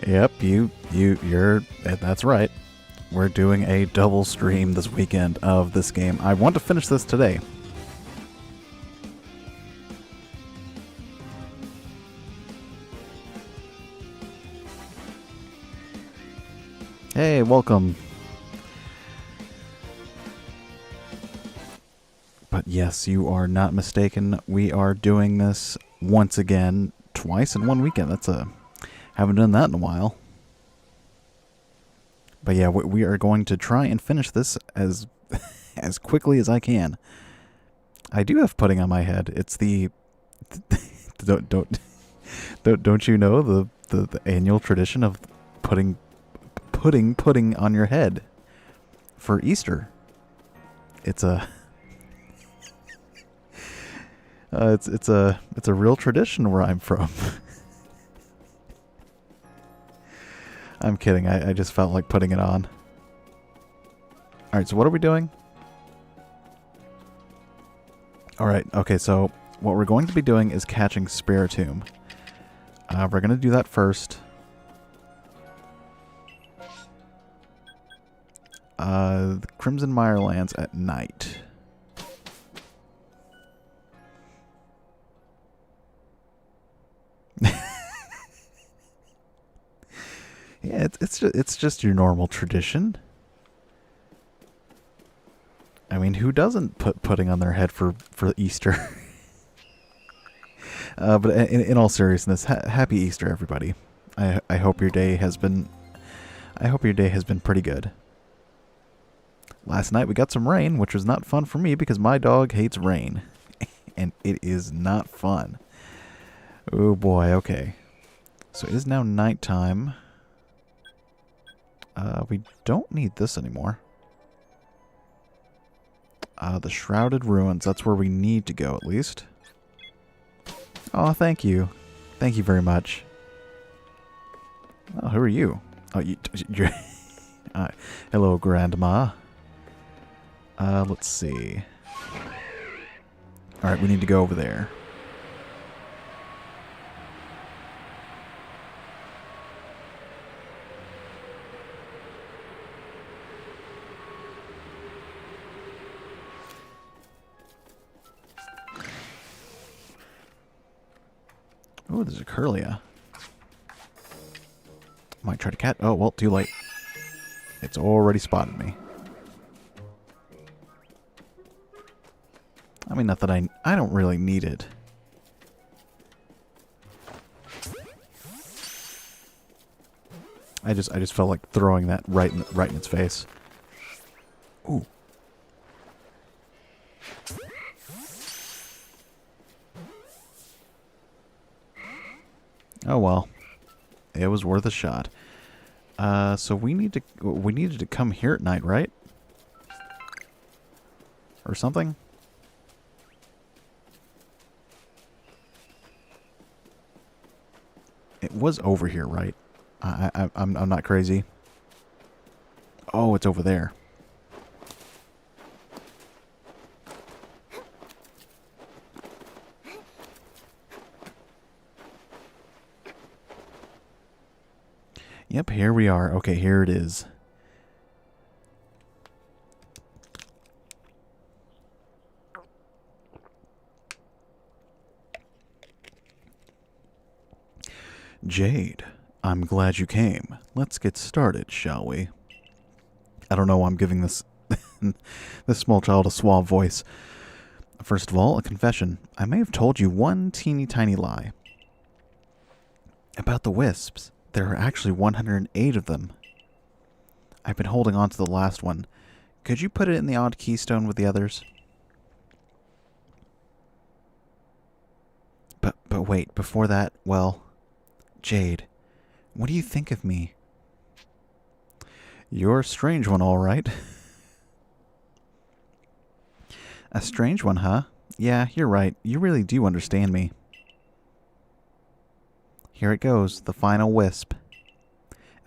Yep, that's right. We're doing a double stream this weekend of this game. I want to finish this today. Hey, welcome. But yes, you are not mistaken. We are doing this once again, twice in one weekend. Haven't done that in a while. But yeah, we are going to try and finish this as as quickly as I can. I do have pudding on my head. It's the don't you know the annual tradition of putting pudding on your head for Easter? It's a it's a real tradition where I'm from. I'm kidding. I just felt like putting it on. Alright, so what are we doing? Alright, okay, so what we're going to be doing is catching Spiritomb. We're going to do that first. The Crimson Mire lands at night. Yeah, it's just your normal tradition. I mean, who doesn't put pudding on their head for Easter? But in all seriousness, happy Easter, everybody. I hope your day has been pretty good. Last night we got some rain, which was not fun for me because my dog hates rain, and it is not fun. Oh boy. Okay, so it is now nighttime. We don't need this anymore. The Shrouded Ruins. That's where we need to go, at least. Oh, thank you. Thank you very much. Oh, who are you? Oh, you're... hello, Grandma. Let's see. Alright, we need to go over there. Oh, there's a Curlia. Might try to catch... Oh, well, too late. It's already spotted me. I mean, not that I don't really need it. I just felt like throwing that right in its face. Ooh. Oh well, it was worth a shot. So we needed to come here at night, right? Or something? It was over here, right? I'm not crazy. Oh, it's over there. Yep, here we are. Okay, here it is. Jade, I'm glad you came. Let's get started, shall we? I don't know why I'm giving this this small child a suave voice. First of all, a confession. I may have told you one teeny tiny lie. About the wisps. There are actually 108 of them. I've been holding on to the last one. Could you put it in the odd keystone with the others? But wait, before that, well... Jade, what do you think of me? You're a strange one, all right. A strange one, huh? Yeah, you're right. You really do understand me. Here it goes, the final wisp.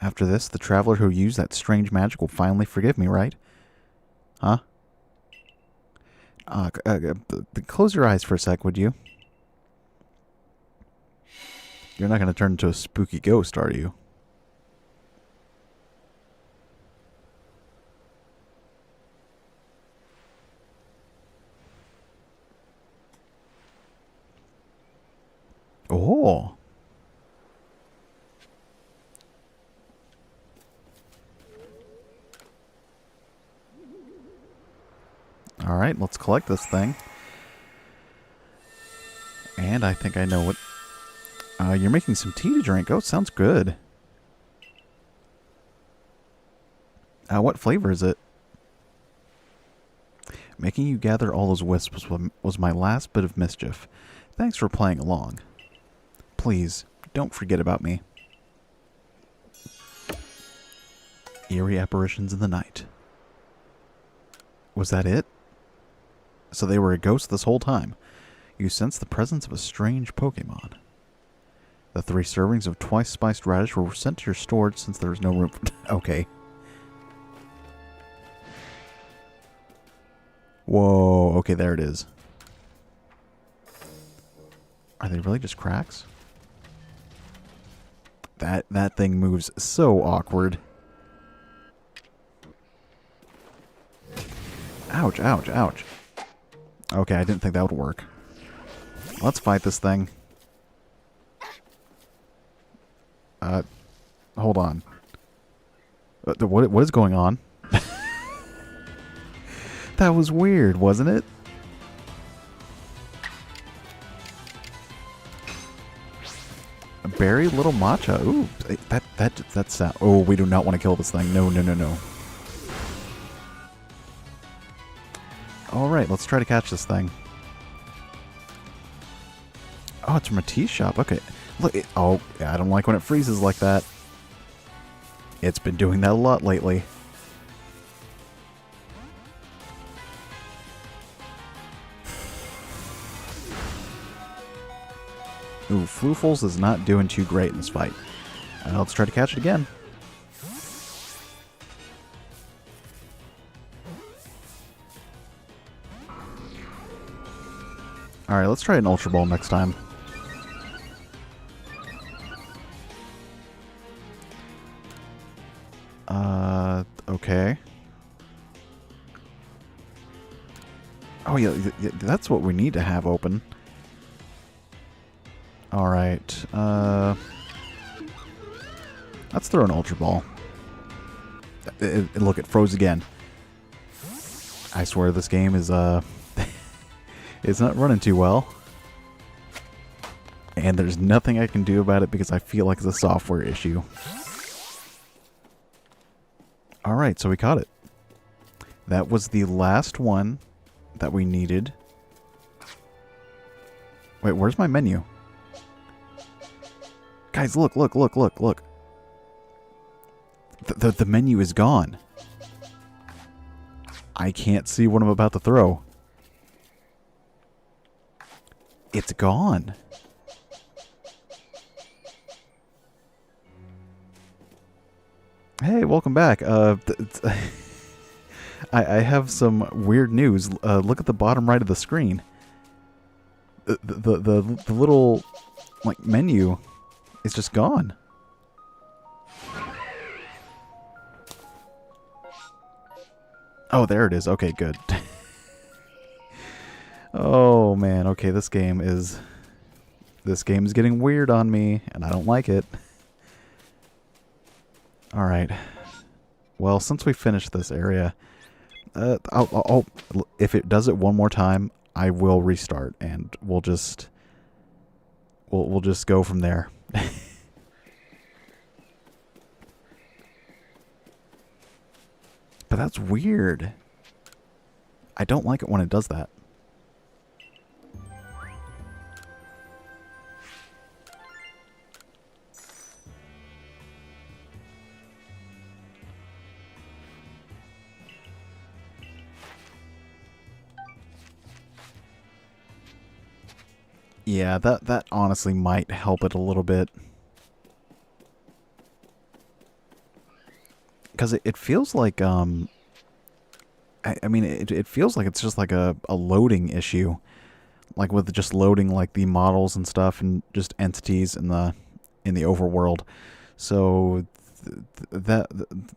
After this, the traveler who used that strange magic will finally forgive me, right? Huh? Close your eyes for a sec, would you? You're not going to turn into a spooky ghost, are you? Oh. Alright, let's collect this thing. And I think I know what... you're making some tea to drink. Oh, sounds good. What flavor is it? Making you gather all those wisps was my last bit of mischief. Thanks for playing along. Please, don't forget about me. Eerie apparitions in the night. Was that it? So they were a ghost this whole time. You sense the presence of a strange Pokemon. The 3 servings of twice spiced radish were sent to your storage since there was no room for... Okay. Whoa, okay, there it is. Are they really just cracks? That thing moves so awkward. Ouch, ouch, ouch. Okay, I didn't think that would work. Let's fight this thing. Hold on. What is going on? That was weird, wasn't it? A berry little matcha. Ooh, that's oh, we do not want to kill this thing. No, no, no, no. All right, let's try to catch this thing. Oh, it's from a tea shop. Okay. Look, oh, I don't like when it freezes like that. It's been doing that a lot lately. Ooh, Floofles is not doing too great in this fight. Let's try to catch it again. Alright, let's try an Ultra Ball next time. Okay. Oh yeah, that's what we need to have open. Alright, let's throw an Ultra Ball. Look, it froze again. I swear this game is, it's not running too well. And there's nothing I can do about it because I feel like it's a software issue. Alright, so we caught it. That was the last one that we needed. Wait, where's my menu? Guys, look, look, look, look, look. The menu is gone. I can't see what I'm about to throw. It's gone. Hey, welcome back. I have some weird news. Look at the bottom right of the screen. The little like menu is just gone. Oh, there it is. Okay, good. Oh man, okay, this game is getting weird on me, and I don't like it. Alright. Well, since we finished this area, I'll if it does it one more time, I will restart, and we'll just go from there. But that's weird. I don't like it when it does that. Yeah, that honestly might help it a little bit. Because it feels like, I mean, it feels like it's just like a loading issue. Like with just loading like the models and stuff and just entities in the overworld. So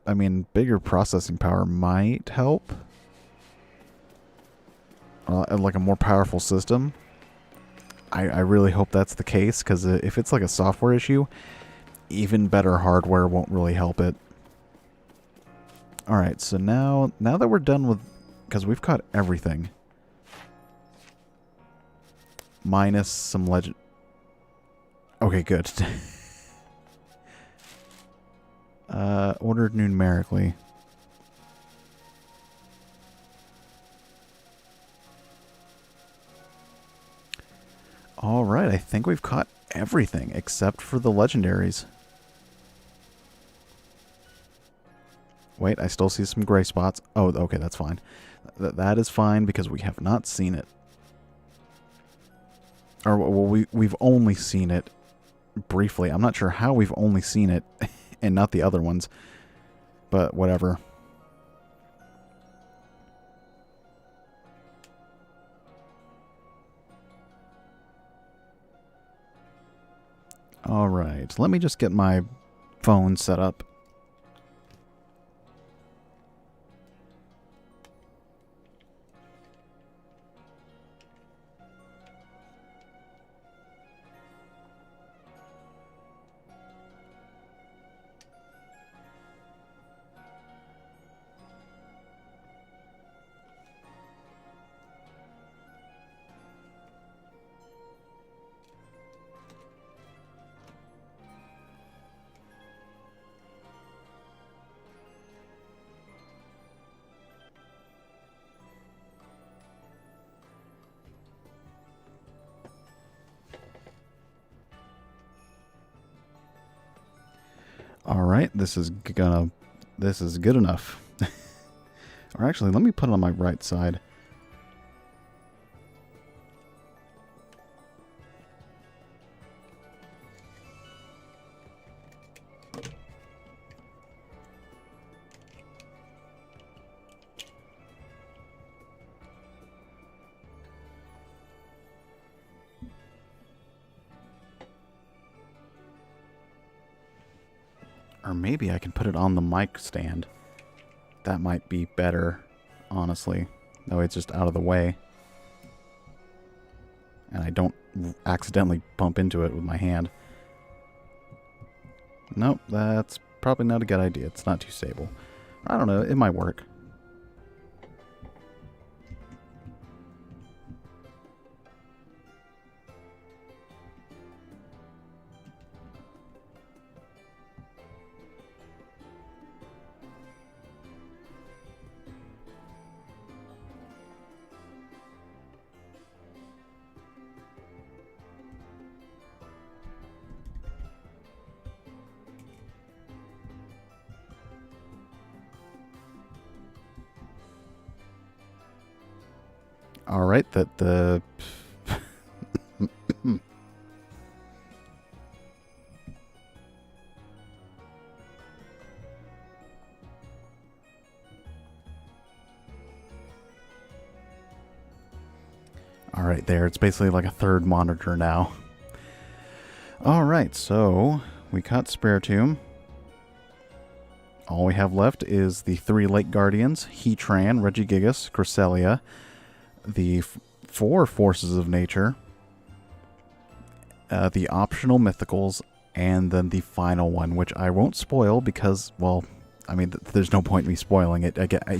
I mean, bigger processing power might help. Like a more powerful system. I really hope that's the case, because if it's like a software issue, even better hardware won't really help it. Alright, so now that we're done with... Because we've caught everything. Minus some legend... Okay, good. Ordered numerically. Alright, I think we've caught everything except for the legendaries. Wait, I still see some gray spots. Oh, okay, that's fine. That is fine because we have not seen it. Or, well, we've only seen it briefly. I'm not sure how we've only seen it and not the other ones. But whatever. Alright, let me just get my phone set up. Alright, this is good enough. Or actually, let me put it on my right side. Or maybe I can put it on the mic stand. That might be better, honestly. That way it's just out of the way. And I don't accidentally bump into it with my hand. Nope, that's probably not a good idea. It's not too stable. I don't know, it might work. Alright, that the... Alright, there. It's basically like a third monitor now. Alright, so we caught Spiritomb. All we have left is the 3 Lake Guardians, Heatran, Regigigas, Cresselia, the 4 Forces of Nature, the optional Mythicals, and then the final one, which I won't spoil because, well, I mean, there's no point in me spoiling it.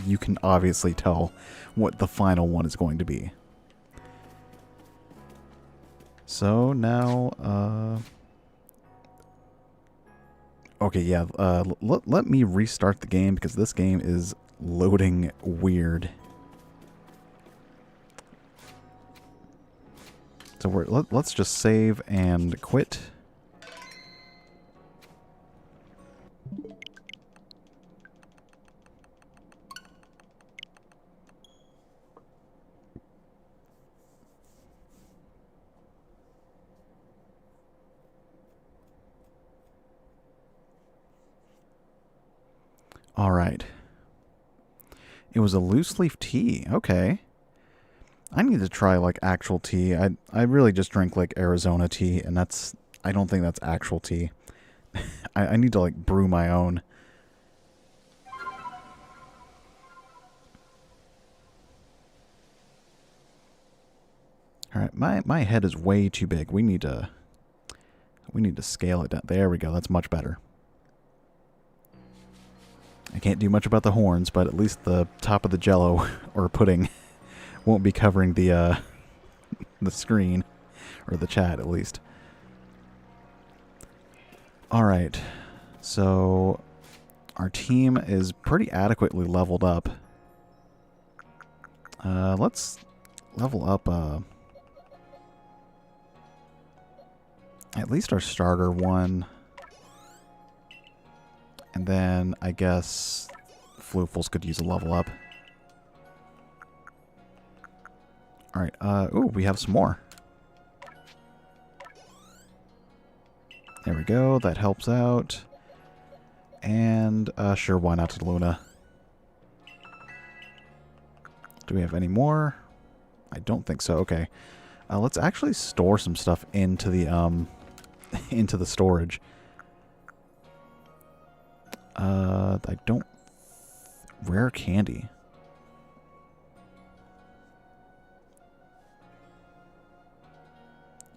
You can obviously tell what the final one is going to be. So now, okay, yeah, let me restart the game because this game is loading weird. So let's just save and quit. All right. It was a loose leaf tea. Okay. I need to try, like, actual tea. I really just drink, like, Arizona tea, and I don't think that's actual tea. I need to, like, brew my own. Alright, my head is way too big. We need to scale it down. There we go. That's much better. I can't do much about the horns, but at least the top of the jello or pudding won't be covering the screen or the chat at least. All right. So our team is pretty adequately leveled up. Let's level up at least our starter one. And then I guess Floofles could use a level up. Alright, ooh, we have some more. There we go, that helps out. And, sure, why not to Luna? Do we have any more? I don't think so, okay. Let's actually store some stuff into the, into the storage. I don't... Rare candy.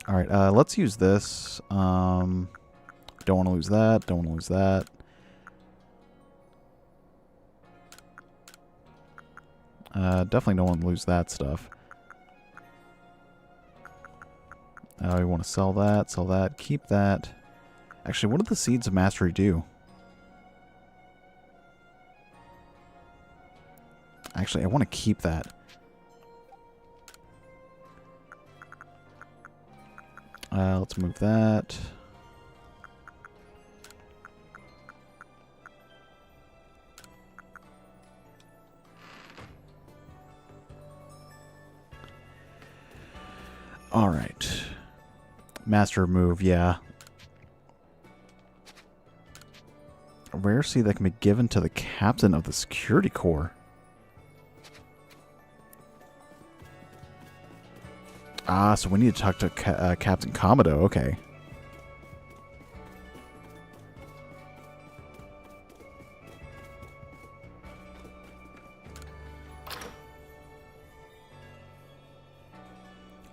Alright, let's use this. Don't want to lose that. Don't want to lose that. Definitely don't want to lose that stuff. We want to sell that, keep that. Actually, what do the Seeds of Mastery do? Actually, I want to keep that. Let's move that. All right. Master move, yeah. A rare seed that can be given to the captain of the security corps. Ah, so we need to talk to Captain Commodore. Okay.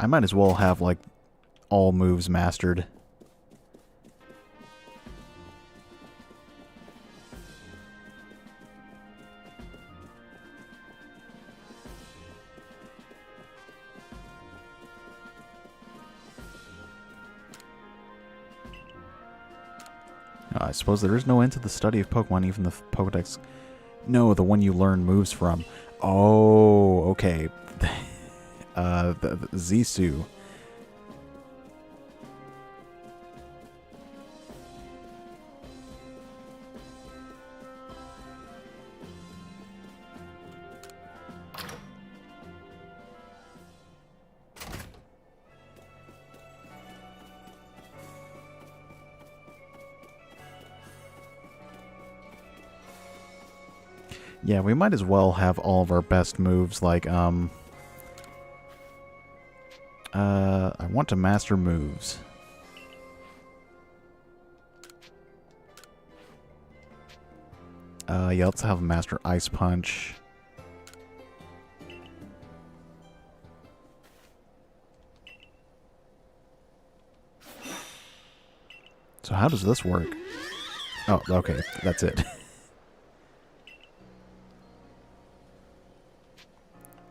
I might as well have, like, all moves mastered. I suppose there is no end to the study of Pokemon, even the Pokedex. No, the one you learn moves from. Oh, okay. The Zisu. Yeah, we might as well have all of our best moves, like, I want to master moves. Yeah, let's have Master Ice Punch. So how does this work? Oh, okay, that's it.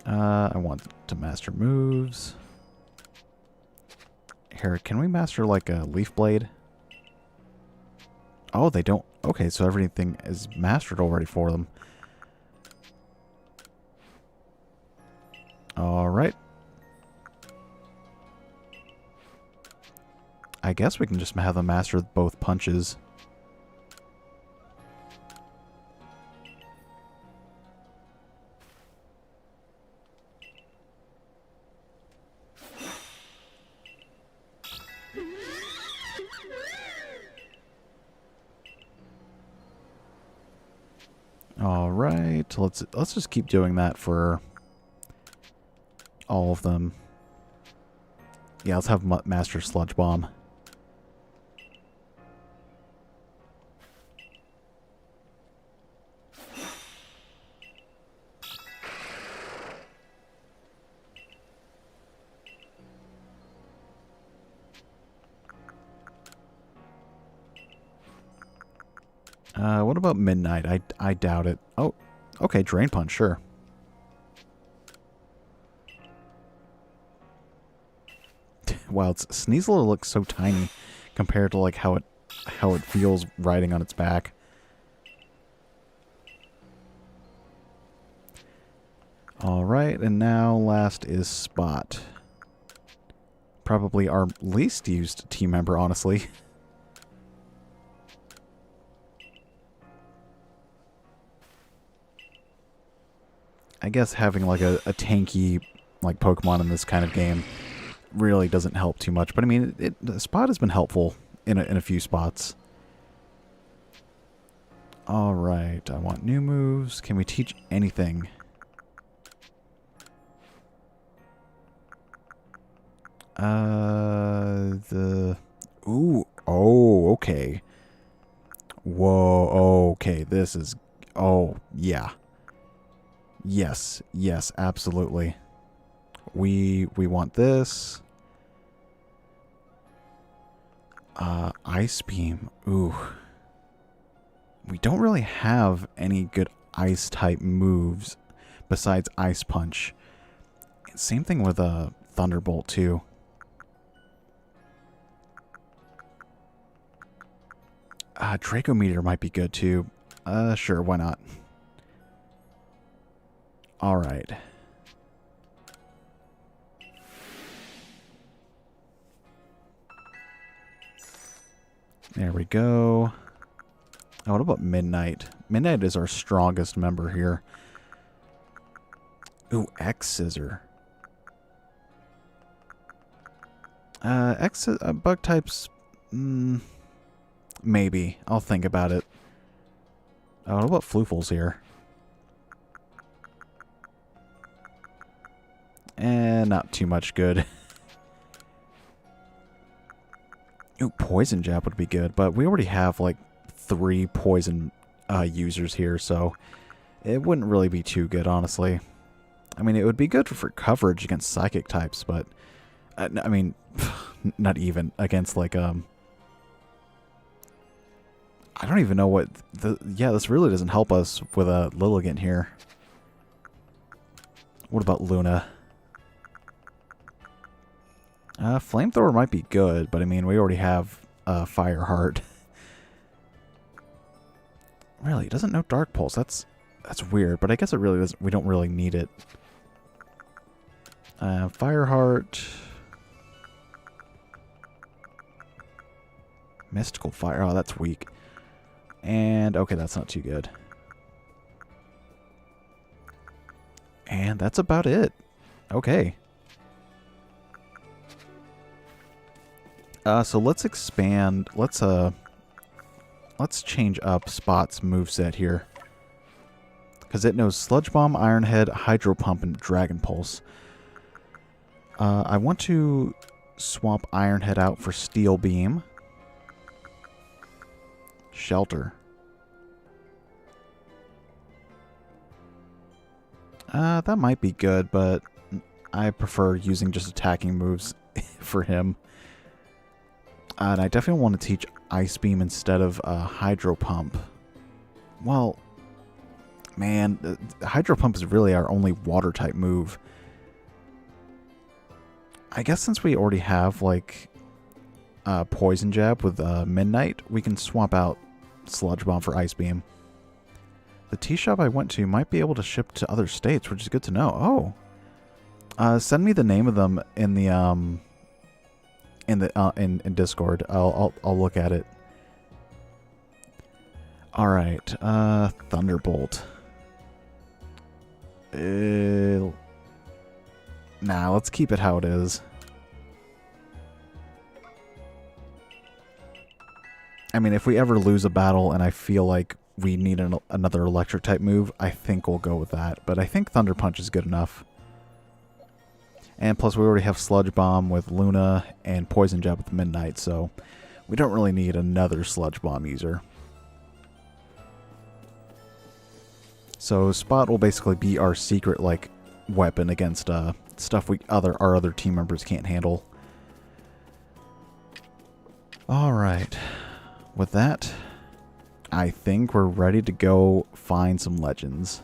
I want to master moves. Here, can we master like a Leaf Blade? Oh, they don't. Okay, so everything is mastered already for them. Alright. I guess we can just have them master both punches. Alright, let's just keep doing that for all of them. Yeah, let's have Master Sludge Bomb. What about Midnight? I doubt it. Oh, okay, Drain Punch, sure. Wow, Sneasel looks so tiny compared to like how it feels riding on its back. All right, and now last is Spot. Probably our least used team member, honestly. I guess having like a tanky like Pokemon in this kind of game really doesn't help too much. But I mean, Spot has been helpful in a few spots. All right, I want new moves. Can we teach anything? Ooh, oh, okay. Whoa, okay, this is, oh, yeah. Yes, yes, absolutely. We want this. Ice Beam, ooh. We don't really have any good ice-type moves besides Ice Punch. Same thing with Thunderbolt, too. Draco Meteor might be good, too. Sure, why not? Alright. There we go. Oh, what about Midnight? Midnight is our strongest member here. Ooh, X-Scissor. Bug types... maybe. I'll think about it. Oh, what about Floofles here? Not too much good. Ooh, Poison Jab would be good, but we already have, like, 3 poison users here, so it wouldn't really be too good, honestly. I mean, it would be good for coverage against psychic types, but, I mean, not even against, like, I don't even know what yeah, this really doesn't help us with a Lilligant here. What about Luna? Flamethrower might be good, but I mean, we already have Fireheart. Really, it doesn't know Dark Pulse. That's weird, but I guess it really doesn't. We don't really need it. Fireheart. Mystical Fire. Oh, that's weak. And, okay, that's not too good. And that's about it. Okay. So let's expand. Let's change up Spot's moveset here. Because it knows Sludge Bomb, Iron Head, Hydro Pump, and Dragon Pulse. I want to swap Iron Head out for Steel Beam. Shelter. That might be good, but I prefer using just attacking moves for him. And I definitely want to teach Ice Beam instead of Hydro Pump. Well, man, Hydro Pump is really our only water-type move. I guess since we already have, like, Poison Jab with Midnight, we can swap out Sludge Bomb for Ice Beam. The tea shop I went to might be able to ship to other states, which is good to know. Oh, send me the name of them in the in Discord. I'll look at it. All right, Thunderbolt. Nah, let's keep it how it is. I mean, if we ever lose a battle and I feel like we need another electric type move, I think we'll go with that. But I think Thunder Punch is good enough. And plus we already have Sludge Bomb with Luna and Poison Jab with Midnight, so we don't really need another Sludge Bomb user. So Spot will basically be our secret, like, weapon against stuff our other team members can't handle. Alright. With that, I think we're ready to go find some legends.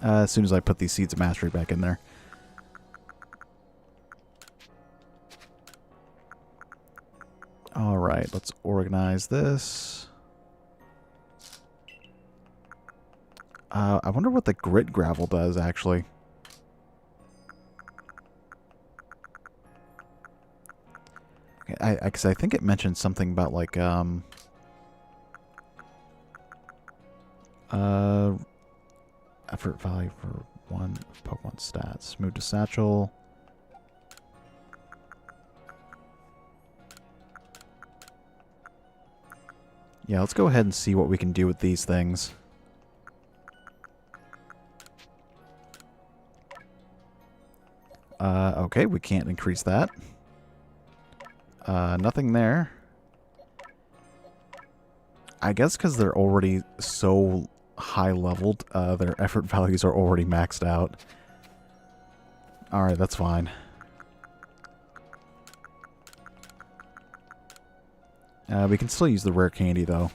As soon as I put these Seeds of Mastery back in there. Alright, let's organize this. I wonder what the grit gravel does, actually. Okay, because I think it mentioned something about, like, effort value for 1 Pokemon stats. Move to Satchel. Yeah, let's go ahead and see what we can do with these things. Okay, we can't increase that. Nothing there. I guess because they're already so high leveled, their effort values are already maxed out. Alright, that's fine. We can still use the rare candy, though.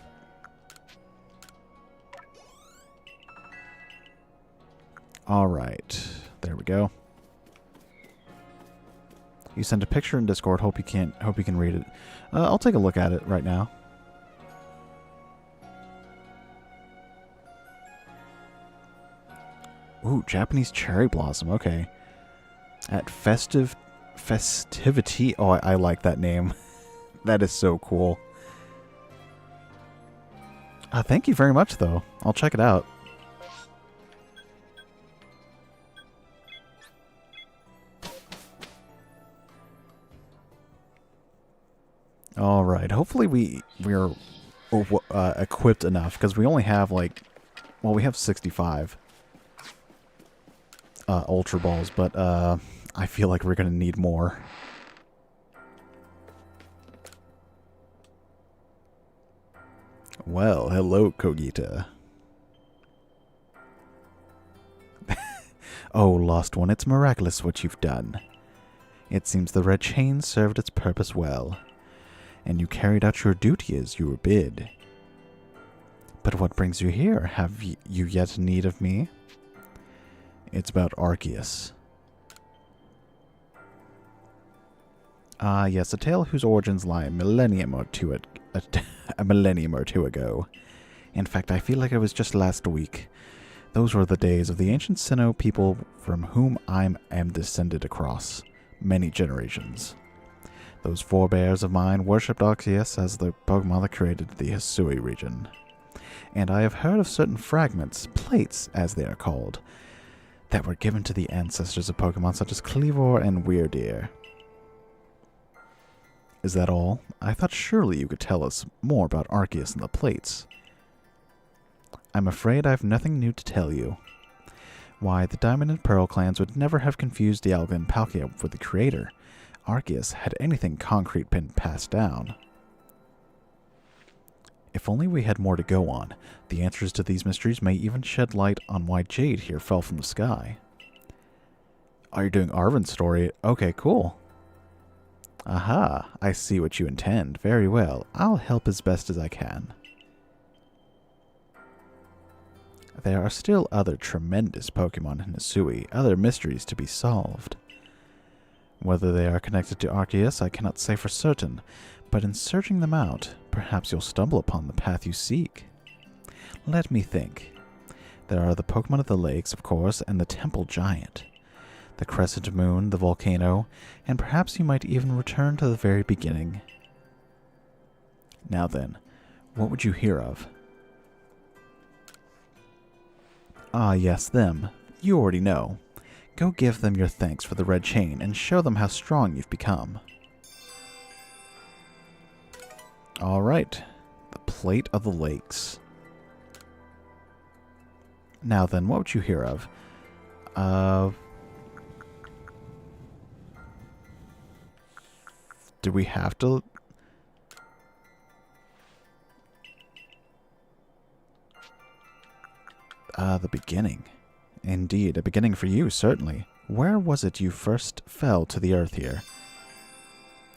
Alright, there we go. You sent a picture in Discord. Hope you can read it. I'll take a look at it right now. Ooh, Japanese cherry blossom. Okay. At festivity. Oh, I like that name. That is so cool. Thank you very much, though. I'll check it out. Alright, hopefully we're equipped enough, because we only have, like, well, we have 65 Ultra Balls, but I feel like we're going to need more. Well, hello, Kogita. Oh, Lost One, it's miraculous what you've done. It seems the red chain served its purpose well, and you carried out your duty as you were bid. But what brings you here? Have you yet need of me? It's about Arceus. Ah, yes, a tale whose origins lie a millennium or two ago. In fact, I feel like it was just last week. Those were the days of the ancient Sinnoh people from whom I am descended across many generations. Those forebears of mine worshipped Arceus as the Pokemon that created the Hisui region. And I have heard of certain fragments, plates as they are called, that were given to the ancestors of Pokemon such as Cleofe and Weirdeer. Is that all? I thought surely you could tell us more about Arceus and the plates. I'm afraid I have nothing new to tell you. Why, the Diamond and Pearl clans would never have confused Dialga and Palkia with the creator. Arceus had anything concrete been passed down. If only we had more to go on. The answers to these mysteries may even shed light on why Jade here fell from the sky. Oh, you're doing Arven's story? Okay, cool. Aha, I see what you intend. Very well. I'll help as best as I can. There are still other tremendous Pokemon in Hisui, other mysteries to be solved. Whether they are connected to Arceus, I cannot say for certain, but in searching them out, perhaps you'll stumble upon the path you seek. Let me think. There are the Pokemon of the lakes, of course, and the Temple Giant. The Crescent Moon, the volcano, and perhaps you might even return to the very beginning. Now then, what would you hear of? Ah, yes, them. You already know. Go give them your thanks for the red chain and show them how strong you've become. Alright. The Plate of the Lakes. Now then, what would you hear of? Do we have to... the beginning. Indeed, a beginning for you, certainly. Where was it you first fell to the earth here?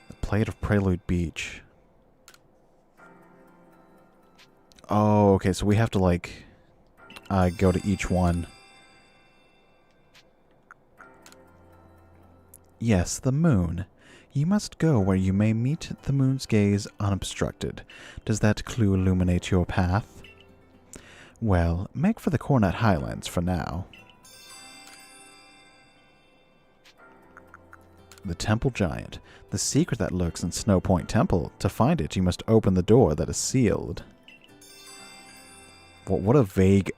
The plate of Prelude Beach. Oh, okay, so we have to, like, go to each one. Yes, the moon. You must go where you may meet the moon's gaze unobstructed. Does that clue illuminate your path? Well, make for the Cornet Highlands for now. The Temple Giant. The secret that lurks in Snow Point Temple. To find it, you must open the door that is sealed. What a vague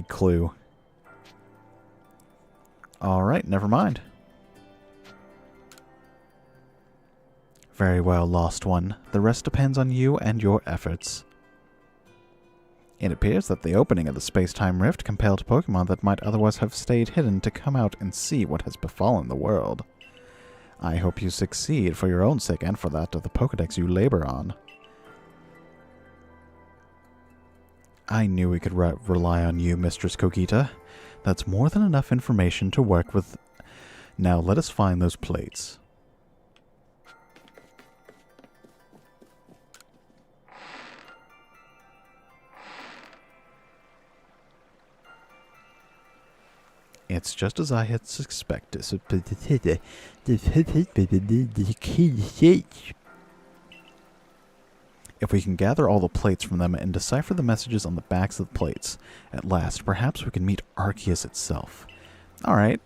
clue. Alright, never mind. Very well, Lost One. The rest depends on you and your efforts. It appears that the opening of the space-time rift compelled Pokemon that might otherwise have stayed hidden to come out and see what has befallen the world. I hope you succeed for your own sake and for that of the Pokedex you labor on. I knew we could rely on you, Mistress Kogita. That's more than enough information to work with. Now let us find those plates. It's just as I had suspected. If we can gather all the plates from them and decipher the messages on the backs of the plates, at last, perhaps we can meet Arceus itself. Alright.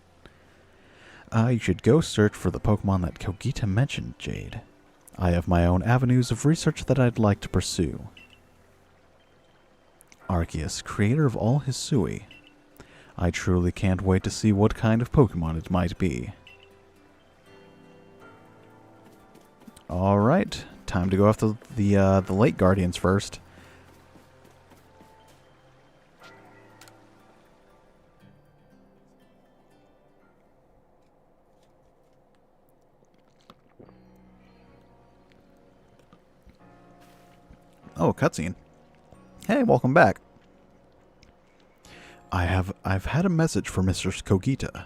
You should go search for the Pokemon that Kogita mentioned, Jade. I have my own avenues of research that I'd like to pursue. Arceus, creator of all Hisui. I truly can't wait to see what kind of Pokemon it might be. Alright, time to go after the Lake Guardians first. Oh, cutscene. Hey, welcome back. I've had a message for Mr. Kogita.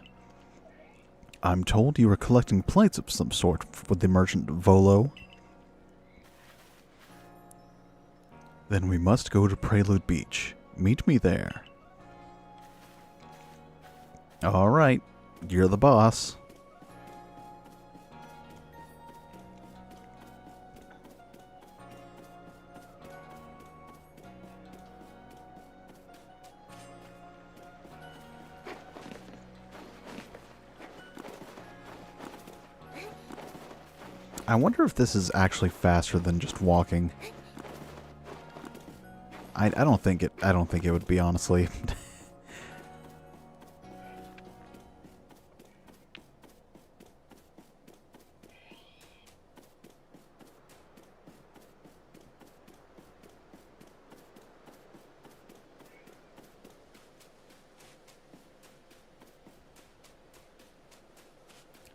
I'm told you were collecting plates of some sort with the merchant Volo. Then we must go to Prelude Beach. Meet me there. Alright, you're the boss. I wonder if this is actually faster than just walking. I don't think it would be, honestly.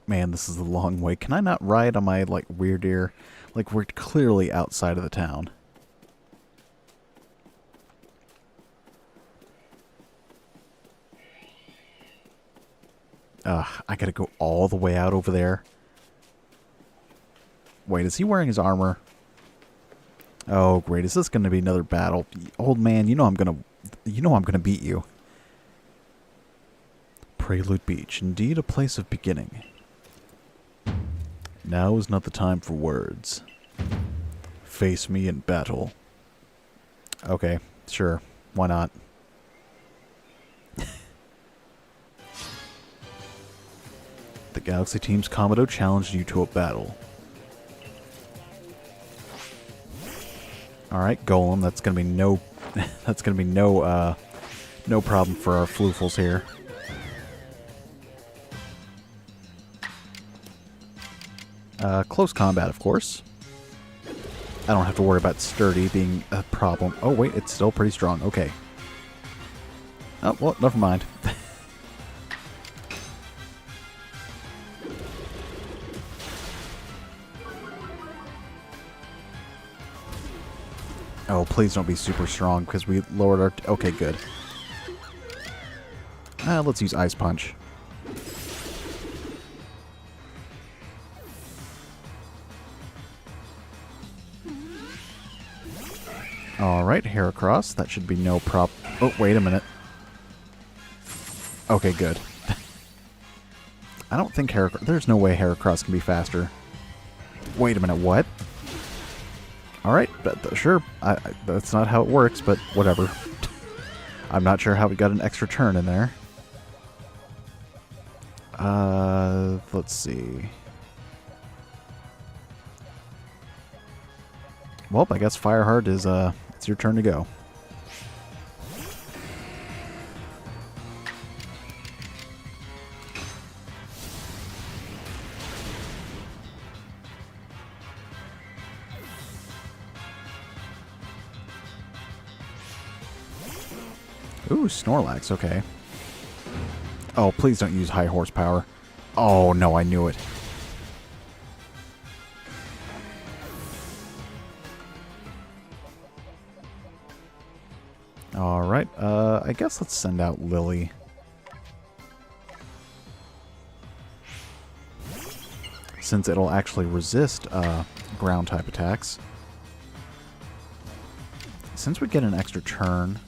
Man, this is a long way. Can I not ride on my, like, weird deer? Like, we're clearly outside of the town. I gotta go all the way out over there. Wait, is he wearing his armor? Oh, great. Is this gonna be another battle? Old man, you know I'm gonna beat you. Prelude Beach, indeed a place of beginning. Now is not the time for words. Face me in battle. Okay, sure. Why not? The Galaxy Team's Komodo challenged you to a battle. Alright, Golem, that's gonna be no no problem for our floofles here. Close combat, of course. I don't have to worry about sturdy being a problem. Oh, wait, it's still pretty strong. Okay. Oh, well, never mind. Oh, please don't be super strong, because we lowered our... Okay, good. Let's use Ice Punch. Alright, Heracross. That should be no prop. Oh, wait a minute. Okay, good. I don't think Heracross... There's no way Heracross can be faster. Wait a minute, what? Alright, sure. That's not how it works, but whatever. I'm not sure how we got an extra turn in there. Let's see. Well, I guess Fireheart is, it's your turn to go. Ooh, Snorlax, okay. Oh, please don't use high horsepower. Oh, no, I knew it. Alright, I guess let's send out Lily. Since it'll actually resist ground-type attacks. Since we get an extra turn...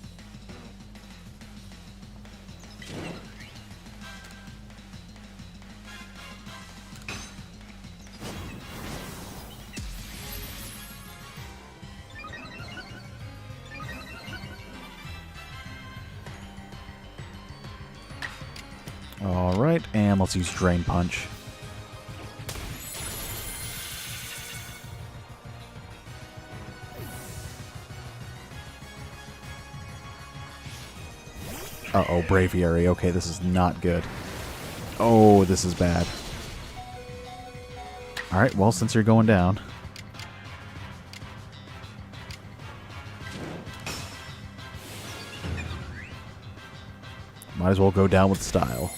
Alright, and let's use Drain Punch. Uh-oh, Braviary. Okay, this is not good. Oh, this is bad. Alright, well, since you're going down... might as well go down with style.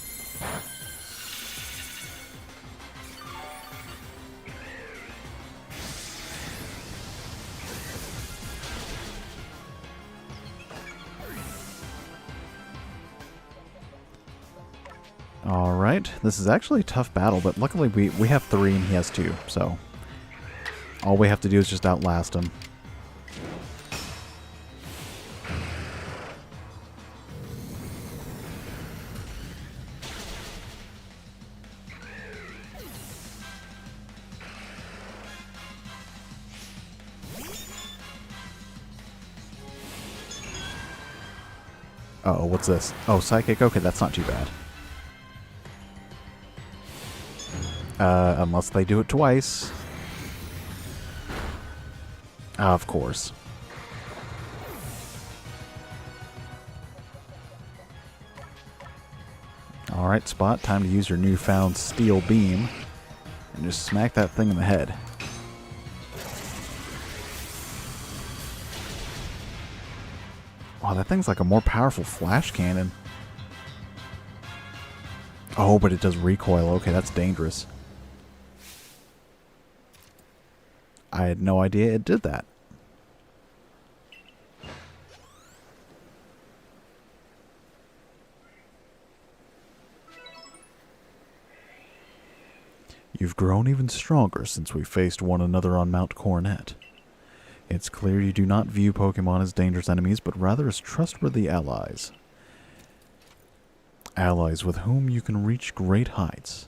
Alright, this is actually a tough battle, but luckily we have 3 and he has 2, so all we have to do is just outlast him. Uh-oh, what's this? Oh, Psychic? Okay, that's not too bad. Unless they do it twice. Of course. Alright, Spot, time to use your newfound Steel Beam. And just smack that thing in the head. Wow, that thing's like a more powerful flash cannon. Oh, but it does recoil. Okay, that's dangerous. I had no idea it did that. You've grown even stronger since we faced one another on Mount Coronet. It's clear you do not view Pokemon as dangerous enemies, but rather as trustworthy allies. Allies with whom you can reach great heights.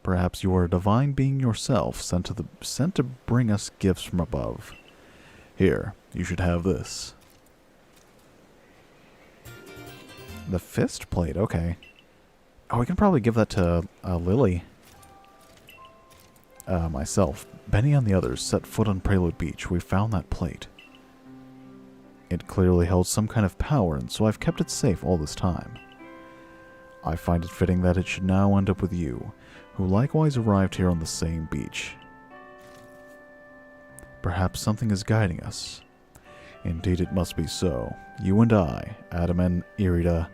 Perhaps you are a divine being yourself, sent to bring us gifts from above. Here, you should have this. The fist plate, okay. Oh, we can probably give that to Lily. Myself. Benny and the others set foot on Prelude Beach. We found that plate. It clearly held some kind of power, and so I've kept it safe all this time. I find it fitting that it should now end up with you, who likewise arrived here on the same beach. Perhaps something is guiding us. Indeed, it must be so. You and I, Adam and Irida,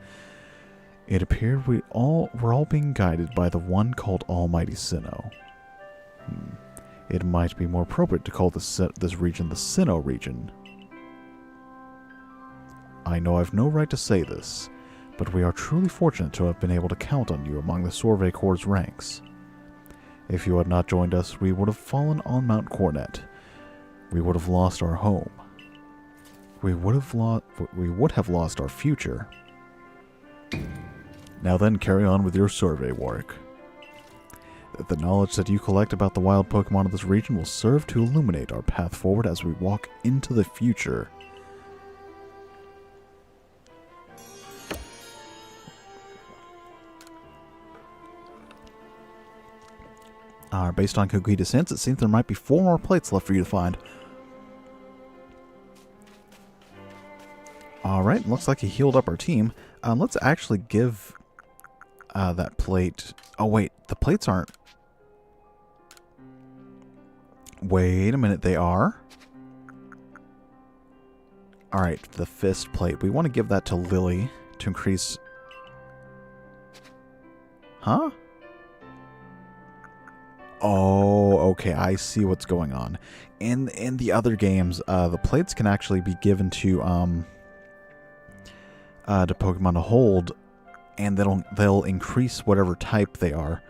it appeared we're all being guided by the one called Almighty Sinnoh. It might be more appropriate to call this region the Sinnoh region. I know I've no right to say this, but we are truly fortunate to have been able to count on you among the Survey Corps' ranks. If you had not joined us, we would have fallen on Mount Coronet. We would have lost our home. We would have lost our future. Now then, carry on with your survey work. The knowledge that you collect about the wild Pokemon of this region will serve to illuminate our path forward as we walk into the future. Based on Kogi descents, it seems there might be 4 more plates left for you to find. Alright, looks like he healed up our team. Let's actually give that plate... Oh wait, the plates aren't... Wait a minute, they are? Alright, the fist plate. We want to give that to Lily to increase... Huh? Oh, okay, I see what's going on. In the other games, the plates can actually be given to Pokemon to hold, and they'll increase whatever type they are,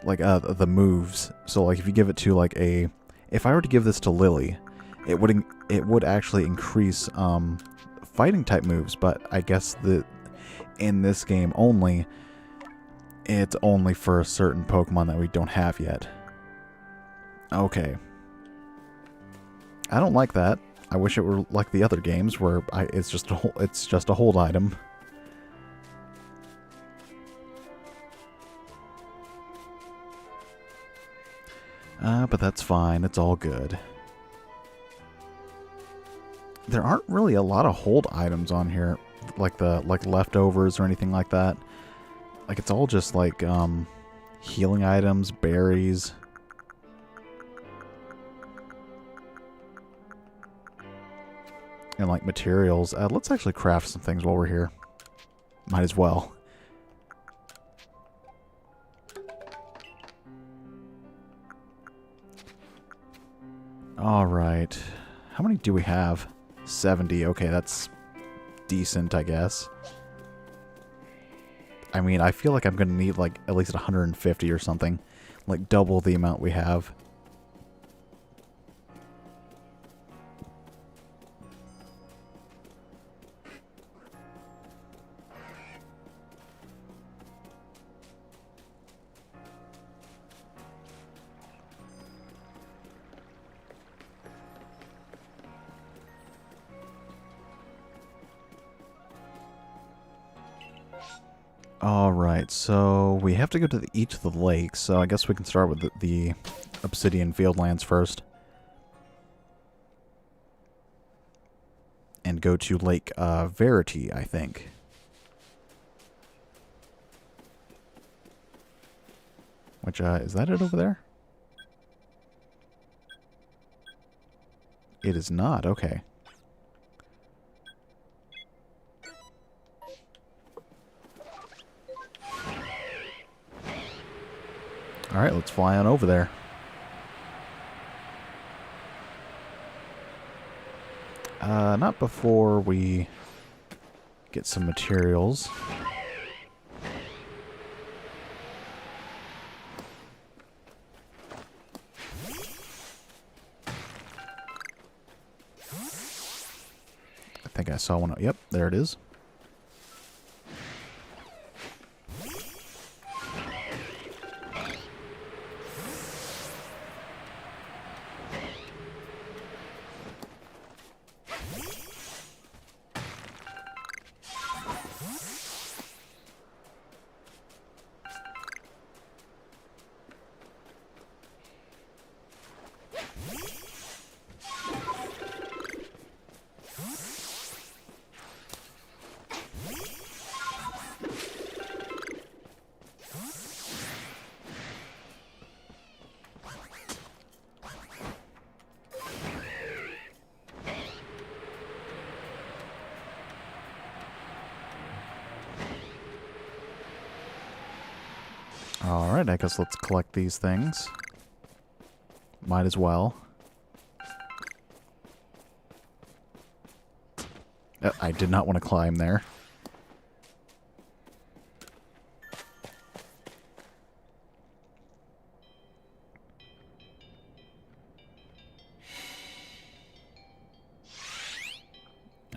like the moves. So, like if you give it to like if I were to give this to Lily, it would actually increase fighting type moves. But I guess that in this game only, it's only for a certain Pokemon that we don't have yet. Okay. I don't like that. I wish it were like the other games where it's just a hold item. But that's fine. It's all good. There aren't really a lot of hold items on here, like leftovers or anything like that. Like it's all just like healing items, berries. And like materials. Let's actually craft some things while we're here. Might as well. Alright. How many do we have? 70. Okay, that's decent, I guess. I mean, I feel like I'm going to need like at least 150 or something. Like double the amount we have. Alright, so we have to go to each of the lakes, so I guess we can start with the Obsidian Fieldlands first. And go to Lake Verity, I think. Which, is that it over there? It is not, okay. Alright, let's fly on over there. Not before we get some materials. I think I saw one. Yep, there it is. Alright, I guess let's collect these things. Might as well. I did not want to climb there.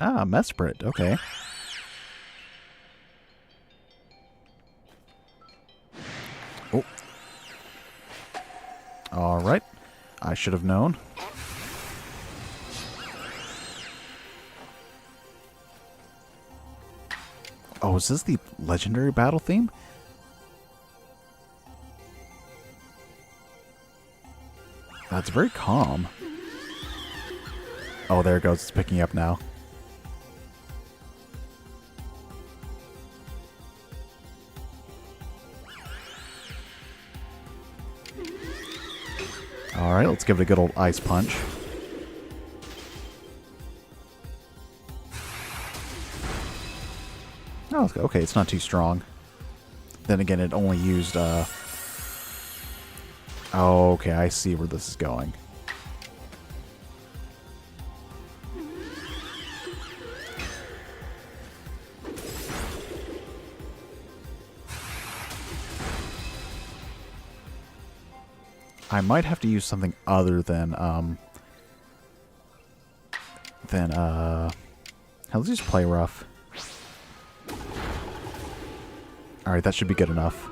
Ah, Mesprit. Okay. Oh. Alright. I should have known. Oh, is this the legendary battle theme? That's very calm. Oh, there it goes. It's picking up now. Alright, let's give it a good old ice punch. Oh, okay, it's not too strong. Then again, it only used, Oh, okay, I see where this is going. I might have to use something other than, let's just play rough. Alright, that should be good enough.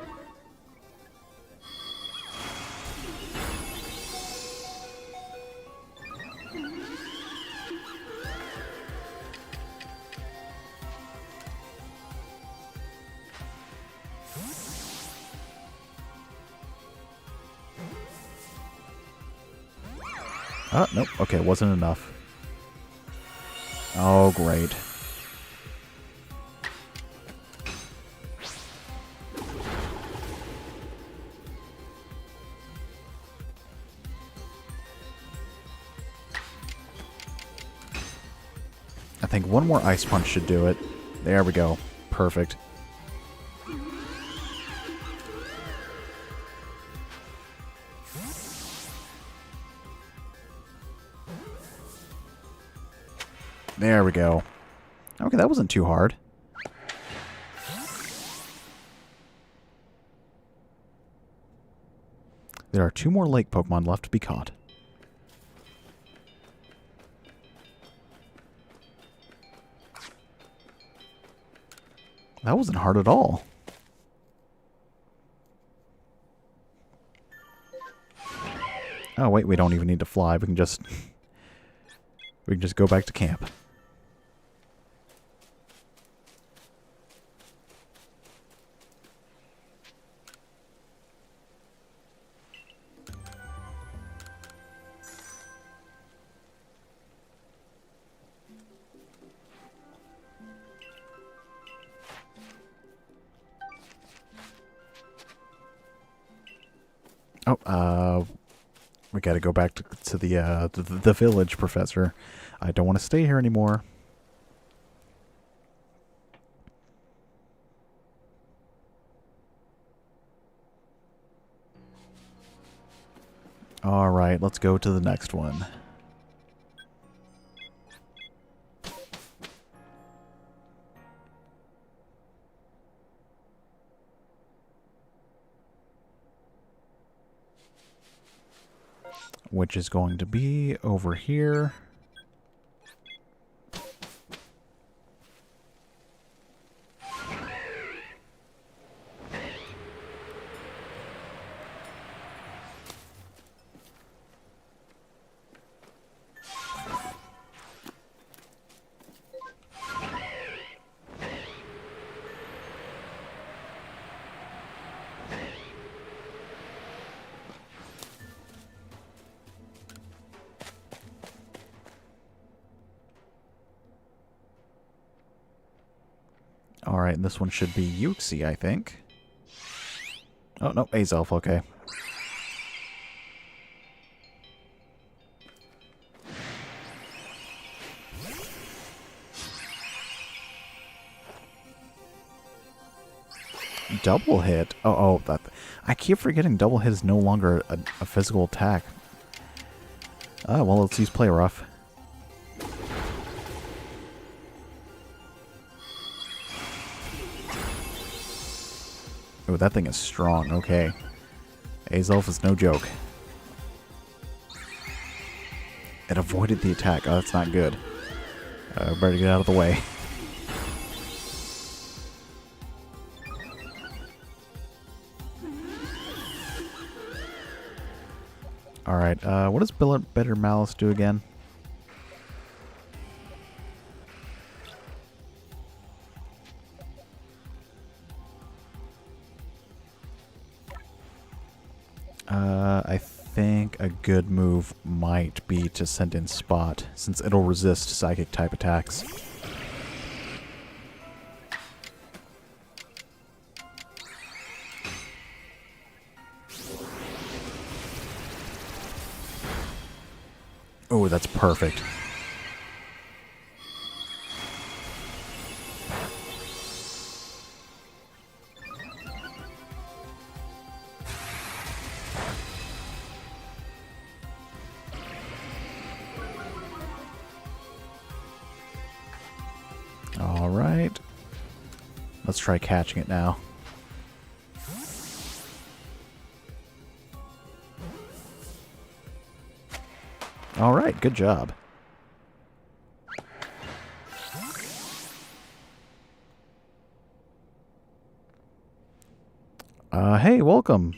Oh, nope. Okay, it wasn't enough. Oh, great. I think one more ice punch should do it. There we go. Perfect. There we go. Okay, that wasn't too hard. There are 2 more lake Pokemon left to be caught. That wasn't hard at all. Oh, wait, we don't even need to fly. We can just go back to camp. Oh, we gotta go back to the village, Professor. I don't want to stay here anymore. Alright, let's go to the next one. Which is going to be over here. Alright, and this one should be Uxie, I think. Oh, no, Azelf, okay. Double hit? Oh, that... I keep forgetting double hit is no longer a physical attack. Oh, well, let's use Play Rough. Oh, that thing is strong. Okay. Azelf is no joke. It avoided the attack. Oh, that's not good. Better get out of the way. Alright, what does Better Malice do again? I think a good move might be to send in Spot, since it'll resist psychic type attacks. Oh, that's perfect. All right. Let's try catching it now. All right, good job. Hey, welcome.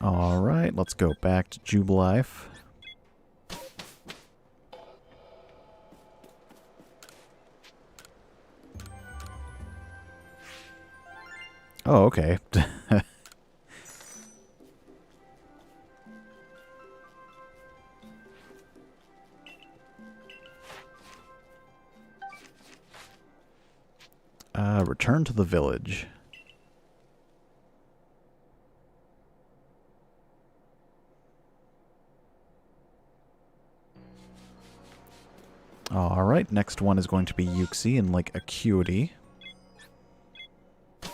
All right, let's go back to Jubilife. Oh, okay. Return to the village. Alright, next one is going to be Yuxi and like Acuity. It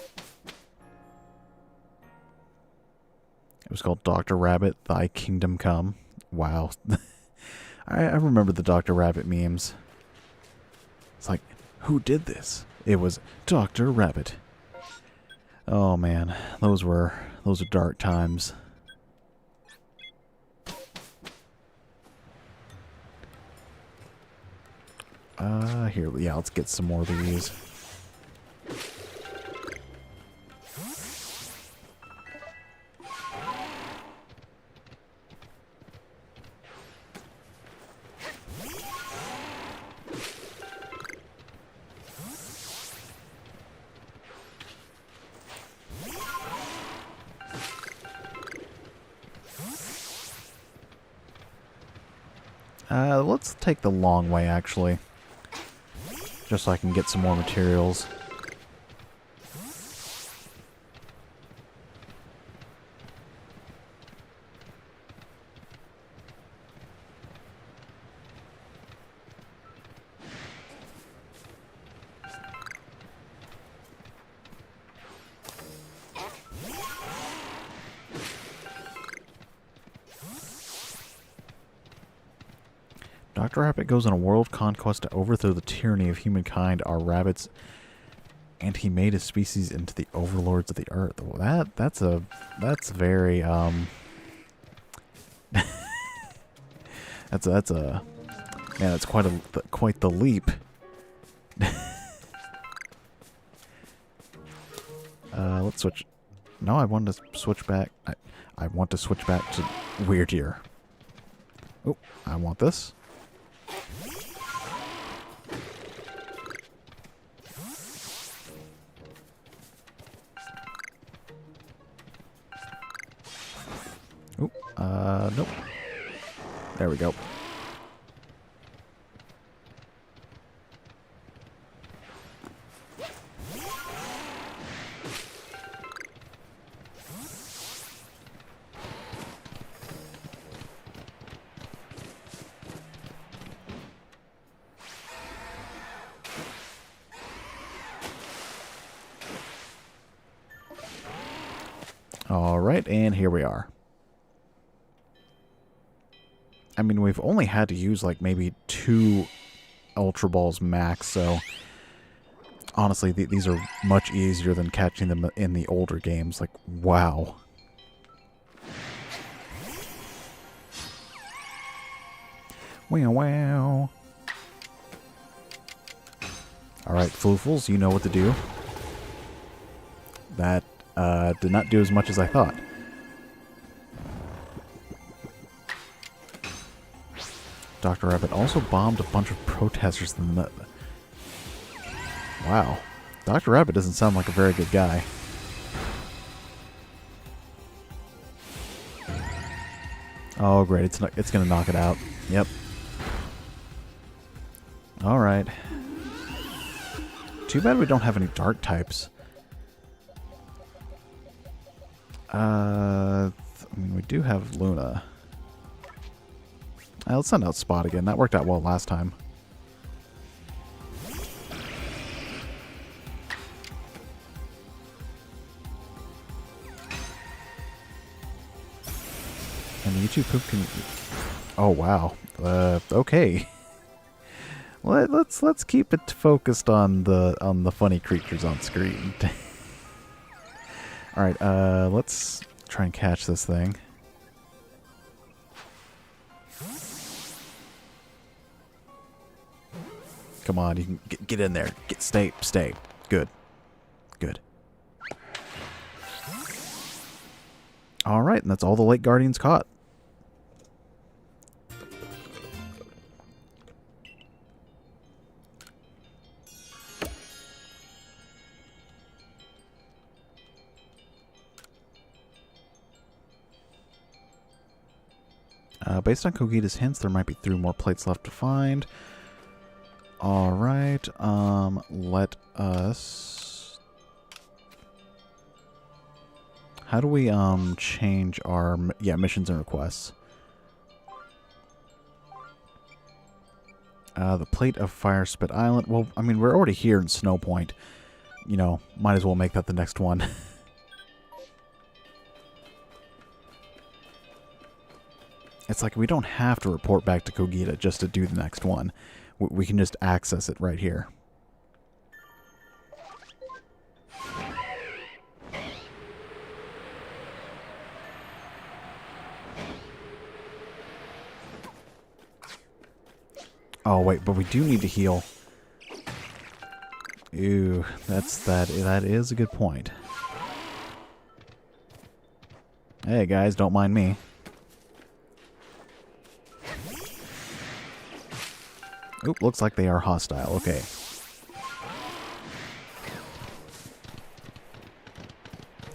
was called Dr. Rabbit, Thy Kingdom Come. Wow. I remember the Dr. Rabbit memes. It's like, who did this? It was Dr. Rabbit. Oh man, those are dark times. Here, yeah, let's get some more of these. Let's take the long way, actually. Just so I can get some more materials. Dr. Rabbit goes on a world conquest to overthrow the tyranny of humankind, our rabbits, and he made his species into the overlords of the earth. Well, that's very that's a man. That's quite the leap. Let's switch. No, I want to switch back. I want to switch back to Weird Year. Oh, I want this. Nope. There we go. All right, and here we are. I mean, we've only had to use like maybe 2 Ultra Balls max, so Honestly, these are much easier than catching them in the older games. Like, wow. Wow, wow. Alright, Floofles, you know what to do. That did not do as much as I thought. Dr. Rabbit also bombed a bunch of protesters in the... Wow. Dr. Rabbit doesn't sound like a very good guy. Oh, great. It's going to knock it out. Yep. Alright. Too bad we don't have any dark types. I mean, we do have Luna. Let's send out Spot again. That worked out well last time. And the YouTube poop can... Oh, wow. Okay. Let's keep it focused on the funny creatures on screen. All right, let's try and catch this thing. Come on, you can get in there. Stay. Good. All right, and that's all the Lake Guardians caught. Based on Kogita's hints, there might be 3 more plates left to find. Alright, let us... How do we, change our... Yeah, missions and requests. The plate of Fire Spit Island. Well, I mean, we're already here in Snow Point. You know, might as well make that the next one. It's like we don't have to report back to Kogita just to do the next one. We can just access it right here. Oh, wait, but we do need to heal. Ew, that is a good point. Hey, guys, don't mind me. Oop, looks like they are hostile. Okay.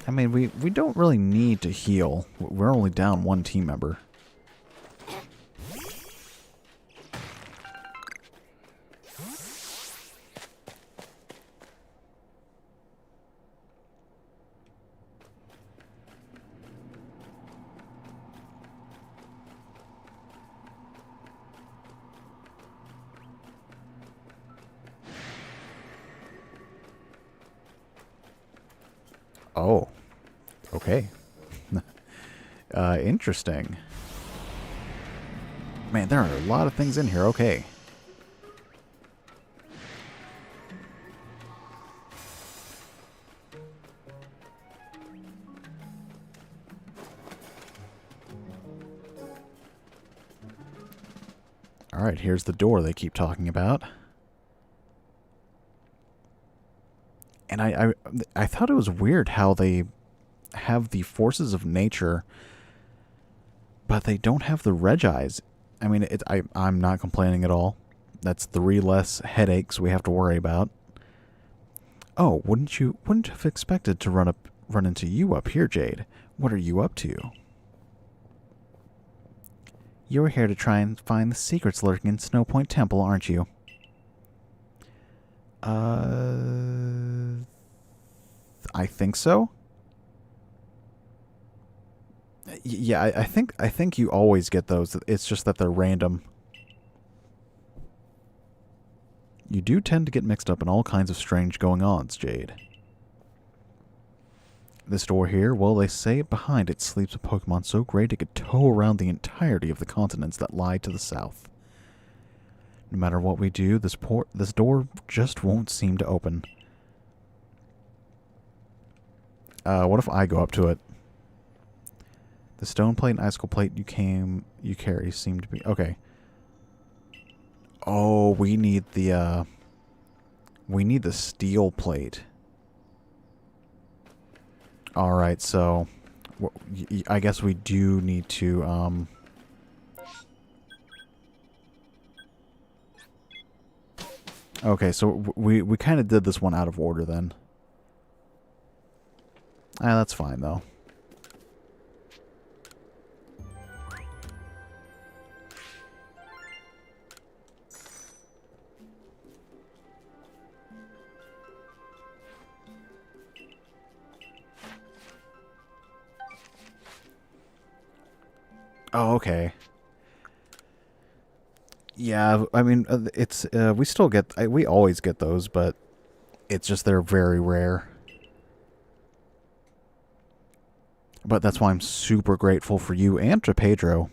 I mean, we don't really need to heal. We're only down 1 team member. Oh, okay. Interesting. Man, there are a lot of things in here. Okay. All right, here's the door they keep talking about. And I thought it was weird how they have the forces of nature, but they don't have the Regis. I mean, I'm not complaining at all. That's 3 less headaches we have to worry about. Oh, wouldn't have expected to run into you up here, Jade. What are you up to? You're here to try and find the secrets lurking in Snow Point Temple, aren't you? I think so. Yeah, I think you always get those. It's just that they're random. You do tend to get mixed up in all kinds of strange going-ons, Jade. This door here, well, they say behind it sleeps a Pokemon so great it could tow around the entirety of the continents that lie to the south. No matter what we do, this door just won't seem to open. What if I go up to it? The stone plate and icicle plate you carry seem to be... Okay. Oh, we need the steel plate. Alright, so... I guess we do need to, Okay, so we kind of did this one out of order then. That's fine, though. Oh, okay. Yeah, I mean, it's we still get we always get those, but it's just they're very rare. But that's why I'm super grateful for you and to Pedro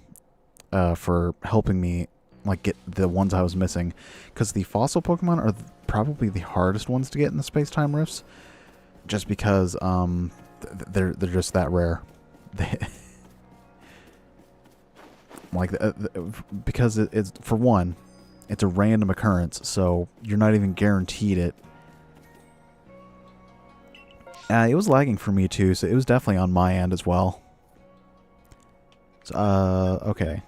for helping me like get the ones I was missing, because the fossil Pokemon are probably the hardest ones to get in the space-time rifts, just because they're just that rare. Like, because it's, for one, it's a random occurrence, so you're not even guaranteed it. It was lagging for me too, so it was definitely on my end as well. So, okay.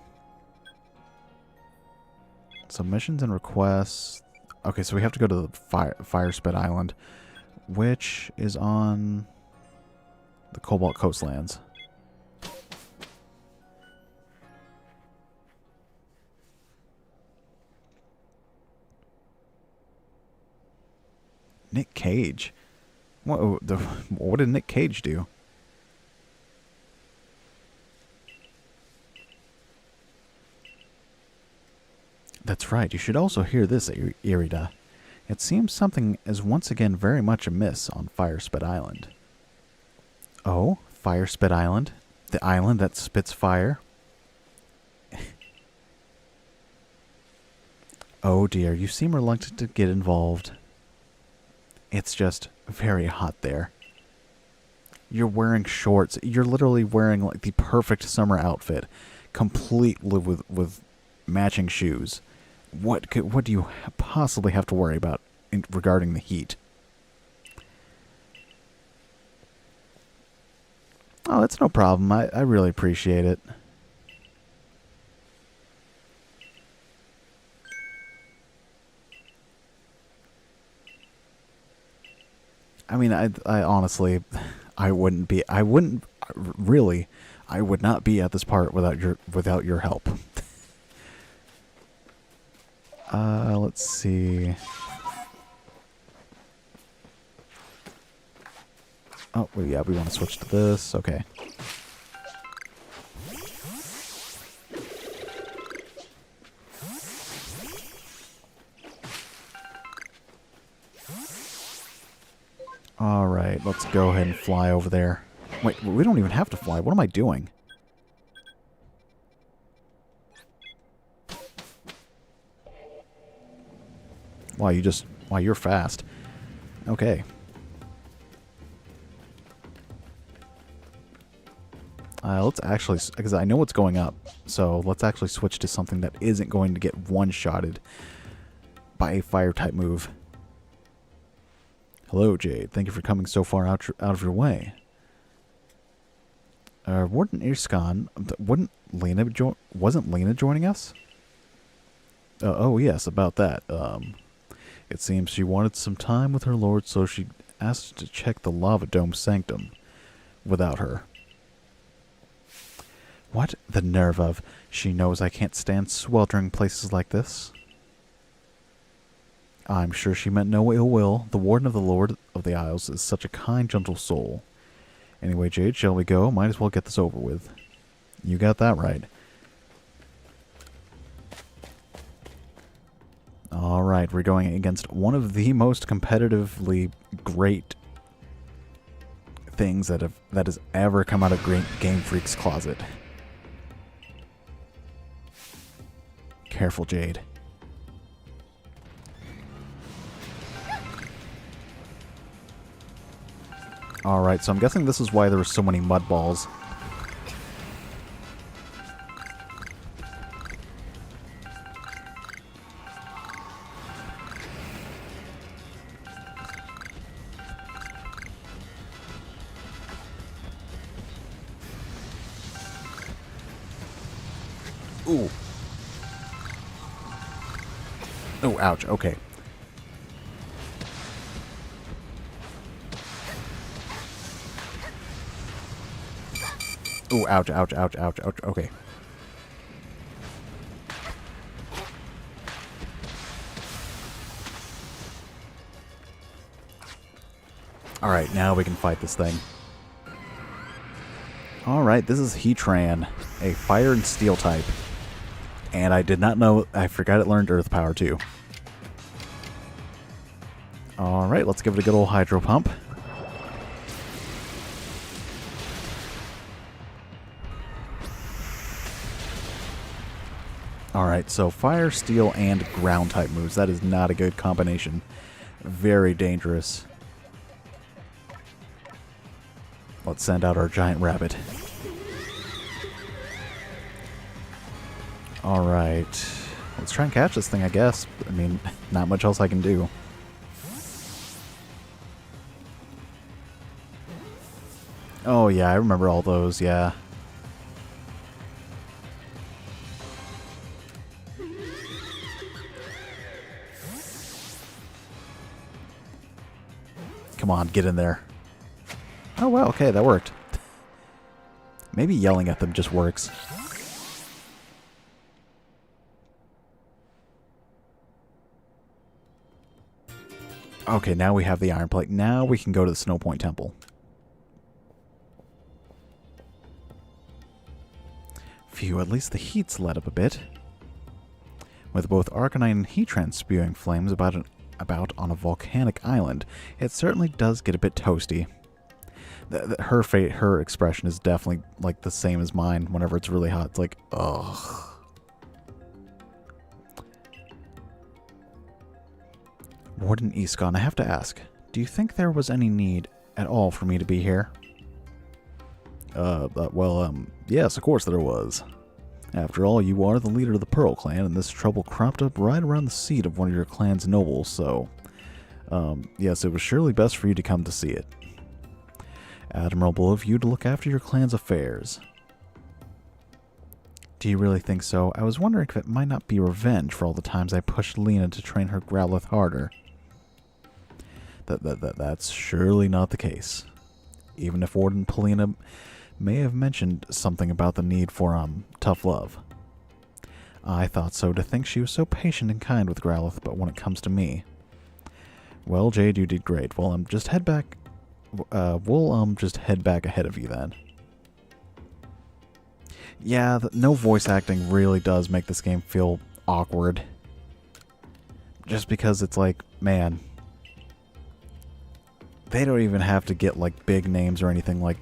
Submissions and requests. Okay, so we have to go to the Fire Spit Island, which is on the Cobalt Coastlands. Nick Cage? What did Nick Cage do? That's right, you should also hear this, Irida. It seems something is once again very much amiss on Fire Spit Island. Oh? Fire Spit Island? The island that spits fire? Oh dear, you seem reluctant to get involved. It's just very hot there. You're wearing shorts. You're literally wearing like the perfect summer outfit, complete with matching shoes. What do you possibly have to worry about regarding the heat? Oh, it's no problem. I really appreciate it. I mean, I honestly, I would not be at this part without your help. Let's see. Oh, well, yeah, we want to switch to this. Okay. Alright, let's go ahead and fly over there. Wait, we don't even have to fly. What am I doing? Wow, you're fast. Okay. Let's actually, because I know what's going up, so let's actually switch to something that isn't going to get one-shotted by a fire-type move. Hello, Jade. Thank you for coming so far out of your way. Warden Irskan, wasn't Lena joining us? Oh, yes, about that. It seems she wanted some time with her lord, so she asked to check the Lava Dome Sanctum without her. What? The nerve of... She knows I can't stand sweltering places like this. I'm sure she meant no ill will. The Warden of the Lord of the Isles is such a kind, gentle soul. Anyway, Jade, shall we go? Might as well get this over with. You got that right. Alright, we're going against one of the most competitively great things that has ever come out of Game Freak's closet. Careful, Jade. Alright, so I'm guessing this is why there were so many mud balls. Ooh. Oh, ouch. Okay. Ooh, ouch, ouch, ouch, ouch, ouch. Okay. Alright, now we can fight this thing. Alright, this is Heatran, a fire and steel type. And I did not know, I forgot it learned Earth Power too. Alright, let's give it a good old Hydro Pump. Alright, so fire, steel, and ground type moves. That is not a good combination. Very dangerous. Let's send out our giant rabbit. Alright. Let's try and catch this thing, I guess. I mean, not much else I can do. Oh yeah, I remember all those, yeah. Come on, get in there. Oh wow, okay, that worked. Maybe yelling at them just works. Okay, now we have the Iron Plate. Now we can go to the Snow Point Temple. Phew, at least the heat's let up a bit. With both Arcanine and Heatran spewing flames about on a volcanic island, it certainly does get a bit toasty. Her expression is definitely like the same as mine whenever it's really hot. It's like, ugh. Warden Iscon, I have to ask, do you think there was any need at all for me to be here? Yes, of course there was. After all, you are the leader of the Pearl clan, and this trouble cropped up right around the seat of one of your clan's nobles, so... yes, it was surely best for you to come to see it. Admirable of you to look after your clan's affairs. Do you really think so? I was wondering if it might not be revenge for all the times I pushed Lena to train her Growlithe harder. That's surely not the case. Even if Warden Polina may have mentioned something about the need for, tough love. I thought so, to think she was so patient and kind with Growlithe, but when it comes to me... Well, Jade, you did great. Well, just head back... we'll, just head back ahead of you, then. Yeah, no voice acting really does make this game feel awkward. Just because it's like, man... They don't even have to get, like, big names or anything like,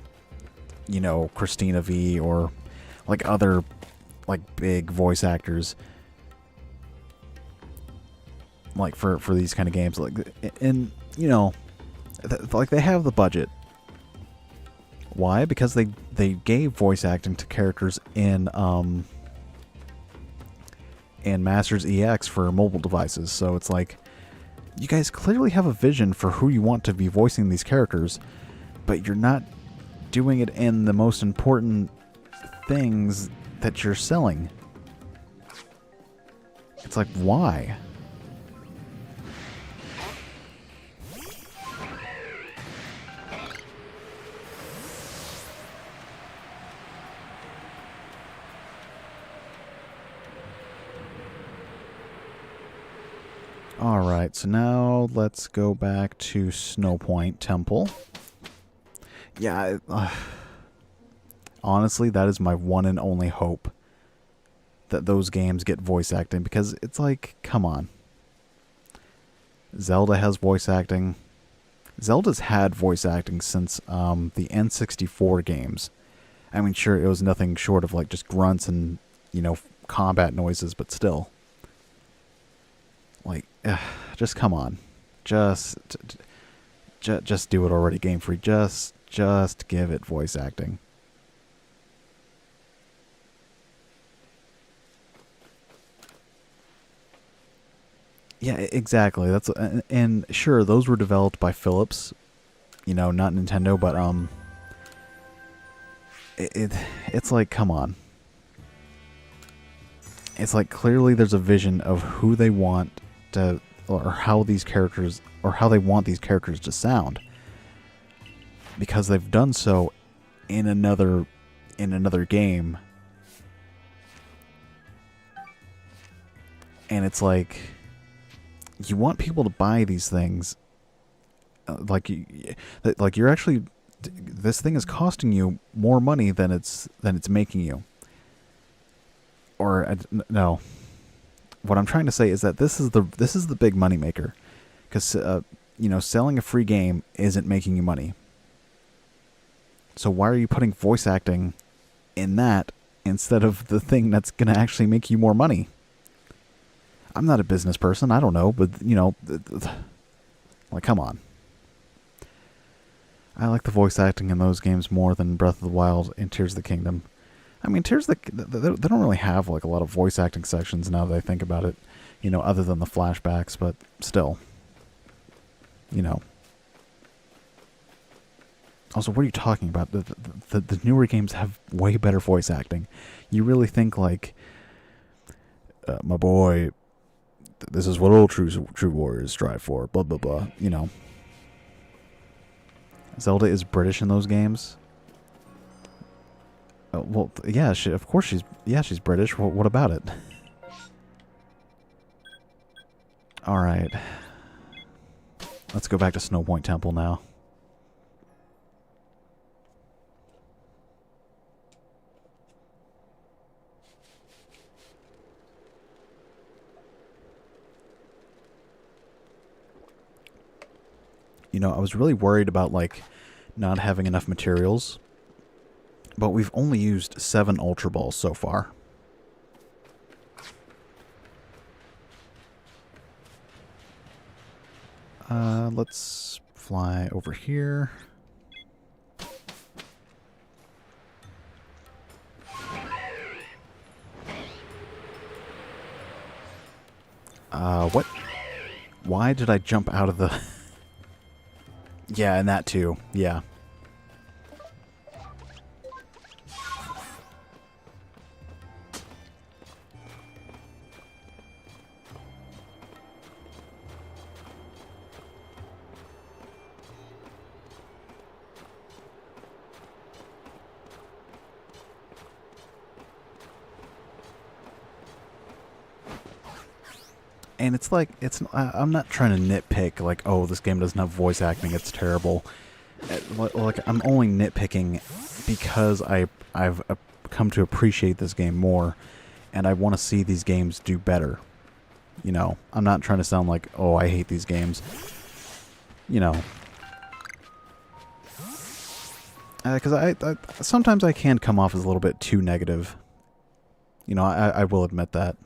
you know, Christina V or, like, other, like, big voice actors. Like, for these kind of games. Like, and, you know, like, they have the budget. Why? Because they gave voice acting to characters in Masters EX for mobile devices. So it's like, you guys clearly have a vision for who you want to be voicing these characters, but you're not doing it in the most important things that you're selling. It's like, why? Alright, so now let's go back to Snow Point Temple. Yeah, honestly, that is my one and only hope. That those games get voice acting, because it's like, come on. Zelda has voice acting. Zelda's had voice acting since the N64 games. I mean, sure, it was nothing short of like just grunts and, you know, combat noises, but still. Like, just come on. Just Just do it already, Game Freak. Just give it voice acting. Yeah, exactly. That's and sure, those were developed by Philips, you know, not Nintendo, but it's like, come on. It's like clearly there's a vision of who they want to, or how these characters, or how they want these characters to sound, because they've done so in another game, and it's like you want people to buy these things, like you're actually, this thing is costing you more money than it's making you. Or no, what I'm trying to say is that this is the big money maker, because you know, selling a free game isn't making you money. So why are you putting voice acting in that instead of the thing that's going to actually make you more money? I'm not a business person. I don't know, but you know, like, come on. I like the voice acting in those games more than Breath of the Wild and Tears of the Kingdom. I mean, they don't really have like a lot of voice acting sections now that I think about it, you know, other than the flashbacks, but still, you know. Also, what are you talking about? The newer games have way better voice acting. You really think like, my boy, this is what all true warriors strive for, blah, blah, blah, you know. Zelda is British in those games. Well, yeah, of course she's British. What about it? Alright. Let's go back to Snowpoint Temple now. You know, I was really worried about, like, not having enough materials. But we've only used 7 Ultra Balls so far. Let's fly over here. What? Why did I jump out of the... Yeah, and that too. Yeah. And it's like, I'm not trying to nitpick, like, oh, this game doesn't have voice acting, it's terrible. Like, I'm only nitpicking because I've come to appreciate this game more, and I want to see these games do better. You know, I'm not trying to sound like, oh, I hate these games. You know. Because I sometimes I can come off as a little bit too negative. You know, I will admit that.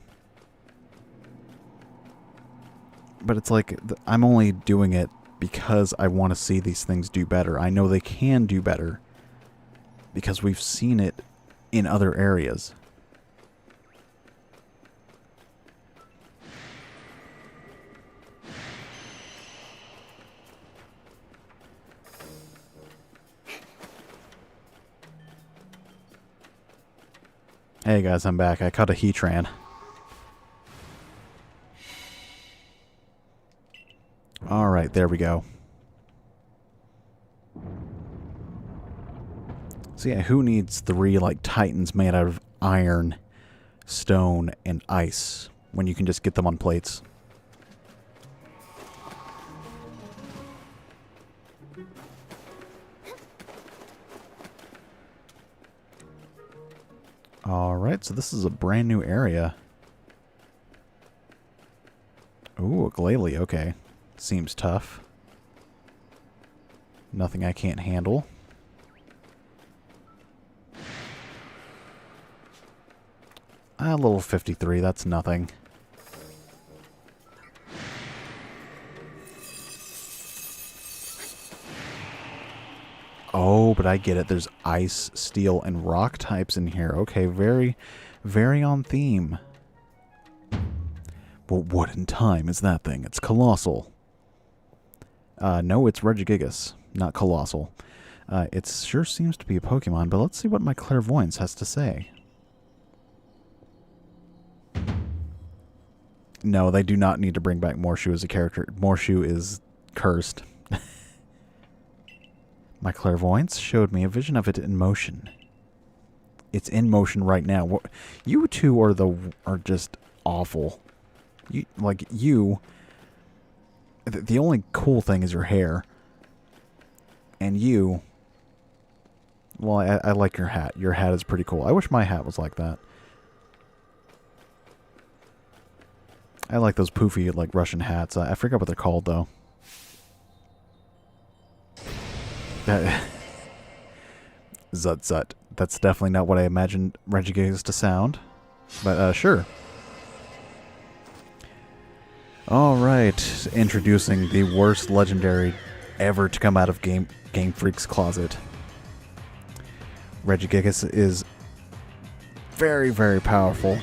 But it's like, I'm only doing it because I want to see these things do better. I know they can do better because we've seen it in other areas. Hey guys, I'm back. I caught a Heatran. Alright, there we go. So yeah, who needs 3, like, titans made out of iron, stone, and ice when you can just get them on plates? Alright, so this is a brand new area. Ooh, a Glalie, okay. Seems tough. Nothing I can't handle. A level 53, that's nothing. but I get it. There's ice, steel, and rock types in here. Okay, very, very on theme. But what in time is that thing? It's colossal. No, it's Regigigas, not colossal. It sure seems to be a Pokemon, but let's see what my clairvoyance has to say. No, they do not need to bring back Morshu as a character. Morshu is cursed. My clairvoyance showed me a vision of it in motion. It's in motion right now. You two are just awful. The only cool thing is your hair. And you... Well, I like your hat. Your hat is pretty cool. I wish my hat was like that. I like those poofy, like, Russian hats. I forget what they're called, though. Zut zut. That's definitely not what I imagined Regigigas to sound. But, sure. Alright. Introducing the worst legendary ever to come out of Game Freak's closet. Regigigas is very, very powerful.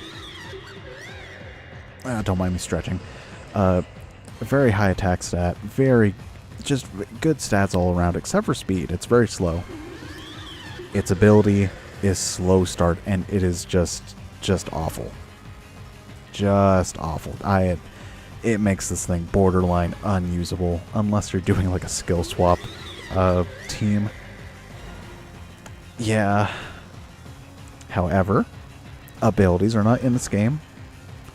Don't mind me stretching. Very high attack stat. Very, just good stats all around, except for speed. It's very slow. Its ability is slow start, and it is just awful. Just awful. It makes this thing borderline unusable unless you're doing like a skill swap team. Yeah. However, abilities are not in this game,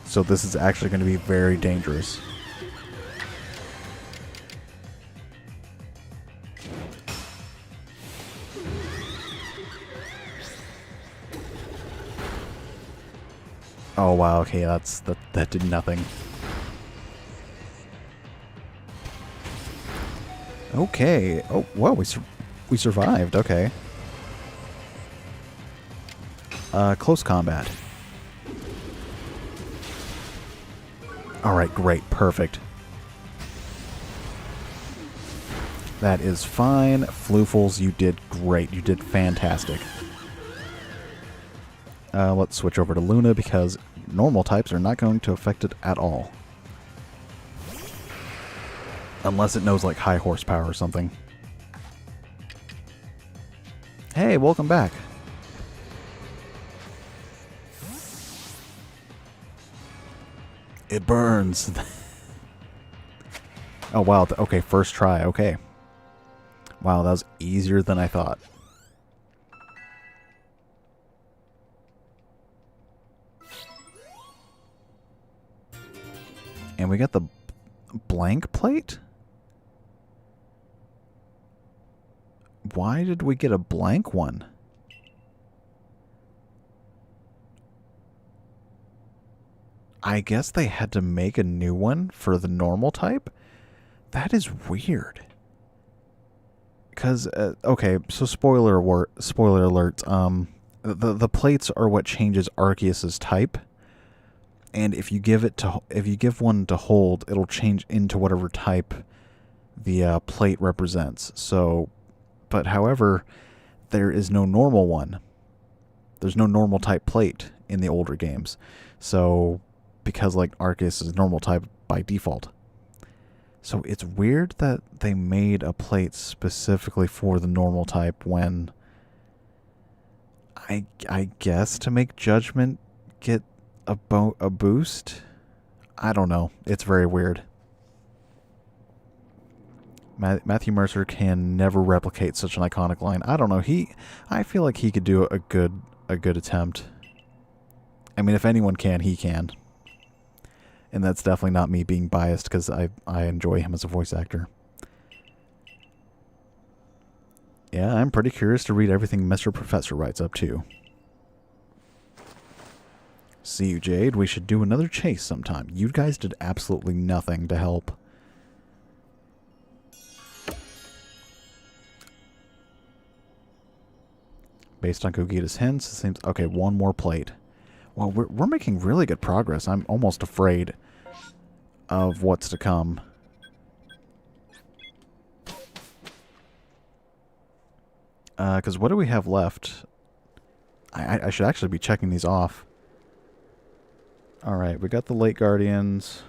so this is actually going to be very dangerous. Oh wow, okay, that did nothing. Okay. Oh, whoa, we survived. Okay. Close combat. Alright, great. Perfect. That is fine. Floofles, you did great. You did fantastic. Let's switch over to Luna because normal types are not going to affect it at all. Unless it knows like high horsepower or something. Hey, welcome back. It burns. Oh, wow. Okay, first try. Okay. Wow, that was easier than I thought. And we got the blank plate? Why did we get a blank one? I guess they had to make a new one for the normal type? That is weird. Because, okay, so spoiler alert, the plates are what changes Arceus's type. And if you give one to hold, it'll change into whatever type the plate represents. So, but however, there is no normal one. There's no normal type plate in the older games. So, because like Arceus is normal type by default. So it's weird that they made a plate specifically for the normal type when I guess to make Judgment get a boost? I don't know. It's very weird. Matthew Mercer can never replicate such an iconic line. I don't know. I feel like he could do a good attempt. I mean, if anyone can, he can. And that's definitely not me being biased because I enjoy him as a voice actor. Yeah, I'm pretty curious to read everything Mr. Professor writes up too. See you, Jade. We should do another chase sometime. You guys did absolutely nothing to help. Based on Gogeta's hints, it seems... Okay, one more plate. Well, we're making really good progress. I'm almost afraid of what's to come. Because what do we have left? I should actually be checking these off. Alright, we got the Late Guardians.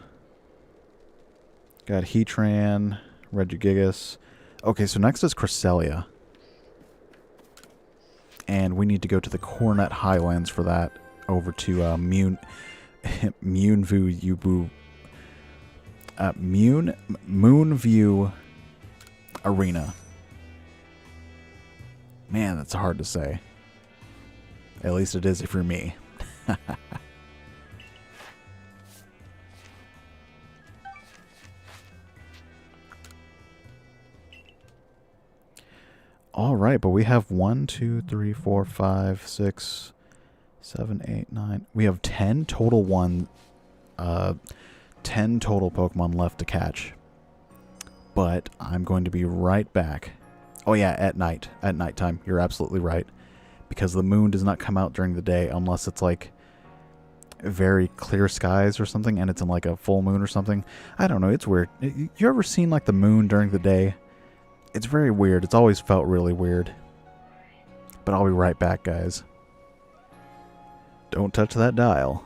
Got Heatran, Regigigas. Okay, so next is Cresselia. And we need to go to the Cornet Highlands for that. Over to Moonview Arena. Man, that's hard to say. At least it is if you're me. All right, but we have 1, 2, 3, 4, 5, 6, 7, 8, 9. We have 10 total 10 total Pokemon left to catch. But I'm going to be right back. Oh yeah, at nighttime. You're absolutely right. Because the moon does not come out during the day unless it's like very clear skies or something and it's in like a full moon or something. I don't know, it's weird. You ever seen like the moon during the day? It's very weird. It's always felt really weird. But I'll be right back, guys. Don't touch that dial.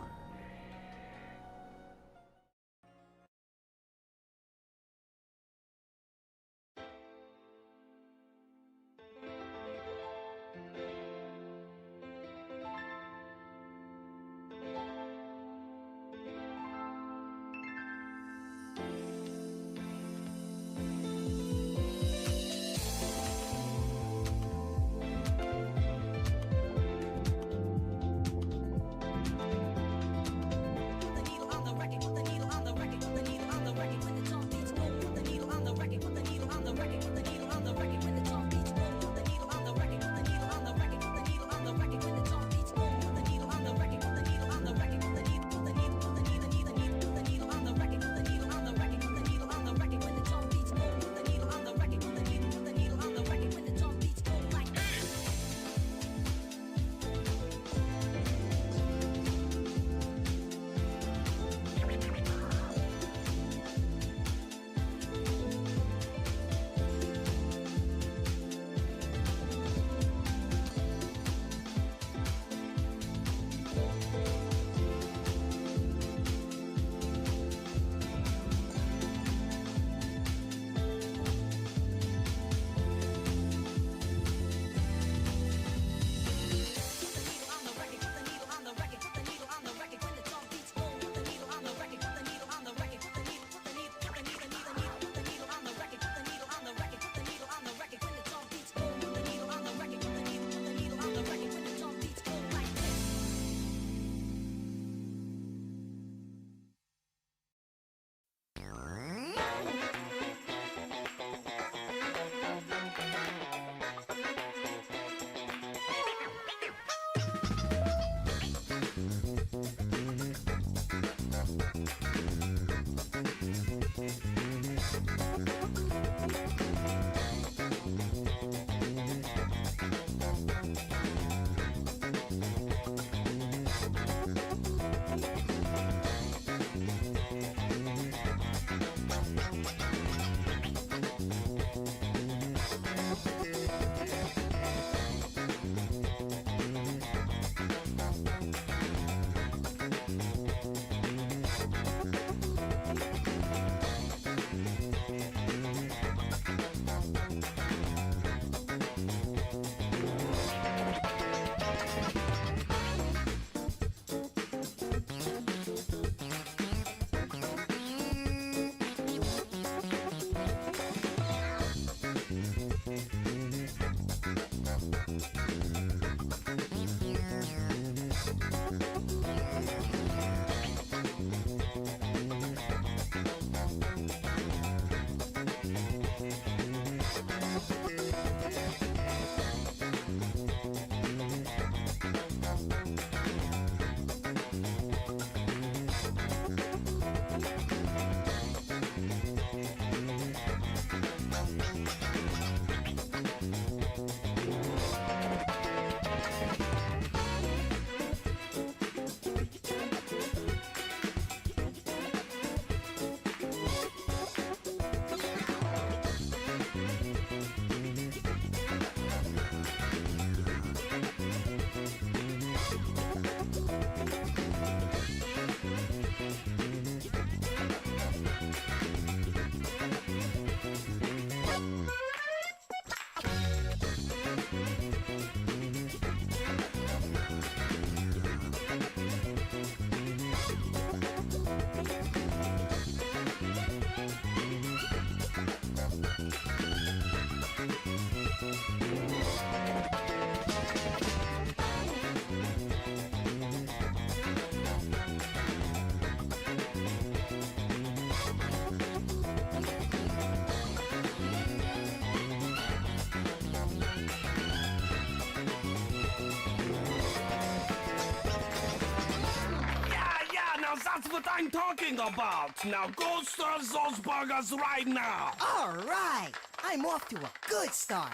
That's what I'm talking about. Now go serve those burgers right now. All right. I'm off to a good start.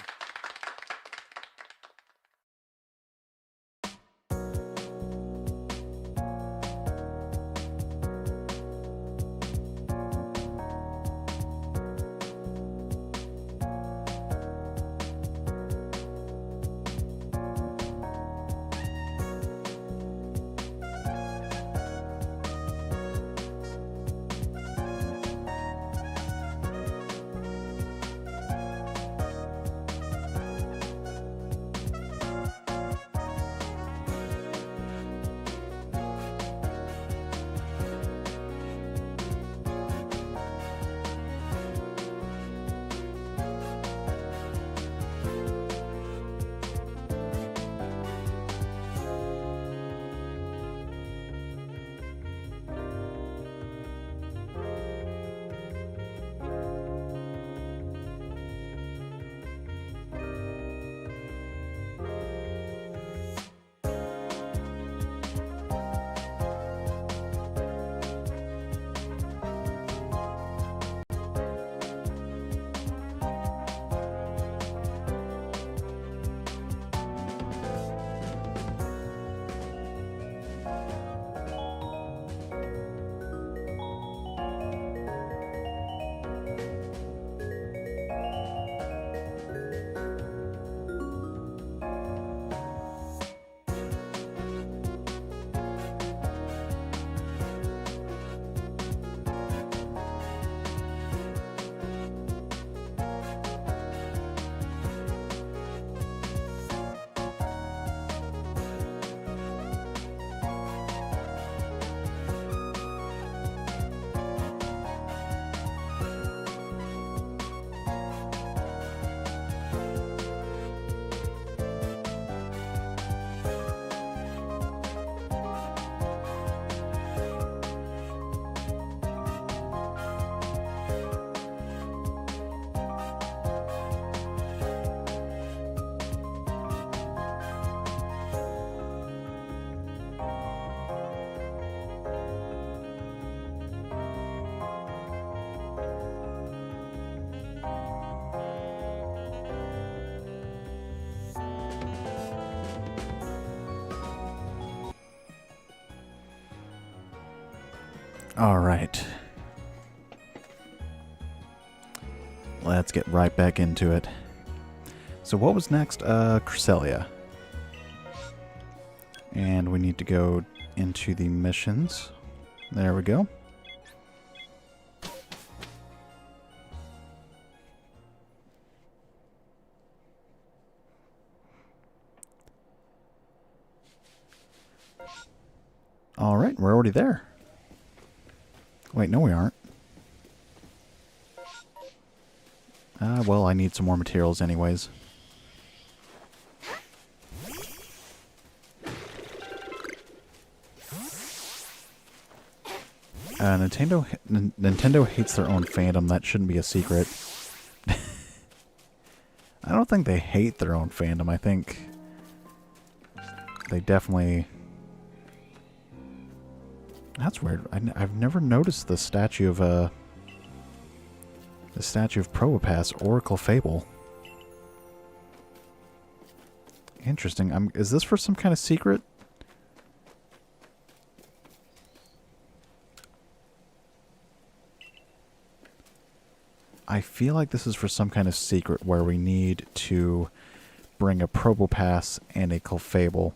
All right. Let's get right back into it. So what was next? Cresselia. And we need to go into the missions. There we go. All right, we're already there. Wait, no we aren't. Well, I need some more materials anyways. Nintendo hates their own fandom. That shouldn't be a secret. I don't think they hate their own fandom. I think they definitely... That's weird. I've never noticed the statue of Probopass Oracle Fable. Interesting. Is this for some kind of secret? I feel like this is for some kind of secret where we need to bring a Probopass and a Clefable.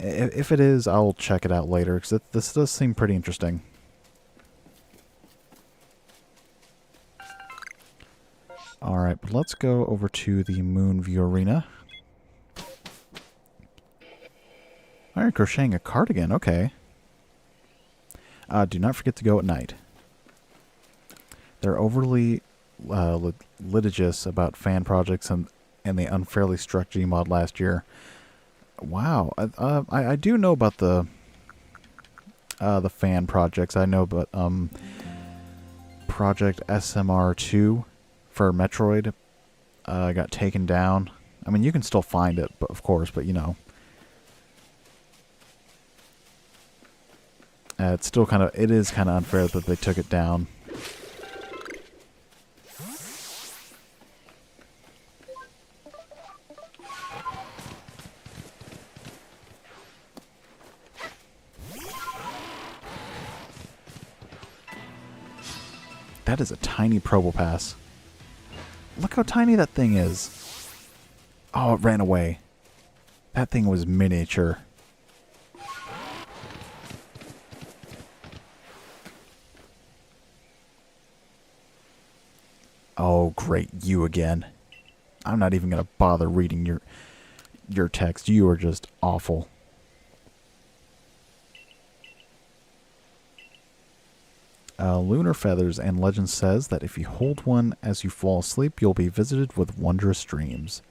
If it is, I'll check it out later, because this does seem pretty interesting. Alright, but let's go over to the Moonview Arena. Alright, crocheting a cardigan, okay. Do not forget to go at night. They're overly litigious about fan projects, and and they unfairly struck Gmod last year. Wow, I do know about the fan projects. I know about Project SMR2 for Metroid got taken down. I mean, you can still find it, but of course, but you know. It's still it is kind of unfair that they took it down. That is a tiny Probopass. Look how tiny that thing is. Oh, it ran away. That thing was miniature. Oh, great. You again. I'm not even going to bother reading your text. You are just awful. Lunar Feathers and Legend says that if you hold one as you fall asleep, you'll be visited with wondrous dreams.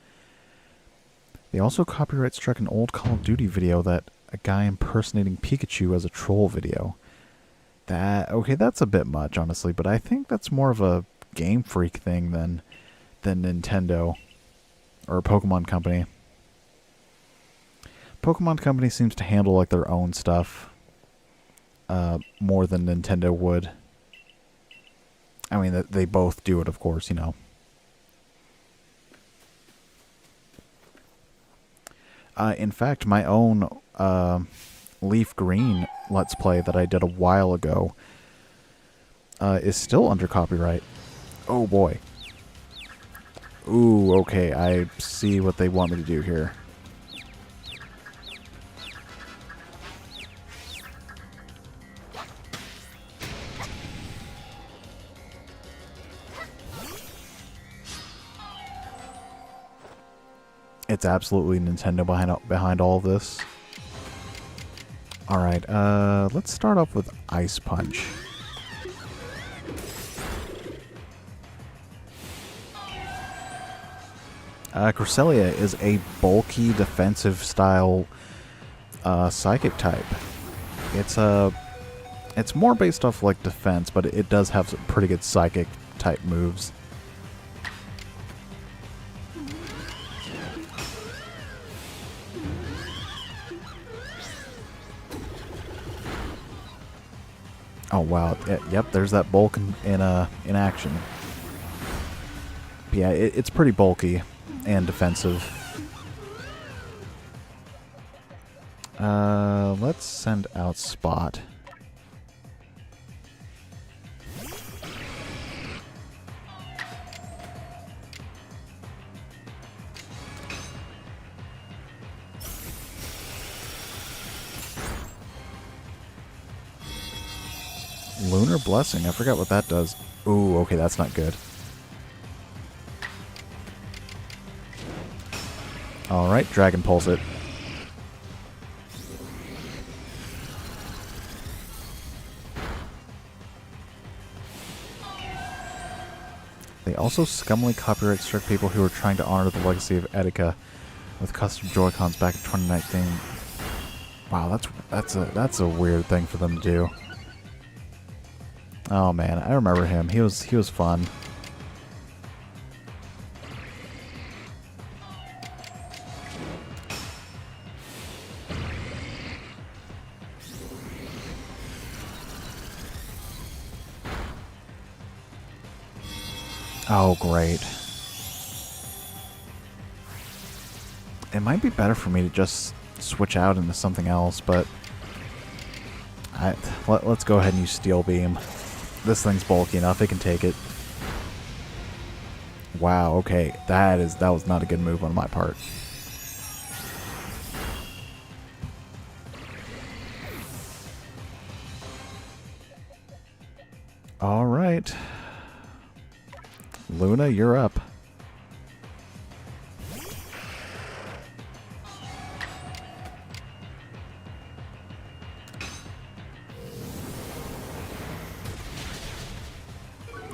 They also copyright struck an old Call of Duty video that a guy impersonating Pikachu as a troll video. Okay, that's a bit much, honestly, but I think that's more of a Game Freak thing than Nintendo or Pokemon Company. Pokemon Company seems to handle like their own stuff more than Nintendo would. I mean, they both do it, of course, you know. In fact, my own Leaf Green Let's Play that I did a while ago is still under copyright. Oh boy. Ooh, okay, I see what they want me to do here. It's absolutely Nintendo behind all of this. Alright, let's start off with Ice Punch. Cresselia is a bulky defensive style psychic type. It's more based off like defense, but it does have some pretty good psychic type moves. Oh wow! Yep, there's that bulk in action. But yeah, it's pretty bulky and defensive. Let's send out Spot. Lunar Blessing. I forgot what that does. Ooh, okay, that's not good. Alright, Dragon Pulse it. They also scummily copyright struck people who were trying to honor the legacy of Etika with custom Joy-Cons back in 2019. Wow, that's a weird thing for them to do. Oh man, I remember him. He was fun. Oh great. It might be better for me to just switch out into something else, but let's go ahead and use Steel Beam. This thing's bulky enough, it can take it. Wow, okay. That was not a good move on my part. Alright. Luna, you're up.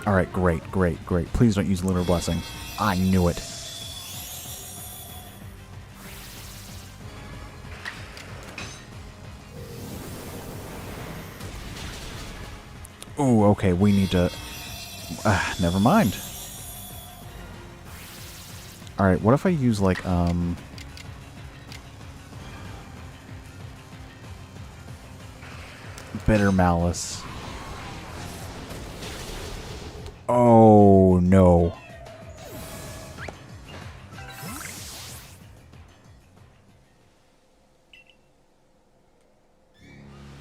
Alright, great. Please don't use Lunar Blessing. I knew it. Oh, okay, we need to... never mind. Alright, what if I use, like, Bitter Malice. Oh, no.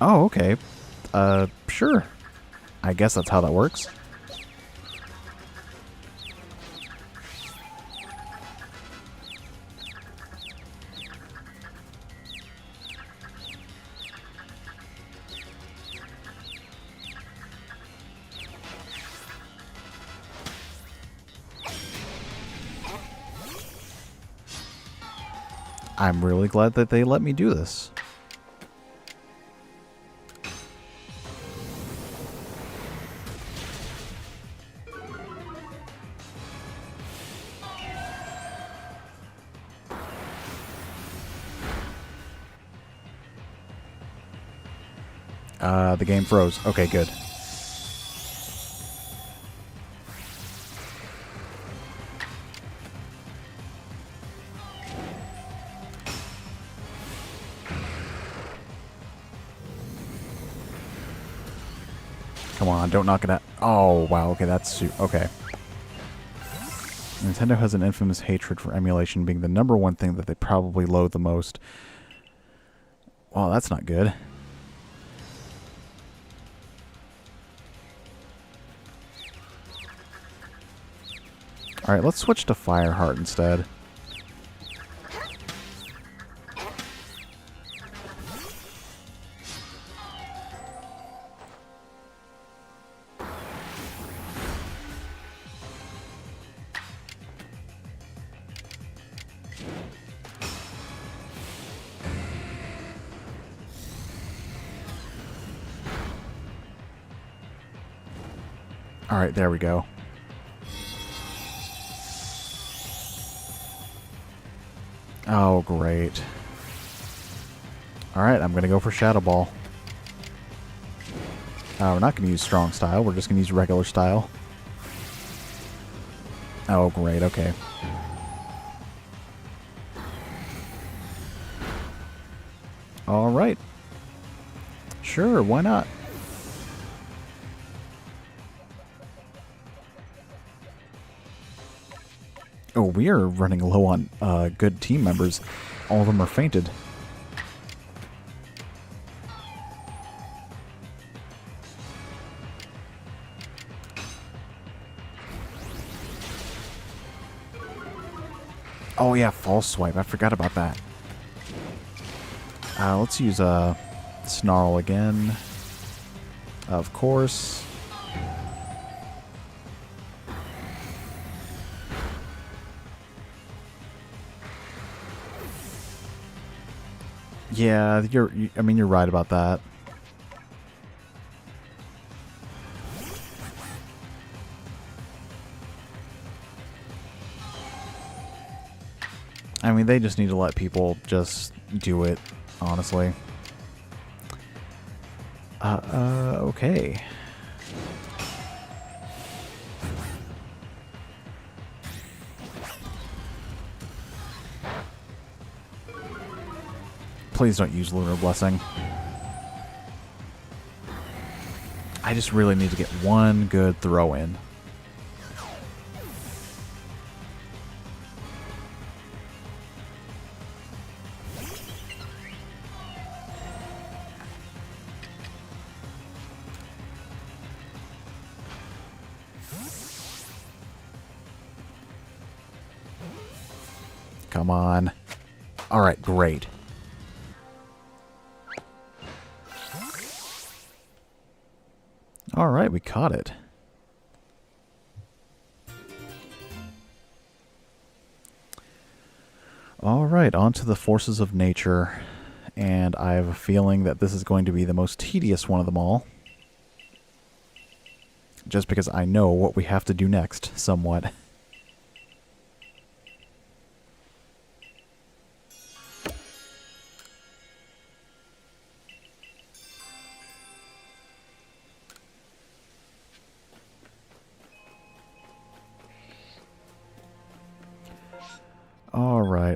Oh, okay. Sure. I guess that's how that works. I'm really glad that they let me do this. The game froze. Okay, good. Come on, don't knock it out. Oh, wow. Okay, that's... Okay. Nintendo has an infamous hatred for emulation being the #1 thing that they probably loathe the most. Well, that's not good. Alright, let's switch to Fireheart instead. Alright, there we go. Oh, great. Alright, I'm going to go for Shadow Ball. We're not going to use Strong Style. We're just going to use regular style. Oh, great. Okay. Alright. Sure, why not? Oh, we are running low on good team members. All of them are fainted. Oh yeah, False Swipe. I forgot about that. Let's use Snarl again. Of course. Yeah, I mean, you're right about that. I mean, they just need to let people just do it, honestly. Okay. Please don't use Lunar Blessing. I just really need to get one good throw in. Come on. Alright, great. Alright, we caught it. Alright, on to the forces of nature. And I have a feeling that this is going to be the most tedious one of them all. Just because I know what we have to do next, somewhat.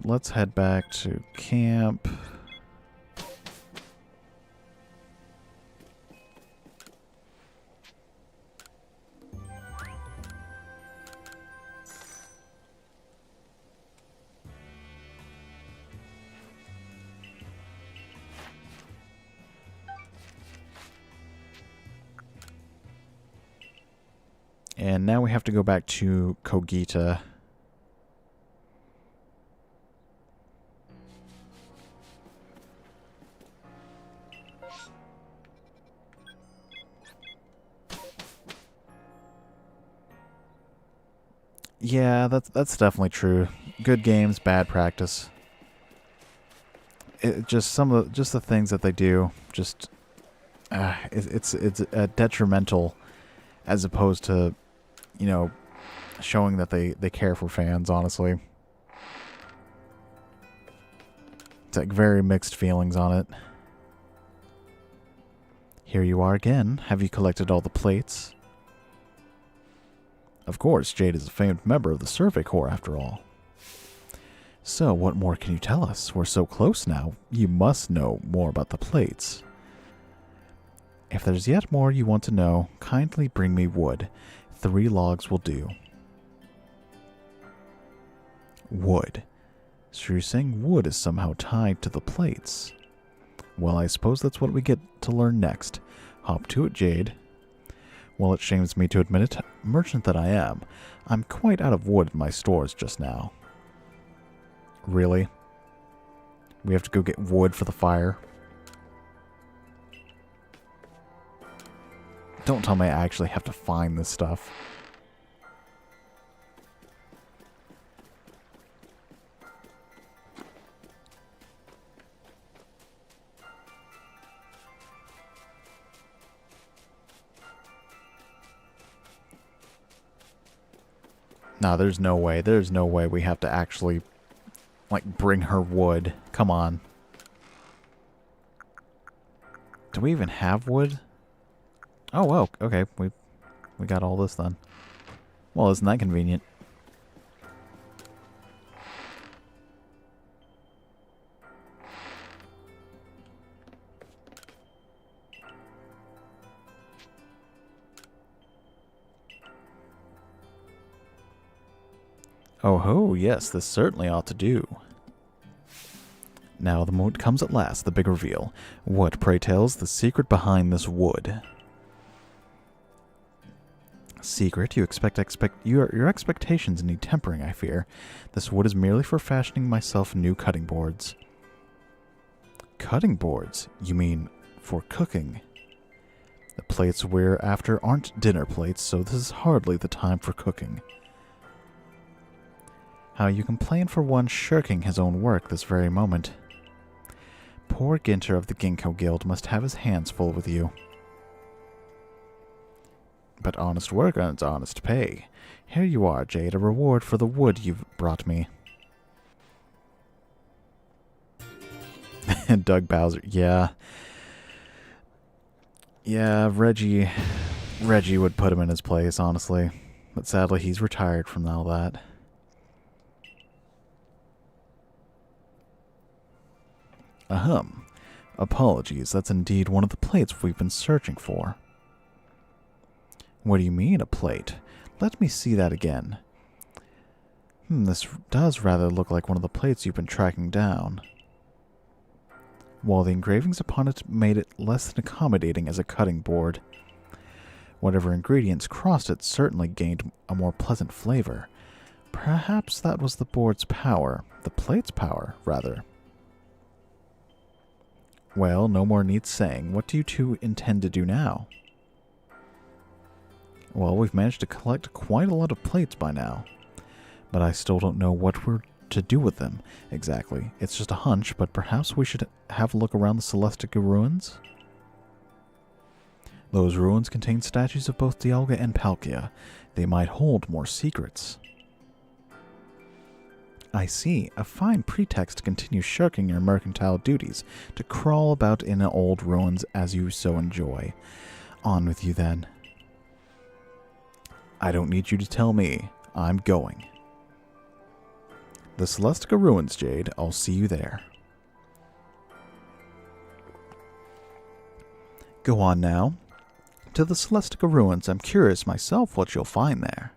let's head back to camp. And now we have to go back to Kogita. Yeah, that's definitely true. Good games, bad practice. It just the things that they do, just it's detrimental, as opposed to, you know, showing that they care for fans. Honestly, it's like very mixed feelings on it. Here you are again. Have you collected all the plates? Of course, Jade is a famed member of the Survey Corps, after all. So, what more can you tell us? We're so close now. You must know more about the plates. If there's yet more you want to know, kindly bring me wood. 3 logs will do. Wood. So you're saying wood is somehow tied to the plates? Well, I suppose that's what we get to learn next. Hop to it, Jade. Well, it shames me to admit it, merchant that I am, I'm quite out of wood in my stores just now. Really? We have to go get wood for the fire? Don't tell me I actually have to find this stuff. No, there's no way. There's no way we have to actually, like, bring her wood. Come on. Do we even have wood? Oh, well, okay. We got all this then. Well, isn't that convenient? Oh ho, yes, this certainly ought to do. Now the moment comes at last, the big reveal. What, pray tell, is the secret behind this wood? Secret? You your expectations need tempering, I fear. This wood is merely for fashioning myself new cutting boards. Cutting boards? You mean for cooking? The plates we're after aren't dinner plates, so this is hardly the time for cooking. How you complain for one shirking his own work this very moment. Poor Ginter of the Ginkgo Guild must have his hands full with you. But honest work earns honest pay. Here you are, Jade, a reward for the wood you've brought me. Doug Bowser, yeah. Yeah, Reggie would put him in his place, honestly. But sadly, he's retired from all that. Ahem. Apologies, that's indeed one of the plates we've been searching for. What do you mean, a plate? Let me see that again. This does rather look like one of the plates you've been tracking down. While the engravings upon it made it less than accommodating as a cutting board. Whatever ingredients crossed it certainly gained a more pleasant flavor. Perhaps that was the board's power, the plate's power, rather. Well, no more needs saying. What do you two intend to do now? Well, we've managed to collect quite a lot of plates by now. But I still don't know what we're to do with them, exactly. It's just a hunch, but perhaps we should have a look around the Celestica ruins? Those ruins contain statues of both Dialga and Palkia. They might hold more secrets. I see. A fine pretext to continue shirking your mercantile duties, to crawl about in old ruins as you so enjoy. On with you, then. I don't need you to tell me. I'm going. The Celestica Ruins, Jade. I'll see you there. Go on now. To the Celestica Ruins. I'm curious myself what you'll find there.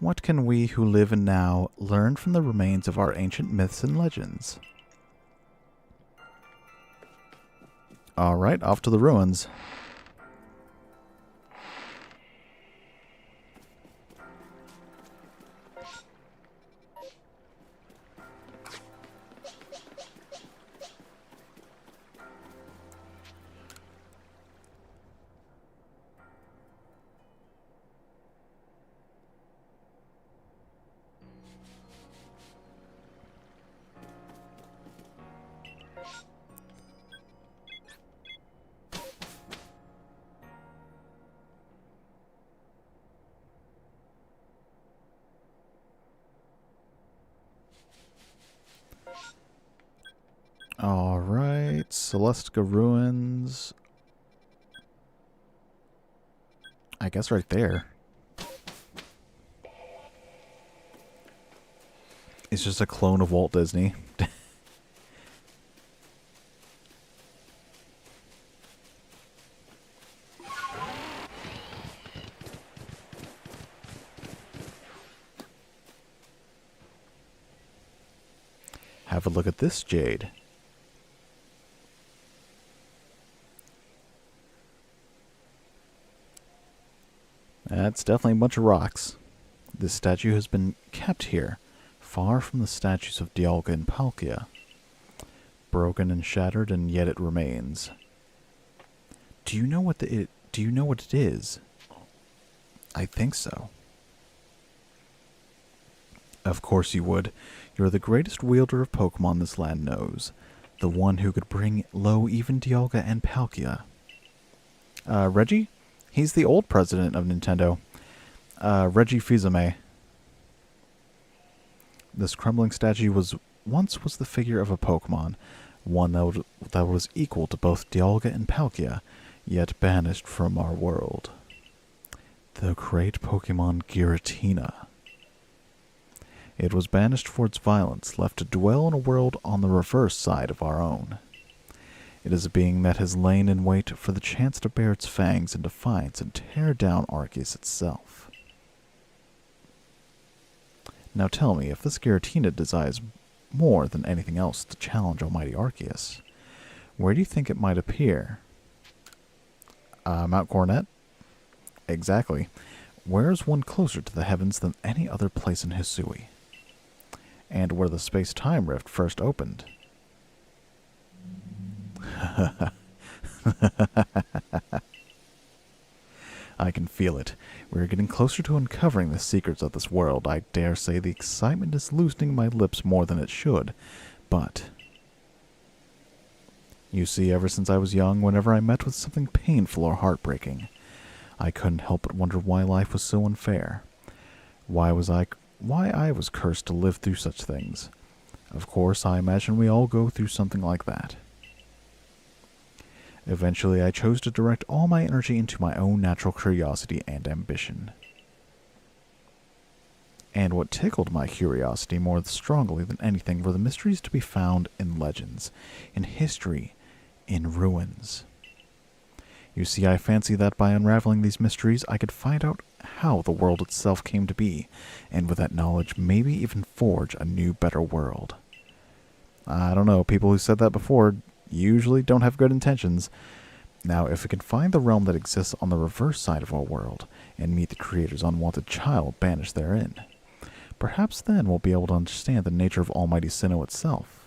What can we who live in now learn from the remains of our ancient myths and legends? Alright, off to the ruins. Alright, Celestica Ruins. I guess right there. It's just a clone of Walt Disney. Have a look at this, Jade. That's definitely a bunch of rocks. This statue has been kept here, far from the statues of Dialga and Palkia. Broken and shattered, and yet it remains. Do you know what it is? I think so. Of course you would. You're the greatest wielder of Pokemon this land knows. The one who could bring low even Dialga and Palkia. Reggie? He's the old president of Nintendo. Reggie Fils-Aimé. This crumbling statue once was the figure of a Pokemon, one that was equal to both Dialga and Palkia, yet banished from our world. The great Pokemon Giratina. It was banished for its violence, left to dwell in a world on the reverse side of our own. It is a being that has lain in wait for the chance to bare its fangs in defiance and tear down Arceus itself. Now tell me, if this Giratina desires more than anything else to challenge Almighty Arceus, where do you think it might appear? Mount Coronet? Exactly. Where is one closer to the heavens than any other place in Hisui? And where the space-time rift first opened? I can feel it. We're getting closer to uncovering the secrets of this world. I dare say the excitement is loosening my lips more than it should. But you see, ever since I was young, whenever I met with something painful or heartbreaking, I couldn't help but wonder why life was so unfair. Why I was cursed to live through such things. Of course, I imagine we all go through something like that. Eventually, I chose to direct all my energy into my own natural curiosity and ambition. And what tickled my curiosity more strongly than anything were the mysteries to be found in legends, in history, in ruins. You see, I fancy that by unraveling these mysteries, I could find out how the world itself came to be, and with that knowledge, maybe even forge a new, better world. I don't know, people who said that before usually don't have good intentions. Now, if we can find the realm that exists on the reverse side of our world, and meet the Creator's unwanted child banished therein, perhaps then we'll be able to understand the nature of Almighty Sinnoh itself.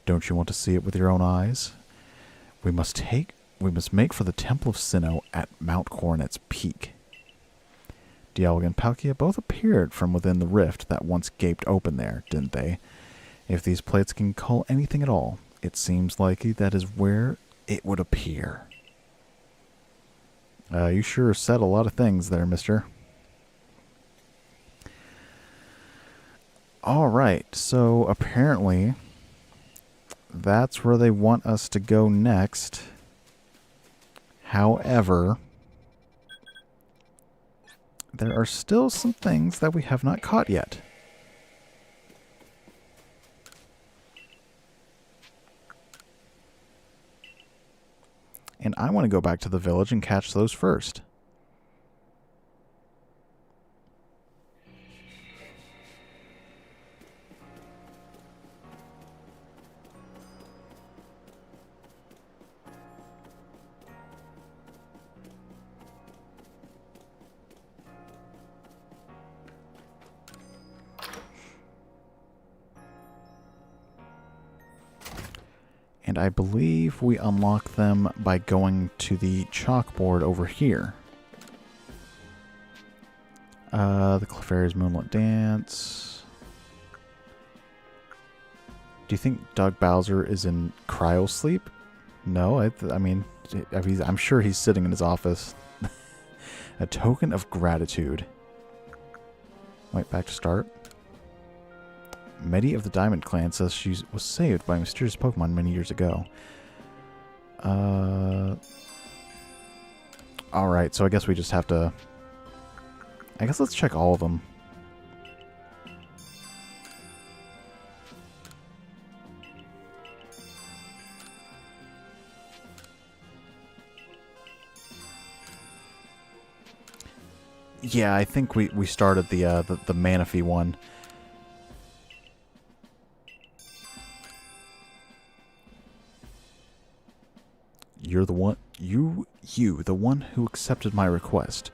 Don't you want to see it with your own eyes? We must make for the Temple of Sinnoh at Mount Coronet's peak. Dialga and Palkia both appeared from within the rift that once gaped open there, didn't they? If these plates can call anything at all, it seems likely that is where it would appear. You sure said a lot of things there, mister. Alright, so apparently that's where they want us to go next. However, there are still some things that we have not caught yet. And I want to go back to the village and catch those first. And I believe we unlock them by going to the chalkboard over here. The Clefairy's Moonlit Dance. Do you think Doug Bowser is in cryo sleep? No, I mean, I'm sure he's sitting in his office. A token of gratitude. Wait, back to start. Medi of the Diamond Clan says she was saved by a mysterious Pokemon many years ago. Alright, so I guess we just have to... I guess let's check all of them. Yeah, I think we started the Manaphy one. You're the one... You, the one who accepted my request.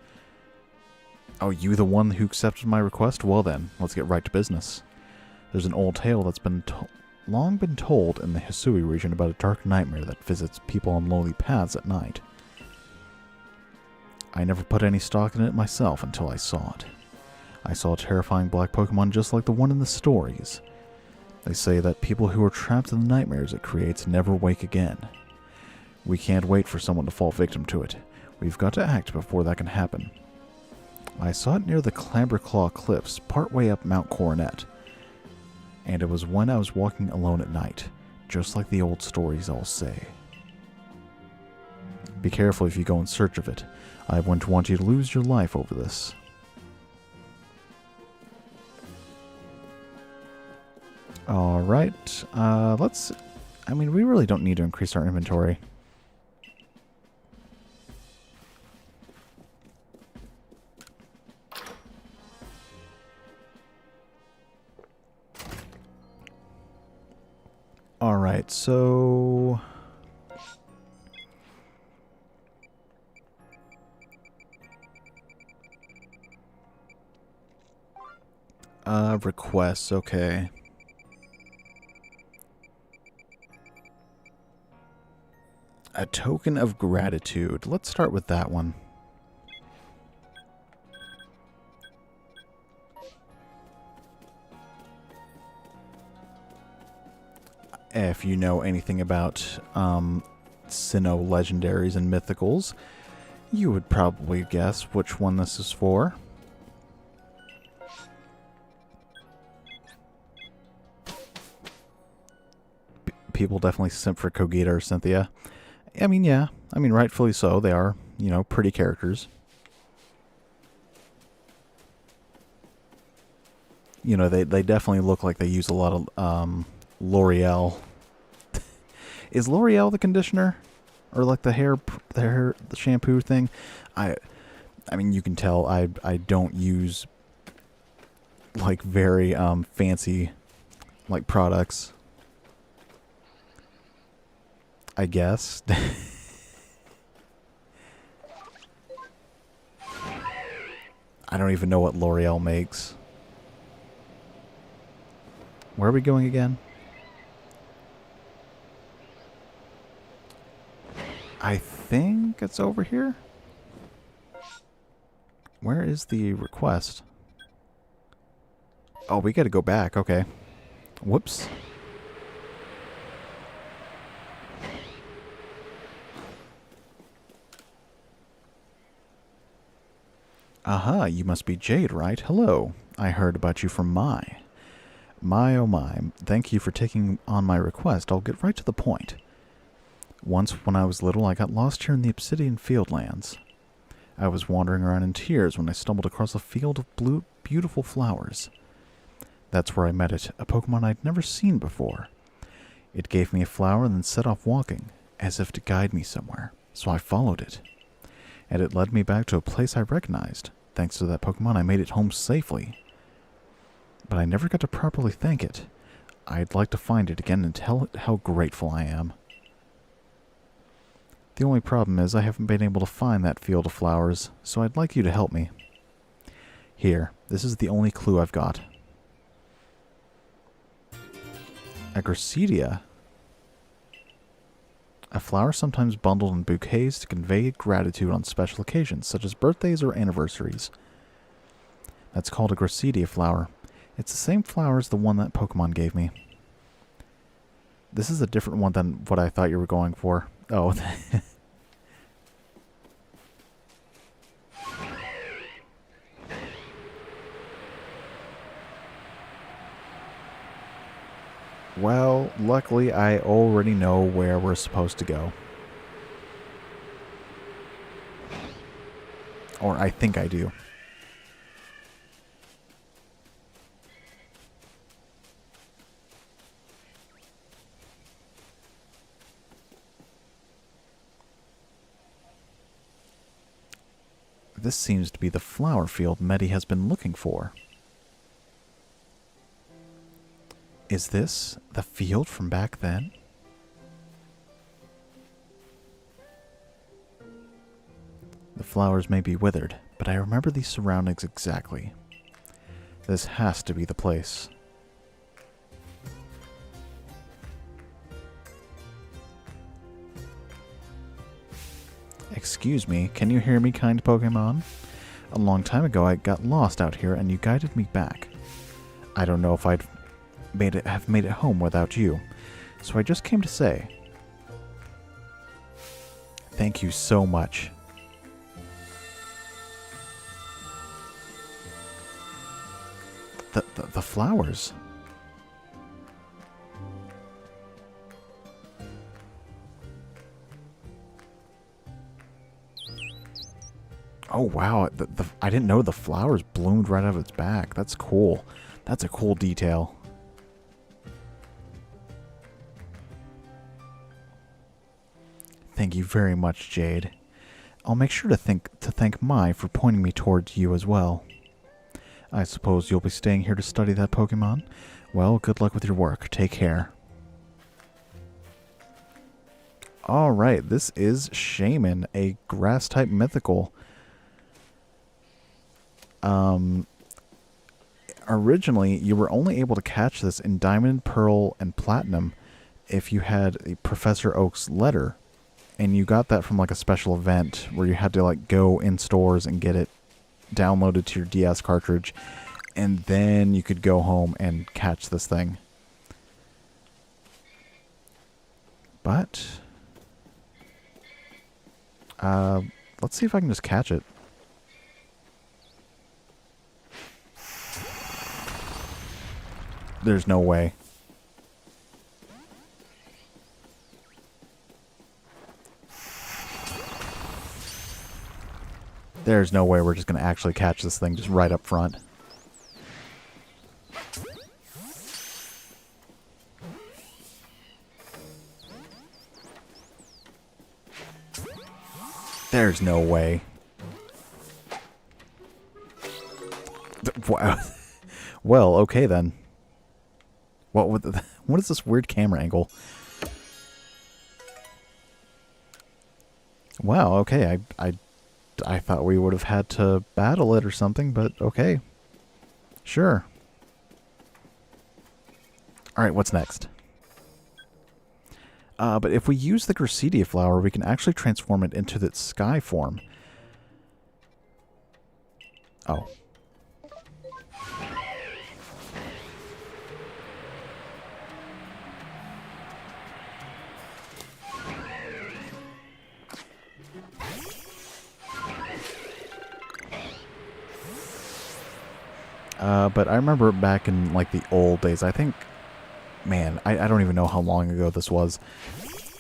Oh, you the one who accepted my request? Well then, let's get right to business. There's an old tale that's been long been told in the Hisui region about a dark nightmare that visits people on lonely paths at night. I never put any stock in it myself until I saw it. I saw a terrifying black Pokemon just like the one in the stories. They say that people who are trapped in the nightmares it creates never wake again. We can't wait for someone to fall victim to it. We've got to act before that can happen. I saw it near the Clamberclaw Cliffs, partway up Mount Coronet. And it was when I was walking alone at night, just like the old stories all say. Be careful if you go in search of it. I wouldn't want you to lose your life over this. Alright, let's... I mean, we really don't need to increase our inventory. Alright, so... requests, okay. A token of gratitude. Let's start with that one. If you know anything about Sinnoh legendaries and mythicals, you would probably guess which one this is for. People definitely simp for Kogita or Cynthia. I mean, yeah. I mean, rightfully so. They are, you know, pretty characters. You know, they definitely look like they use a lot of L'Oreal. Is L'Oreal the conditioner? Or like the shampoo thing? I mean, you can tell I don't use like very fancy like products. I guess. I don't even know what L'Oreal makes. Where are we going again? I think it's over here. Where is the request? Oh, we gotta go back. Okay. Whoops. Aha, you must be Jade, right? Hello. I heard about you from Mai. My, oh my. Thank you for taking on my request. I'll get right to the point. Once, when I was little, I got lost here in the Obsidian Fieldlands. I was wandering around in tears when I stumbled across a field of beautiful flowers. That's where I met it, a Pokemon I'd never seen before. It gave me a flower and then set off walking, as if to guide me somewhere. So I followed it, and it led me back to a place I recognized. Thanks to that Pokemon, I made it home safely. But I never got to properly thank it. I'd like to find it again and tell it how grateful I am. The only problem is I haven't been able to find that field of flowers, so I'd like you to help me. Here, this is the only clue I've got. Agricidia. A flower sometimes bundled in bouquets to convey gratitude on special occasions, such as birthdays or anniversaries. That's called a Agricidia flower. It's the same flower as the one that Pokemon gave me. This is a different one than what I thought you were going for. Oh. Well, luckily I already know where we're supposed to go. Or I think I do. This seems to be the flower field Medi has been looking for. Is this the field from back then? The flowers may be withered, but I remember these surroundings exactly. This has to be the place. Excuse me, can you hear me, kind Pokemon? A long time ago I got lost out here and you guided me back. I don't know if I'd have made it home without you, so I just came to say thank you so much. The flowers. Oh wow, I didn't know the flowers bloomed right out of its back. That's cool. That's a cool detail. Thank you very much, Jade. I'll make sure to thank Mai for pointing me towards you as well. I suppose you'll be staying here to study that Pokemon? Well, good luck with your work. Take care. Alright, this is Shaman, a grass-type mythical. Originally, you were only able to catch this in Diamond, Pearl, and Platinum if you had a Professor Oak's letter. And you got that from like a special event where you had to like go in stores and get it downloaded to your DS cartridge. And then you could go home and catch this thing. But let's see if I can just catch it. There's no way. There's no way we're just going to actually catch this thing just right up front. There's no way. Wow. Well, okay then. What is this weird camera angle? Wow, okay, I thought we would have had to battle it or something, but okay. Sure. Alright, what's next? But if we use the Agricidia flower, we can actually transform it into its sky form. Oh. But I remember back in like the old days, I think, man, I don't even know how long ago this was.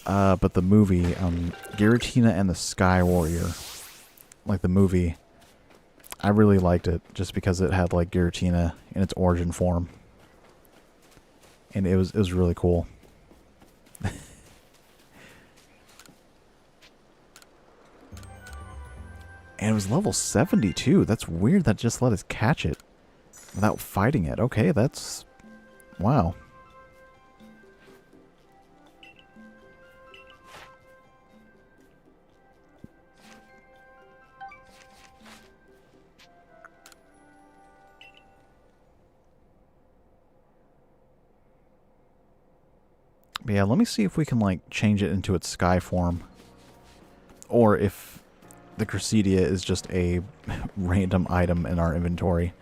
But the movie, Giratina and the Sky Warrior, like the movie, I really liked it just because it had like Giratina in its origin form. And it was really cool. it was level 72. That's weird that just let us catch it without fighting it. Okay, that's... Wow. But yeah, let me see if we can, like, change it into its sky form. Or if the Cressedia is just a random item in our inventory.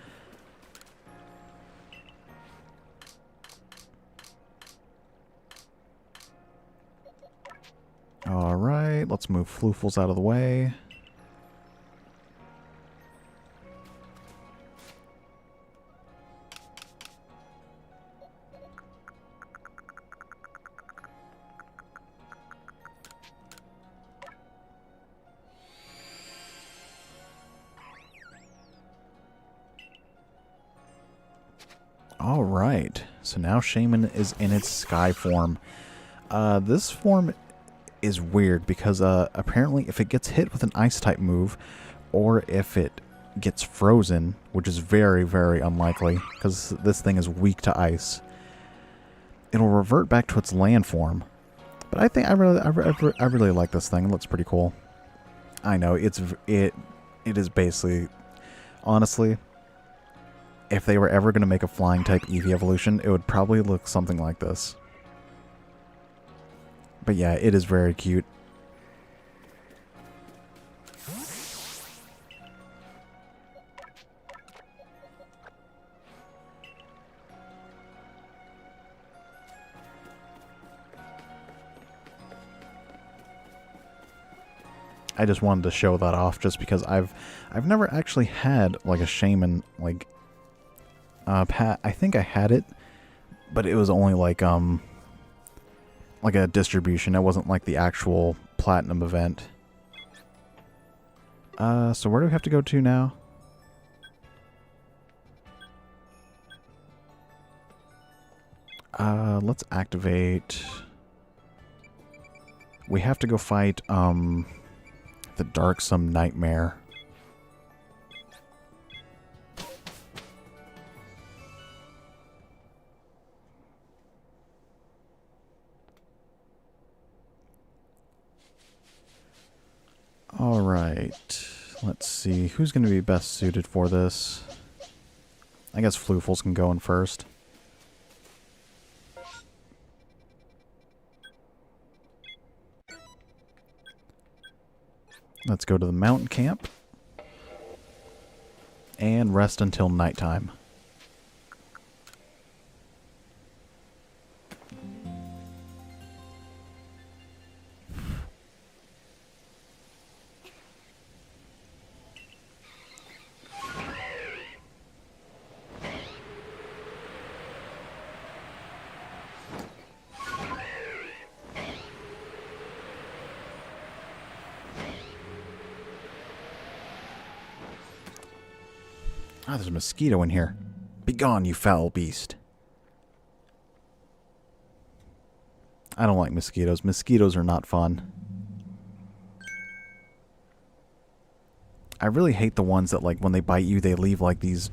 Alright, let's move Floofles out of the way. Alright, so now Shaman is in its sky form. This form is weird because apparently if it gets hit with an ice-type move, or if it gets frozen, which is very, very unlikely, because this thing is weak to ice, it'll revert back to its land form. But I think I really like this thing. It looks pretty cool. I know, it is basically, honestly, if they were ever going to make a flying type Eevee evolution, it would probably look something like this. But yeah, it is very cute. I just wanted to show that off just because I've never actually had like a Shaman like I think I had it, but it was only like a distribution. It wasn't like the actual platinum event. So where do we have to go to now? Let's activate. We have to go fight the Darksome Nightmare. Alright, let's see, who's going to be best suited for this? I guess Floofles can go in first. Let's go to the mountain camp. And rest until nighttime. Ah, there's a mosquito in here. Begone, you foul beast. I don't like mosquitoes. Mosquitoes are not fun. I really hate the ones that, like, when they bite you, they leave, like, these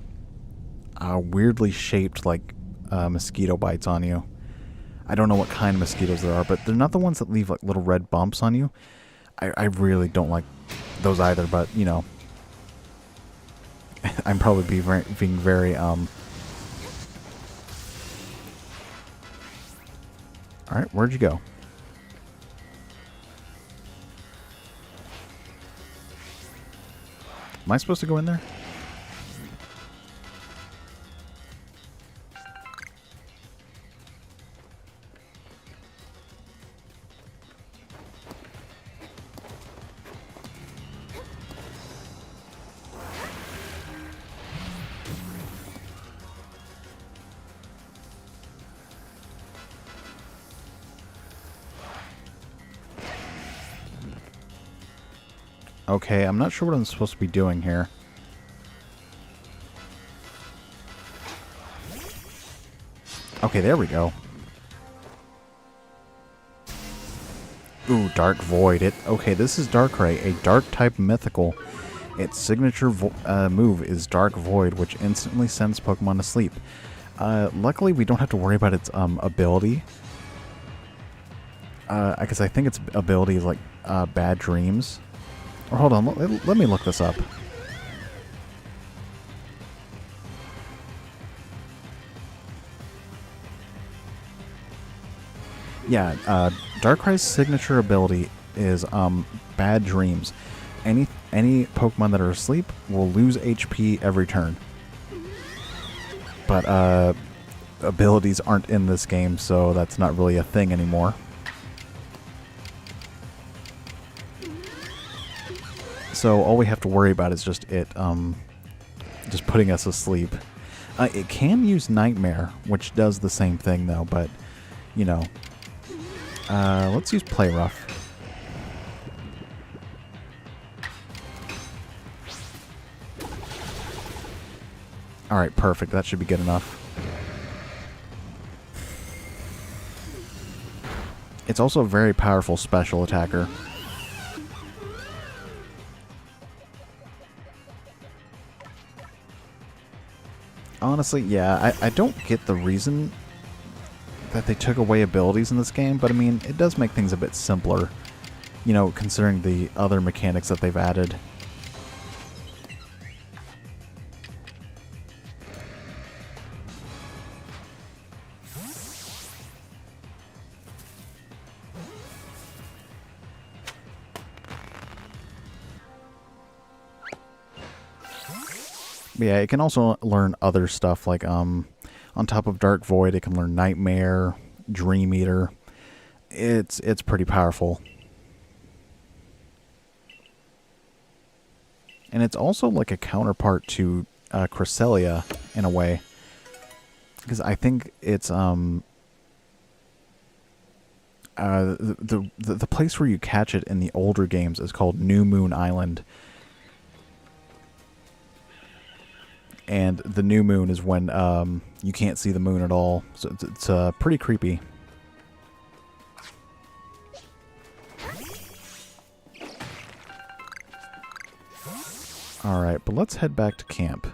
weirdly shaped, like, mosquito bites on you. I don't know what kind of mosquitoes there are, but they're not the ones that leave, like, little red bumps on you. I really don't like those either, but, you know. I'm probably being very, Alright, where'd you go? Am I supposed to go in there? Okay, I'm not sure what I'm supposed to be doing here. Okay, there we go. Ooh, Dark Void. Okay, this is Darkrai, a dark type mythical. Its signature move is Dark Void, which instantly sends Pokemon to sleep. Luckily, we don't have to worry about its ability. Because I think its ability is like Bad Dreams. Or hold on, let me look this up. Yeah, Darkrai's signature ability is Bad Dreams. Any Pokemon that are asleep will lose HP every turn. But abilities aren't in this game, so that's not really a thing anymore. So all we have to worry about is just it just putting us asleep. It can use Nightmare, which does the same thing though, but you know. Let's use Play Rough. Alright, perfect. That should be good enough. It's also a very powerful special attacker. Honestly, yeah, I don't get the reason that they took away abilities in this game, but I mean, it does make things a bit simpler, you know, considering the other mechanics that they've added. But yeah, it can also learn other stuff, like, on top of Dark Void, it can learn Nightmare, Dream Eater. It's pretty powerful. And it's also like a counterpart to Cresselia in a way. Because I think it's the place where you catch it in the older games is called New Moon Island. And the new moon is when you can't see the moon at all. So it's pretty creepy. Alright, but let's head back to camp.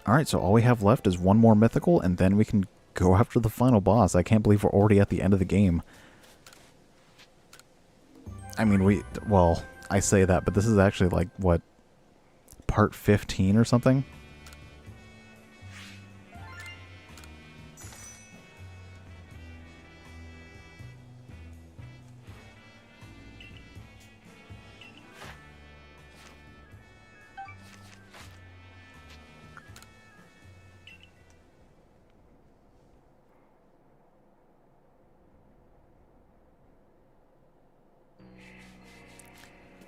Alright, so all we have left is one more mythical, and then we can go after the final boss. I can't believe we're already at the end of the game. I mean, well, I say that, but this is actually like, what, part 15 or something?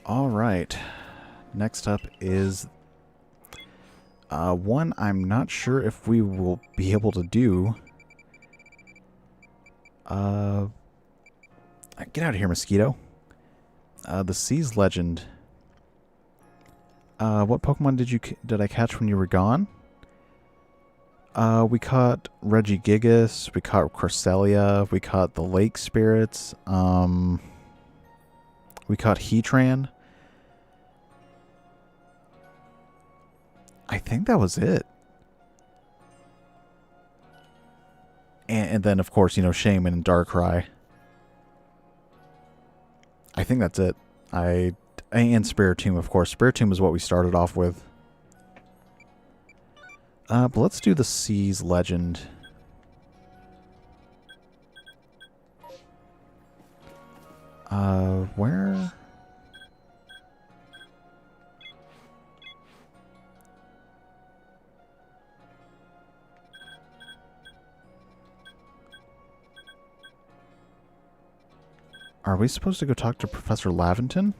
All right. Next up is one I'm not sure if we will be able to do. Get out of here, mosquito. The Seas Legend. What Pokemon did I catch when you were gone? We caught Regigigas, we caught Cresselia, we caught the Lake Spirits, we caught Heatran. I think that was it. And then, of course, you know, Shaman and Darkrai. I think that's it. And Spiritomb, of course. Spiritomb is what we started off with. But let's do the Seas Legend. Where? Are we supposed to go talk to Professor Laventon?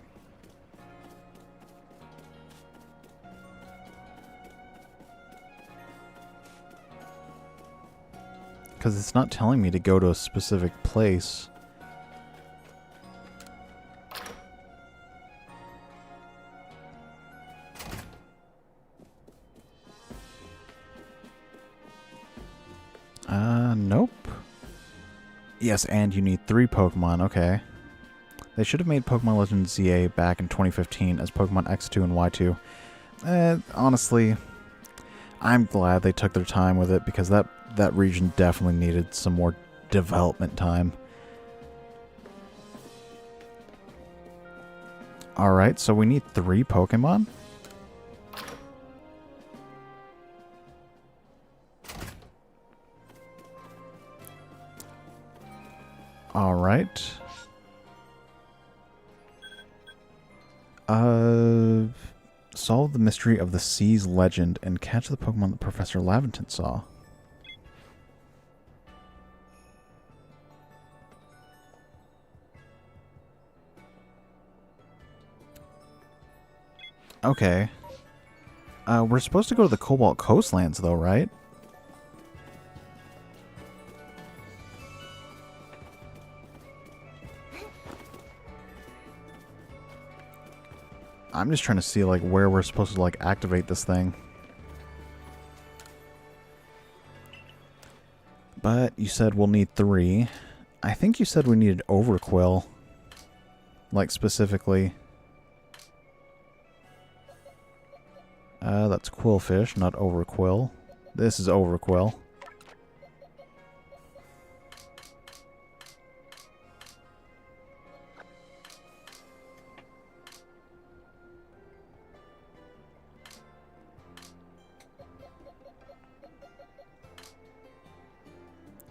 Because it's not telling me to go to a specific place. Nope. Yes, and you need 3 Pokemon. Okay. They should have made Pokemon Legends ZA back in 2015 as Pokemon X2 and Y2. Honestly, I'm glad they took their time with it because that region definitely needed some more development time. Alright, so we need 3 Pokemon. Alright. Solve the mystery of the Sea's legend and catch the Pokemon that Professor Laventon saw. Okay. We're supposed to go to the Cobalt Coastlands, though, right? I'm just trying to see, like, where we're supposed to, like, activate this thing. But you said we'll need 3. I think you said we needed Overquill. Like, specifically. That's Quillfish, not Overquill. This is Overquill.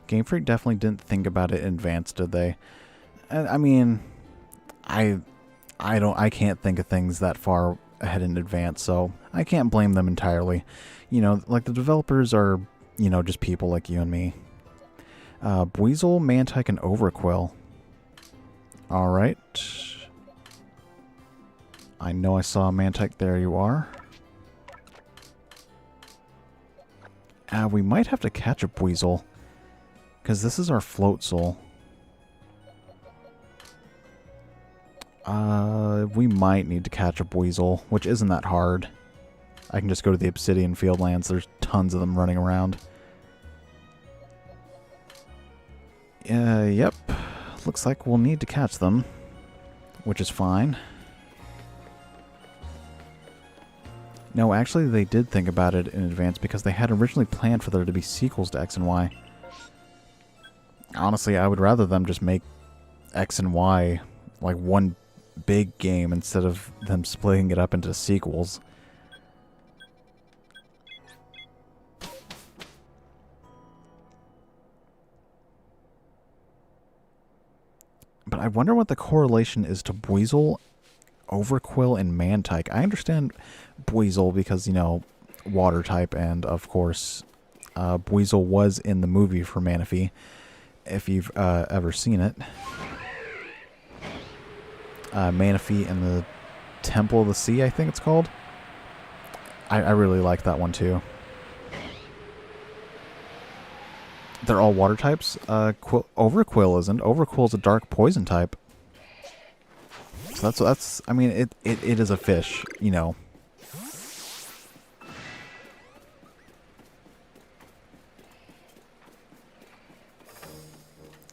Game Freak definitely didn't think about it in advance, did they? I mean, I can't think of things that far ahead in advance, so I can't blame them entirely. You know, like the developers are, you know, just people like you and me. Buizel, Mantike, and Overquill. Alright. I know I saw a Mantike. There you are. We might have to catch a Buizel. Because this is our Float Soul. We might need to catch a Buizel, which isn't that hard. I can just go to the Obsidian Fieldlands. There's tons of them running around. Yep. Looks like we'll need to catch them, which is fine. No, actually they did think about it in advance because they had originally planned for there to be sequels to X and Y. Honestly, I would rather them just make X and Y like one big game instead of them splitting it up into sequels. But I wonder what the correlation is to Buizel, Overquill, and Mantike. I understand Buizel because, you know, water type, and of course, Buizel was in the movie for Manaphy, if you've ever seen it. Manaphy and the Temple of the Sea, I think it's called. I really like that one too. They're all water types. Overquill isn't. Overquill's a dark poison type. So that's. I mean, it is a fish, you know.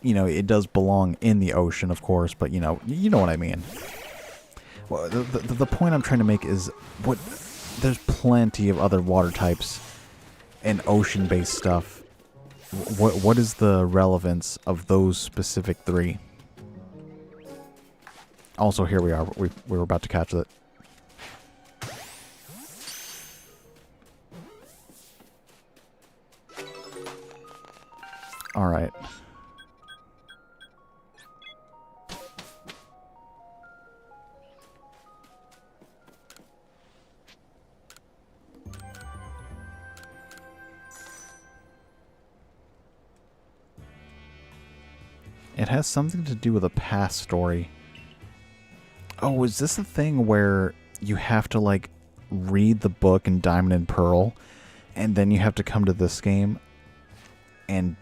You know, it does belong in the ocean, of course, but you know what I mean. Well, the point I'm trying to make is there's plenty of other water types and ocean-based stuff. What is the relevance of those specific 3? Also, here we are. We're about to catch it. All right. It has something to do with a past story. Oh, is this the thing where you have to, like, read the book in Diamond and Pearl, and then you have to come to this game? And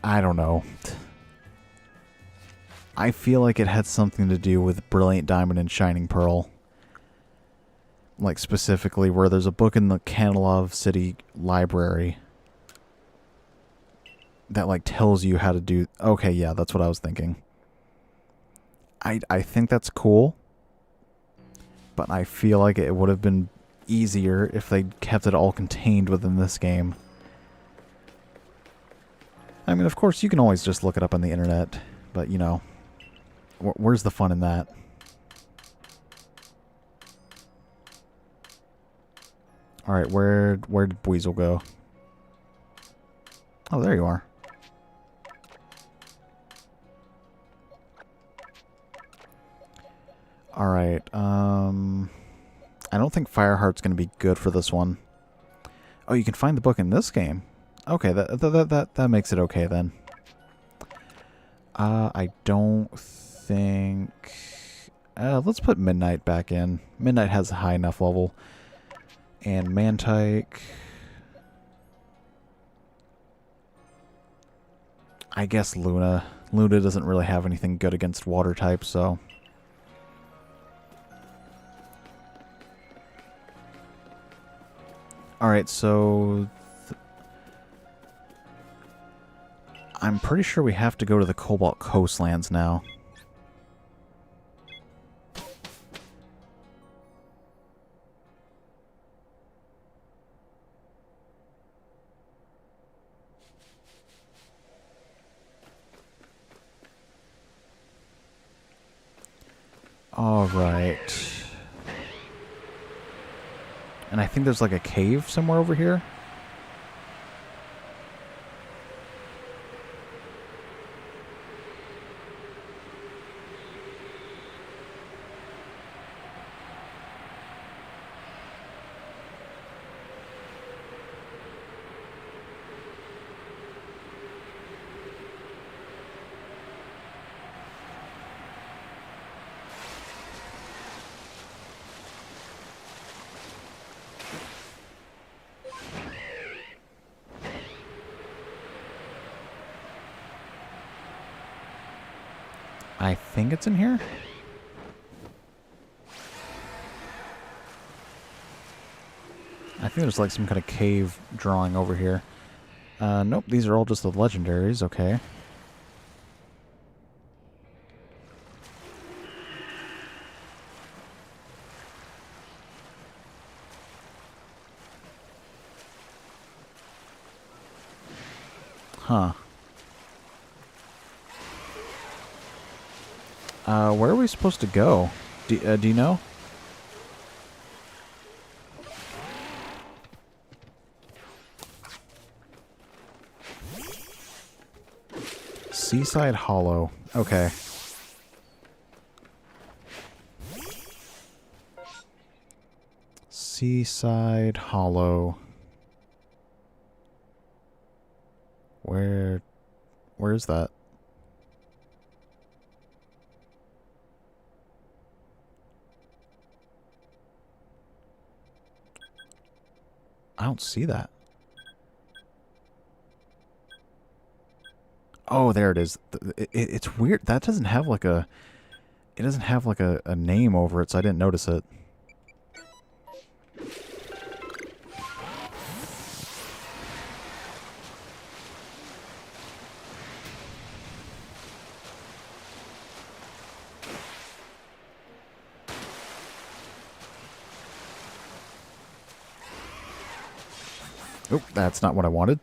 I don't know. I feel like it had something to do with Brilliant Diamond and Shining Pearl. Like, specifically, where there's a book in the Cannelove City Library that, like, tells you how to do... Okay, yeah, that's what I was thinking. I think that's cool, but I feel like it would have been easier if they kept it all contained within this game. I mean, of course, you can always just look it up on the internet, but, you know, where's the fun in that? Alright, where did Weasel go? Oh, there you are. Alright, I don't think Fireheart's going to be good for this one. Oh, you can find the book in this game. Okay, that makes it okay then. I don't think... let's put Midnight back in. Midnight has a high enough level. And Mantike... I guess Luna. Luna doesn't really have anything good against water types, so... Alright, so... I'm pretty sure we have to go to the Cobalt Coastlands now. Alright. And I think there's like a cave somewhere over here. I think it's in here. I think there's like some kind of cave drawing over here. Nope, these are all just the legendaries, okay. Huh. Where are we supposed to go? Do you know? Seaside Hollow. Okay. Seaside Hollow. Where is that? I don't see that. Oh, there it is. It's weird. That doesn't have like a... It doesn't have like a name over it, so I didn't notice it. Oh, that's not what I wanted.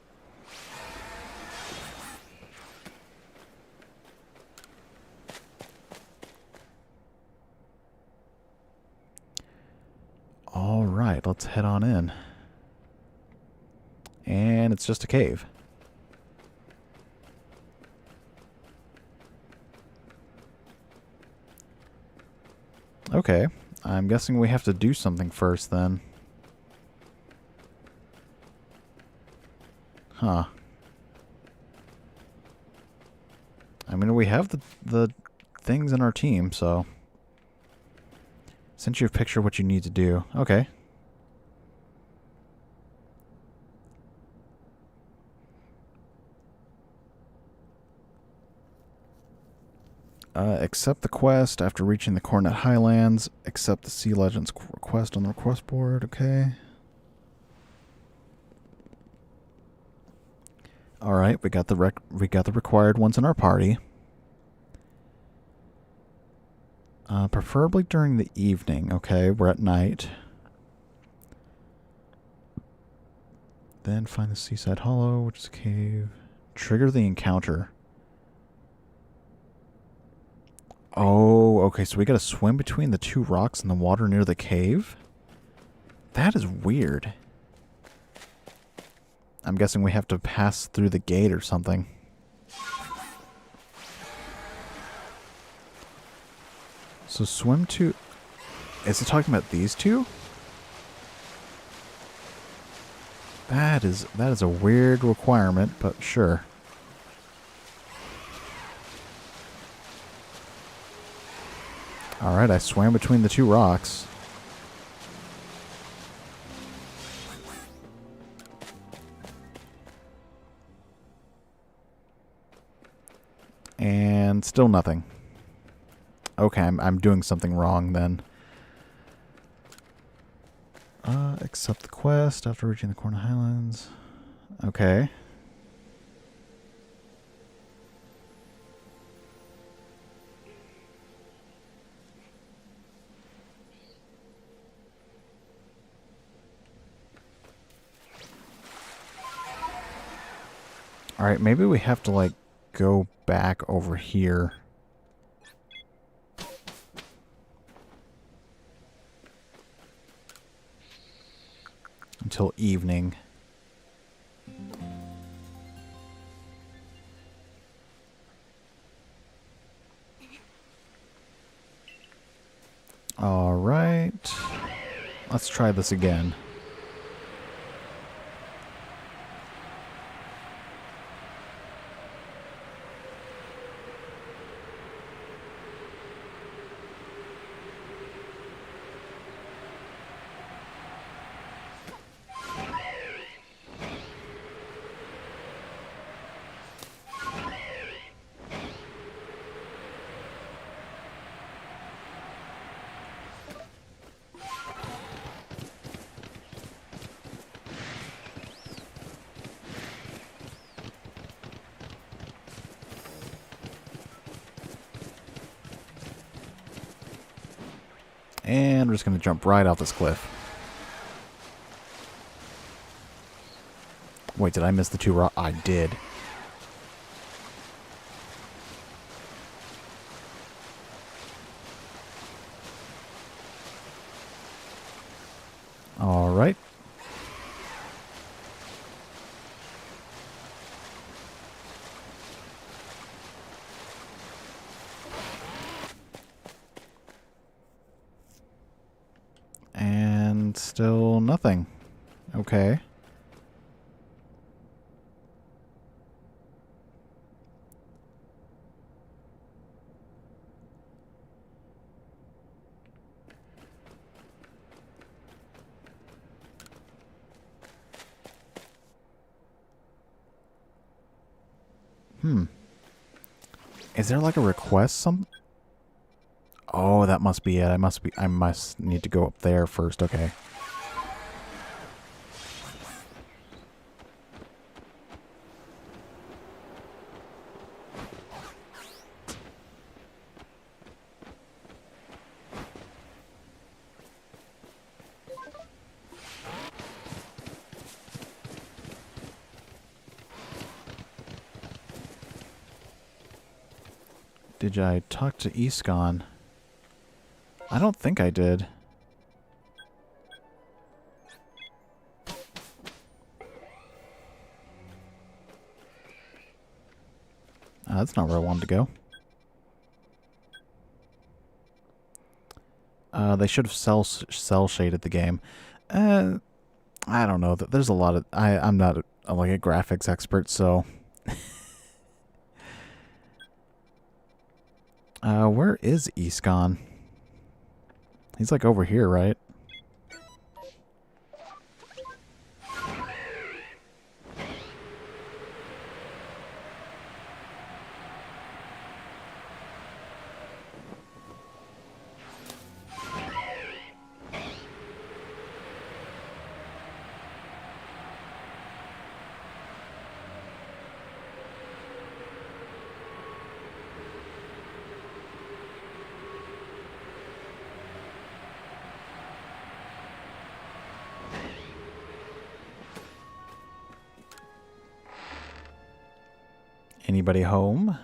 All right, let's head on in. And it's just a cave. Okay, I'm guessing we have to do something first then. Huh. I mean, we have the things in our team, so... Sent you a picture of what you need to do. Okay. Accept the quest after reaching the Coronet Highlands. Accept the Sea Legends request on the request board. Okay. All right, we got the required ones in our party. Preferably during the evening. Okay, we're at night. Then find the seaside hollow, which is a cave. Trigger the encounter. Oh, okay, so we gotta swim between the two rocks in the water near the cave? That is weird. I'm guessing we have to pass through the gate or something. So swim to... Is it talking about these two? That is a weird requirement, but sure. Alright, I swam between the two rocks. And still nothing. Okay, I'm doing something wrong then. Accept the quest after reaching the Corner Highlands. Okay. Alright, maybe we have to, like, go back over here. Until evening. Alright. Let's try this again. And we're just going to jump right off this cliff. Wait, did I miss the two rock? I did. All right. And still nothing. Okay. Is there like a request Oh, that must be it. I must need to go up there first. Okay. Did I talk to Iskan? I don't think I did. That's not where I wanted to go. They should have cell shaded the game. I don't know. There's a lot of... I'm not like a graphics expert, so... Where is Iskan? He's like over here, right? Anybody home?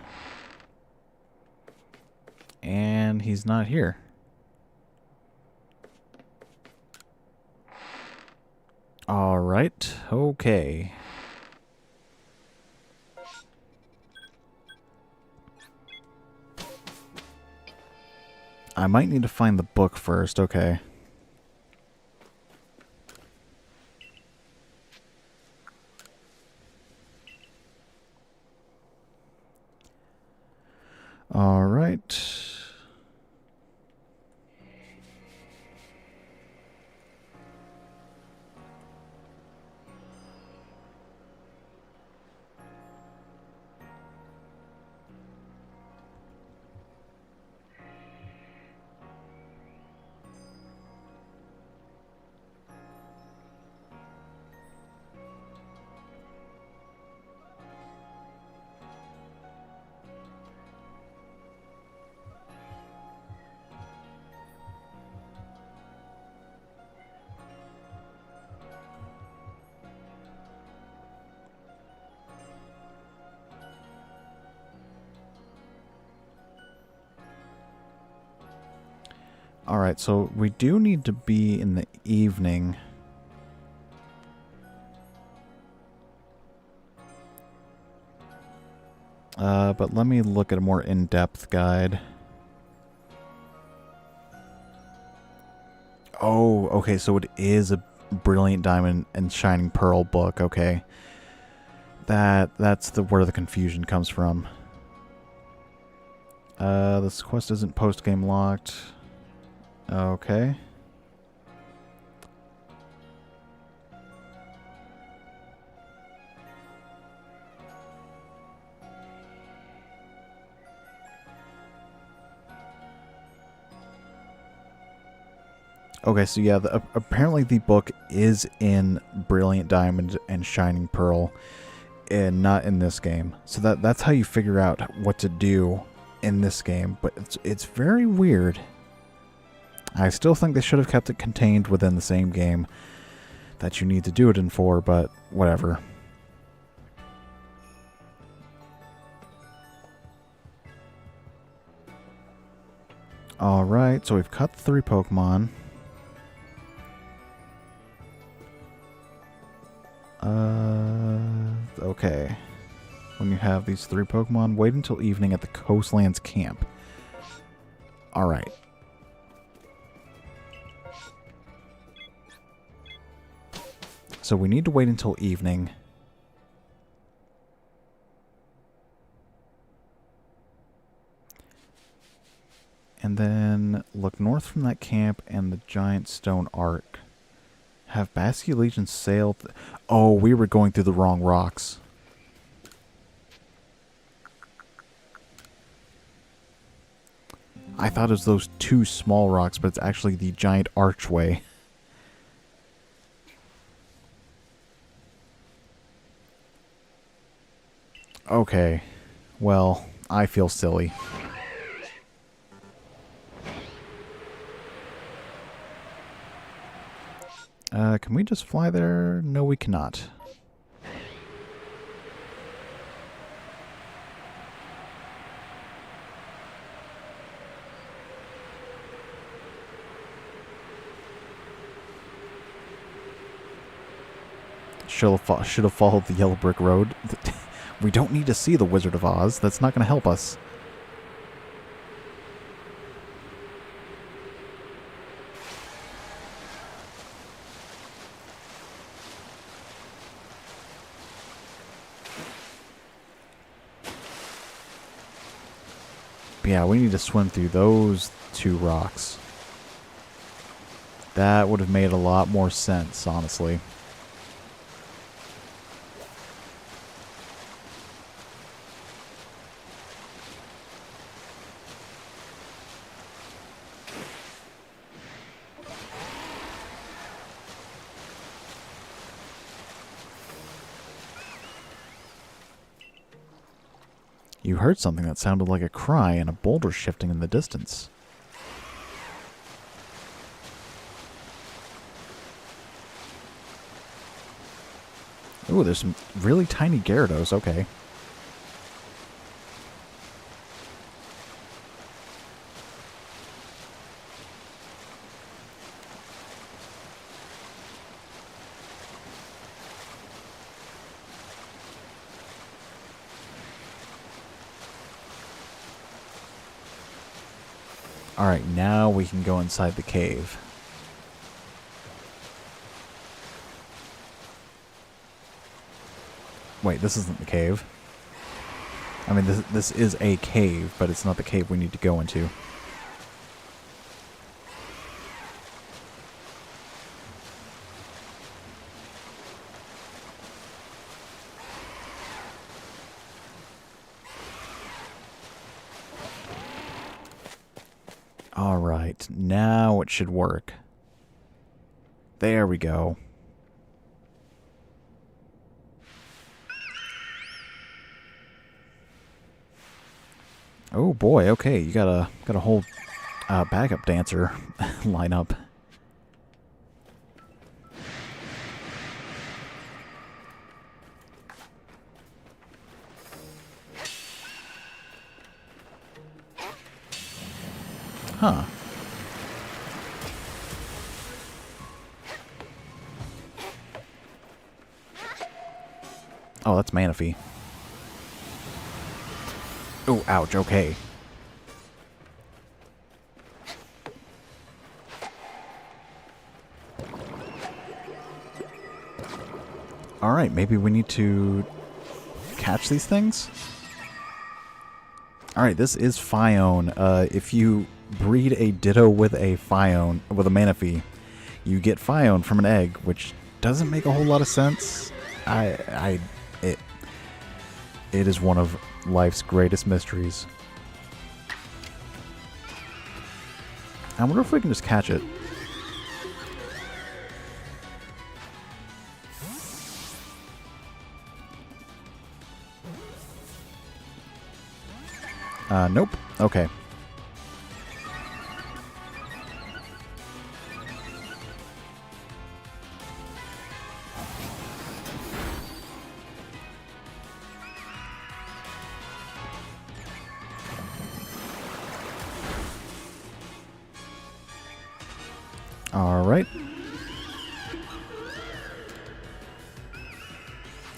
And he's not here. All right. Okay. I might need to find the book first. Okay. All right. Alright, so we do need to be in the evening. But let me look at a more in-depth guide. Oh, okay, so it is a Brilliant Diamond and Shining Pearl book, okay. That's where the confusion comes from. This quest isn't post-game locked. Okay. Okay, so yeah, apparently the book is in Brilliant Diamond and Shining Pearl, and not in this game. So that's how you figure out what to do in this game, but it's very weird. I still think they should have kept it contained within the same game that you need to do it in for, but whatever. Alright, so we've caught 3 Pokemon. Okay. When you have these 3 Pokemon, wait until evening at the Coastlands camp. Alright. So we need to wait until evening. And then look north from that camp and the giant stone arc. Have Basque Legion sailed? Oh, we were going through the wrong rocks. I thought it was those 2 small rocks, but it's actually the giant archway. Okay. Well, I feel silly. Can we just fly there? No, we cannot. Should have followed the yellow brick road. We don't need to see the Wizard of Oz. That's not going to help us. Yeah, we need to swim through those 2 rocks. That would have made a lot more sense, honestly. You heard something that sounded like a cry and a boulder shifting in the distance. Ooh, there's some really tiny Gyarados, okay. Alright, now we can go inside the cave. Wait, this isn't the cave. I mean, this is a cave, but it's not the cave we need to go into. Alright, now it should work. There we go. Oh boy, okay, you got a whole backup dancer lineup. Huh. Oh, that's Manaphy. Oh, ouch, okay. Alright, maybe we need to catch these things? Alright, this is Phione. If you breed a Ditto with a Phione, with a Manaphy, you get Phione from an egg, which doesn't make a whole lot of sense. It is one of life's greatest mysteries. I wonder if we can just catch it. Nope. Okay. All right.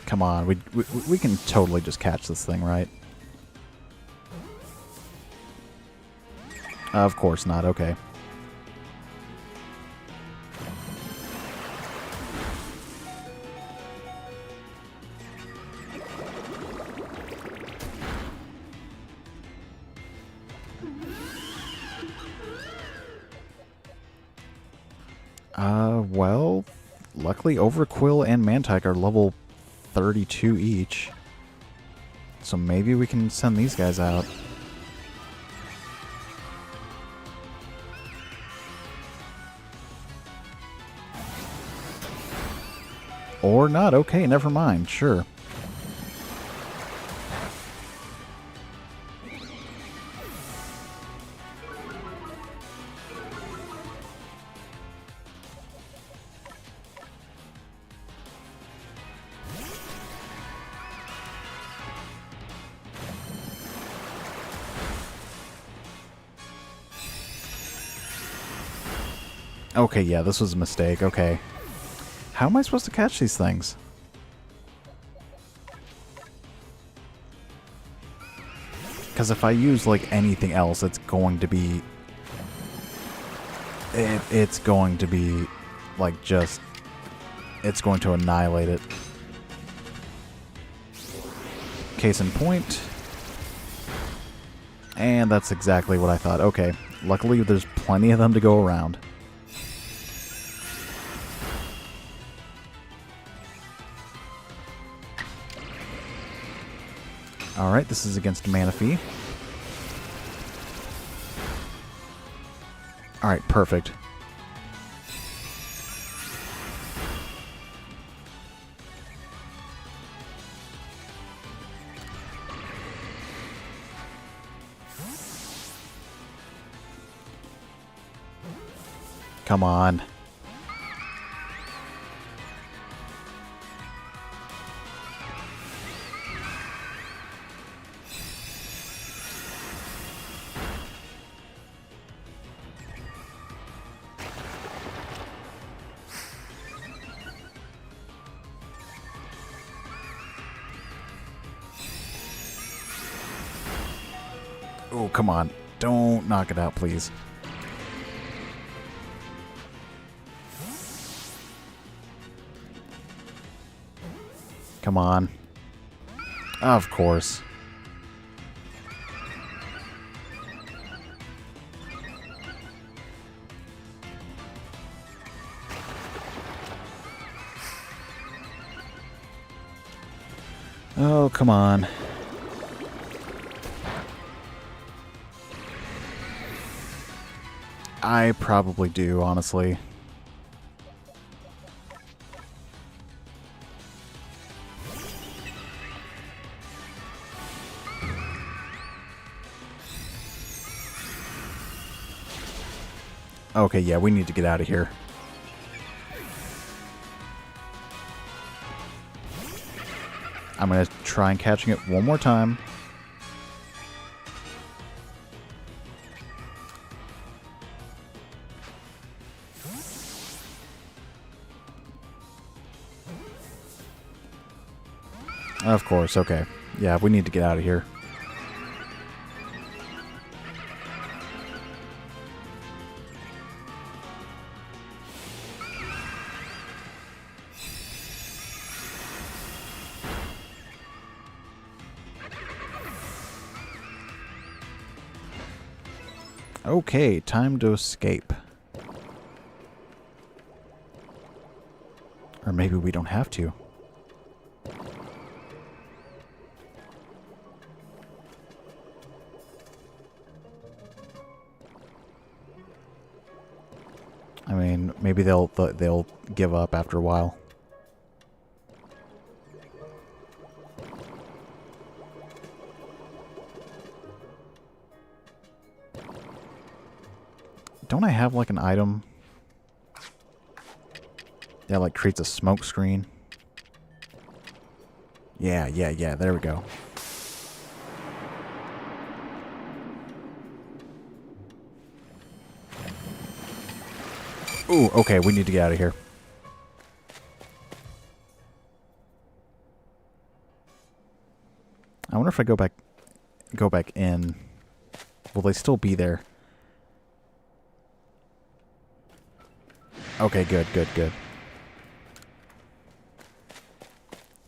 Come on, we can totally just catch this thing, right? Of course not, okay. Well, luckily Overquill and Mantike are level 32 each. So maybe we can send these guys out. Or not. Okay, never mind. Sure. Okay, yeah, this was a mistake. Okay. How am I supposed to catch these things? Because if I use, like, anything else, it's going to be... It's going to be, like, just... It's going to annihilate it. Case in point. And that's exactly what I thought. Okay. Luckily, there's plenty of them to go around. Alright, this is against Manaphy. Alright, perfect. Come on. Oh, come on. Don't knock it out, please. Come on. Of course. Oh, come on. I probably do, honestly. Okay, yeah, we need to get out of here. I'm going to try and catching it one more time. Of course, okay. Yeah, we need to get out of here. Okay, time to escape. Or maybe we don't have to. I mean, maybe they'll give up after a while. Don't I have like an item that like creates a smoke screen? Yeah, there we go. Ooh, okay, we need to get out of here. I wonder if I go back in, will they still be there? Okay, good.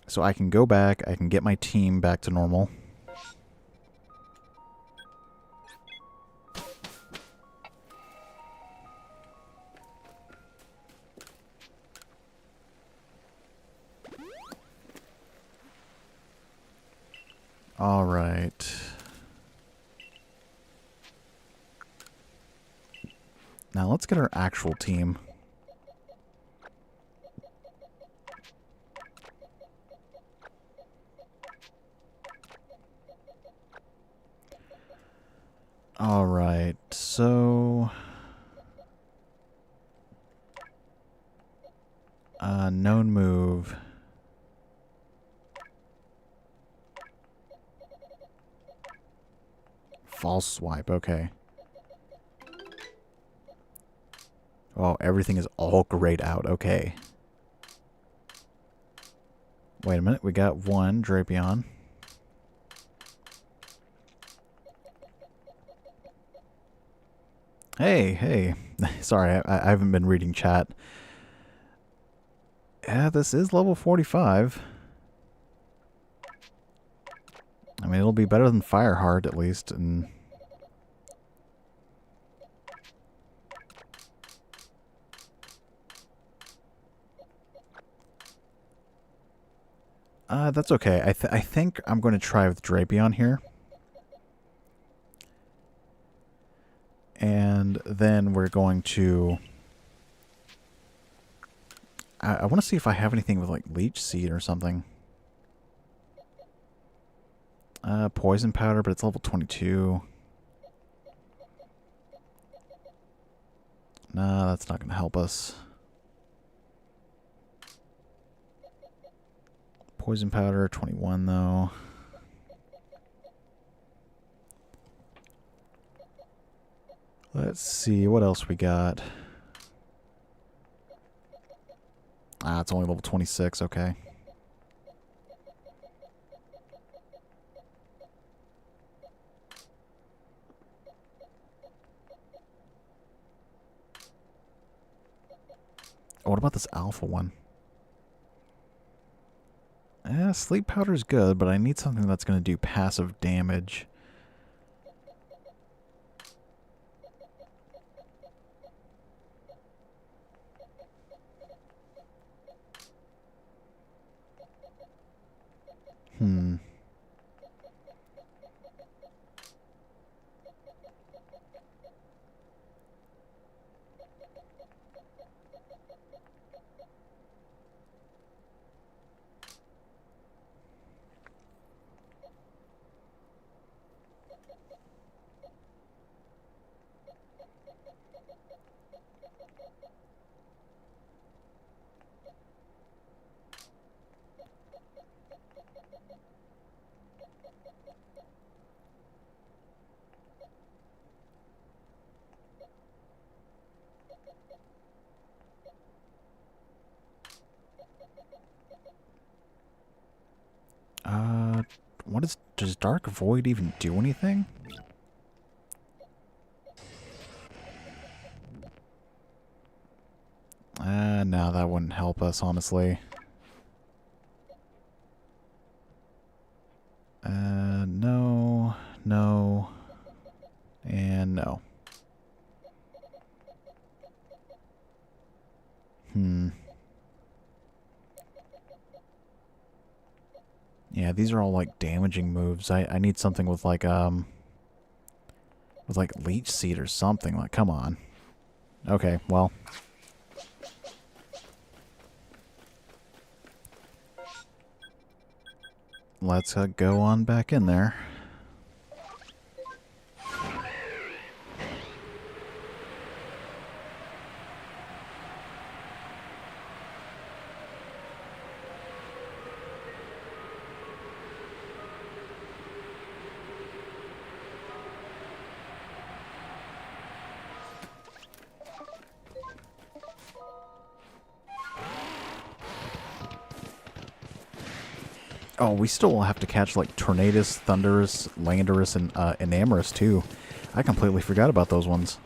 So I can go back, I can get my team back to normal. All right. Now let's get our actual team. All right, so known move. False swipe, okay. Oh, everything is all grayed out, okay. Wait a minute, we got one Drapion. Hey. Sorry, I haven't been reading chat. Yeah, this is level 45. I mean, it'll be better than Fireheart, at least, and... that's okay. I think I'm going to try with Drapion here. And then we're going to... I want to see if I have anything with, like, Leech Seed or something. Poison Powder, but it's level 22. Nah, that's not going to help us. Poison Powder, 21, though. Let's see, what else we got? Ah, it's only level 26, okay. Oh, what about this alpha one? Sleep powder's good, but I need something that's going to do passive damage. Does Dark Void even do anything? No, that wouldn't help us, honestly. No, no, and no. Yeah, these are all like damaging moves. I need something with like Leech Seed or something. Like, come on. Okay, well. Let's go on back in there. Oh, we still have to catch, like, Tornadus, Thunderous, Landorus, and Enamorous, too. I completely forgot about those ones.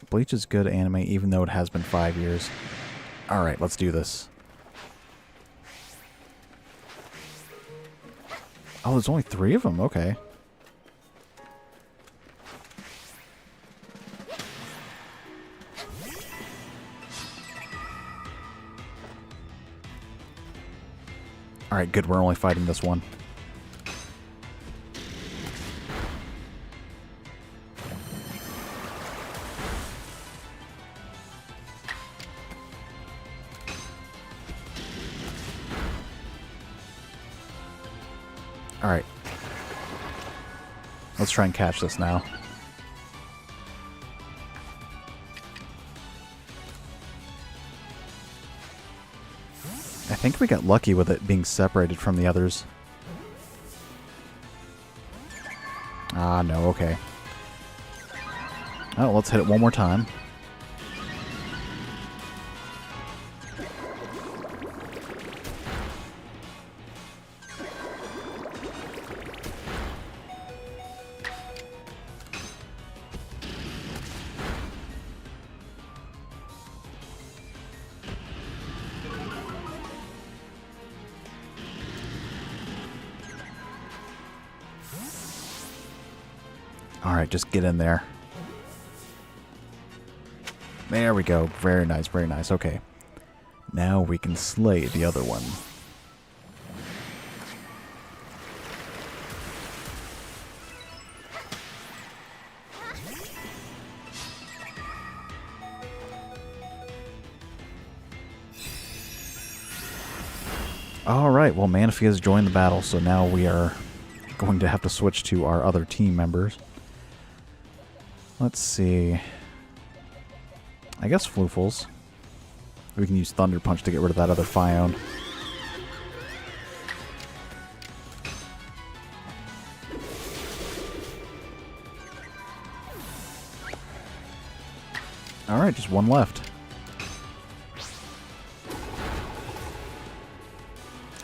Bleach is good anime, even though it has been 5 years. Alright, let's do this. Oh, there's only 3 of them? Okay. Alright, good. We're only fighting this one. Alright. Let's try and catch this now. I think we got lucky with it being separated from the others. Ah, no, okay. Oh, let's hit it one more time. Alright, just get in there. There we go. Very nice, very nice. Okay. Now we can slay the other one. Alright, well, Manaphy has joined the battle, so now we are going to have to switch to our other team members. Let's see. I guess Floofles. We can use Thunder Punch to get rid of that other Phione. Alright, just one left.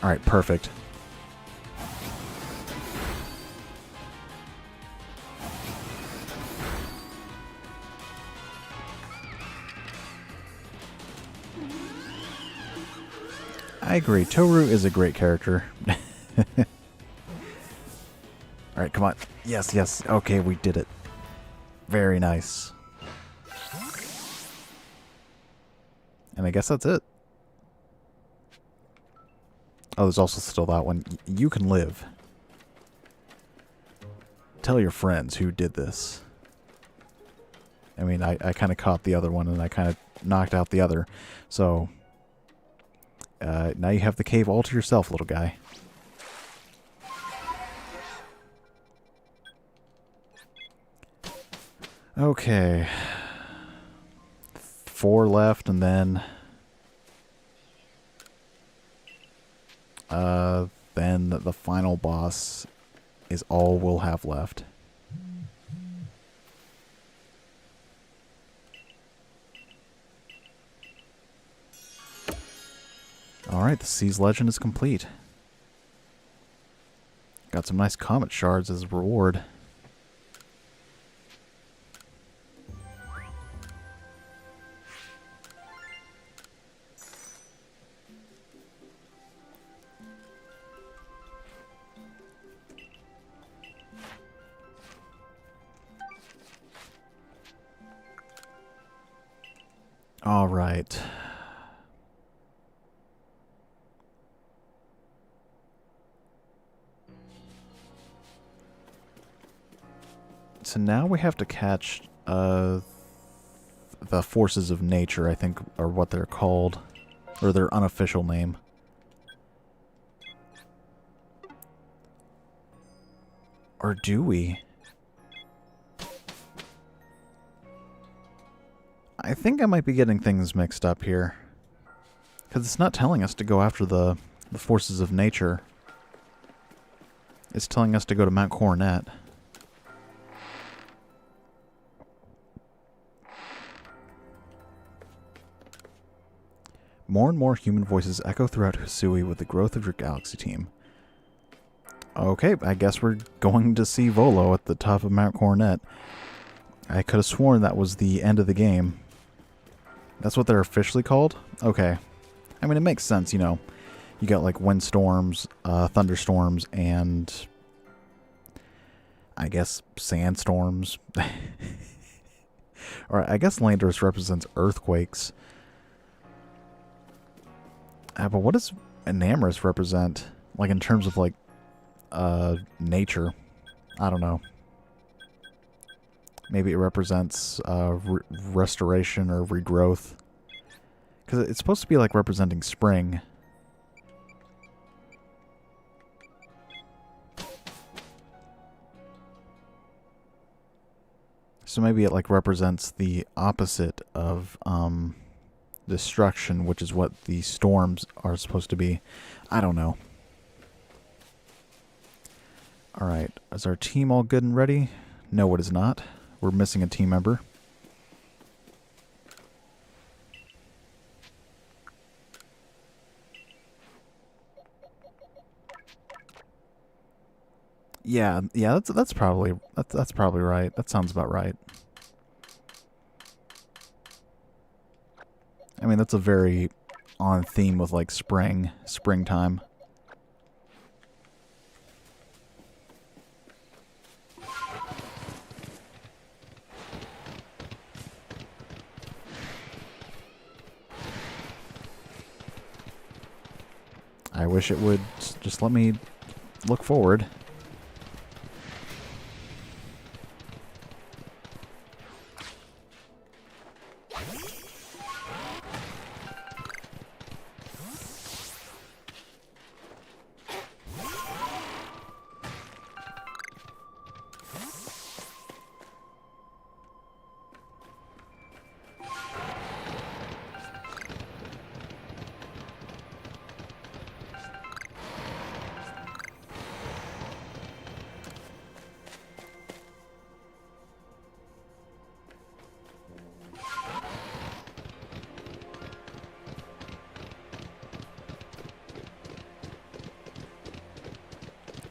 Alright, perfect. I agree. Toru is a great character. Alright, come on. Yes, yes. Okay, we did it. Very nice. And I guess that's it. Oh, there's also still that one. You can live. Tell your friends who did this. I mean, I kind of caught the other one, and I kind of knocked out the other. So, now you have the cave all to yourself, little guy. Okay. 4 left, and then... then the final boss is all we'll have left. Alright, the Sea's Legend is complete. Got some nice comet shards as a reward. Alright. So now we have to catch the forces of nature, I think, are what they're called. Or their unofficial name. Or do we? I think I might be getting things mixed up here. Because it's not telling us to go after the forces of nature. It's telling us to go to Mount Coronet. More and more human voices echo throughout Hisui with the growth of your galaxy team. Okay, I guess we're going to see Volo at the top of Mount Coronet. I could have sworn that was the end of the game. That's what they're officially called? Okay. I mean, it makes sense, you know. You got, like, windstorms, thunderstorms, and... I guess sandstorms. Or I guess Landorus represents earthquakes. But what does Enamorous represent? Like, in terms of, like, nature? I don't know. Maybe it represents restoration or regrowth. Because it's supposed to be like representing spring. So maybe it like represents the opposite of destruction, which is what the storms are supposed to be. I don't know. Alright, is our team all good and ready? No, it is not. We're missing a team member. Yeah, that's probably right. That sounds about right. I mean, that's a very on theme with like springtime. I wish it would just let me look forward.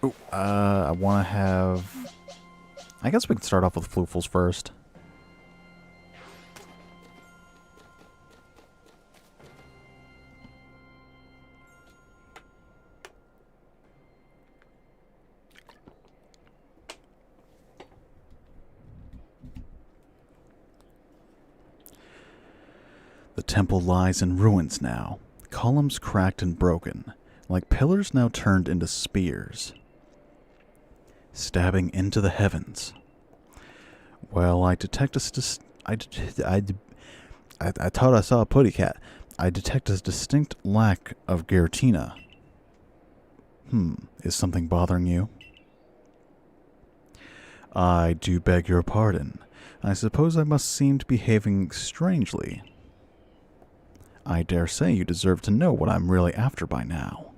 Ooh, I want to have... I guess we can start off with Floofles first. The temple lies in ruins now, columns cracked and broken, like pillars now turned into spears, stabbing into the heavens. Well, I detect a I thought I saw a putty cat. I detect a distinct lack of Giratina. Is something bothering you? I do beg your pardon. I suppose I must seem to be behaving strangely. I dare say you deserve to know what I'm really after by now.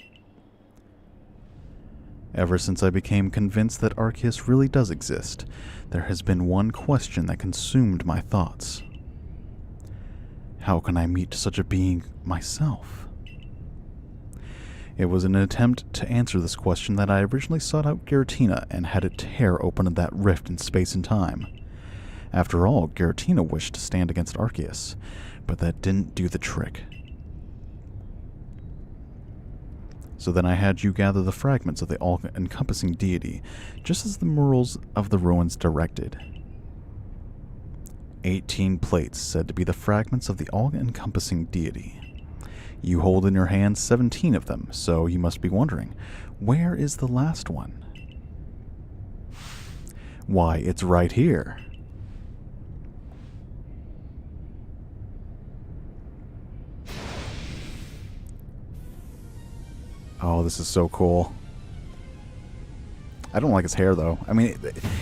Ever since I became convinced that Arceus really does exist, there has been one question that consumed my thoughts. How can I meet such a being myself? It was in an attempt to answer this question that I originally sought out Giratina and had it tear open that rift in space and time. After all, Giratina wished to stand against Arceus, but that didn't do the trick. So then I had you gather the fragments of the all-encompassing deity, just as the murals of the ruins directed. 18 plates said to be the fragments of the all-encompassing deity. You hold in your hands 17 of them, so you must be wondering, where is the last one? Why, it's right here. Oh, this is so cool. I don't like his hair, though. I mean,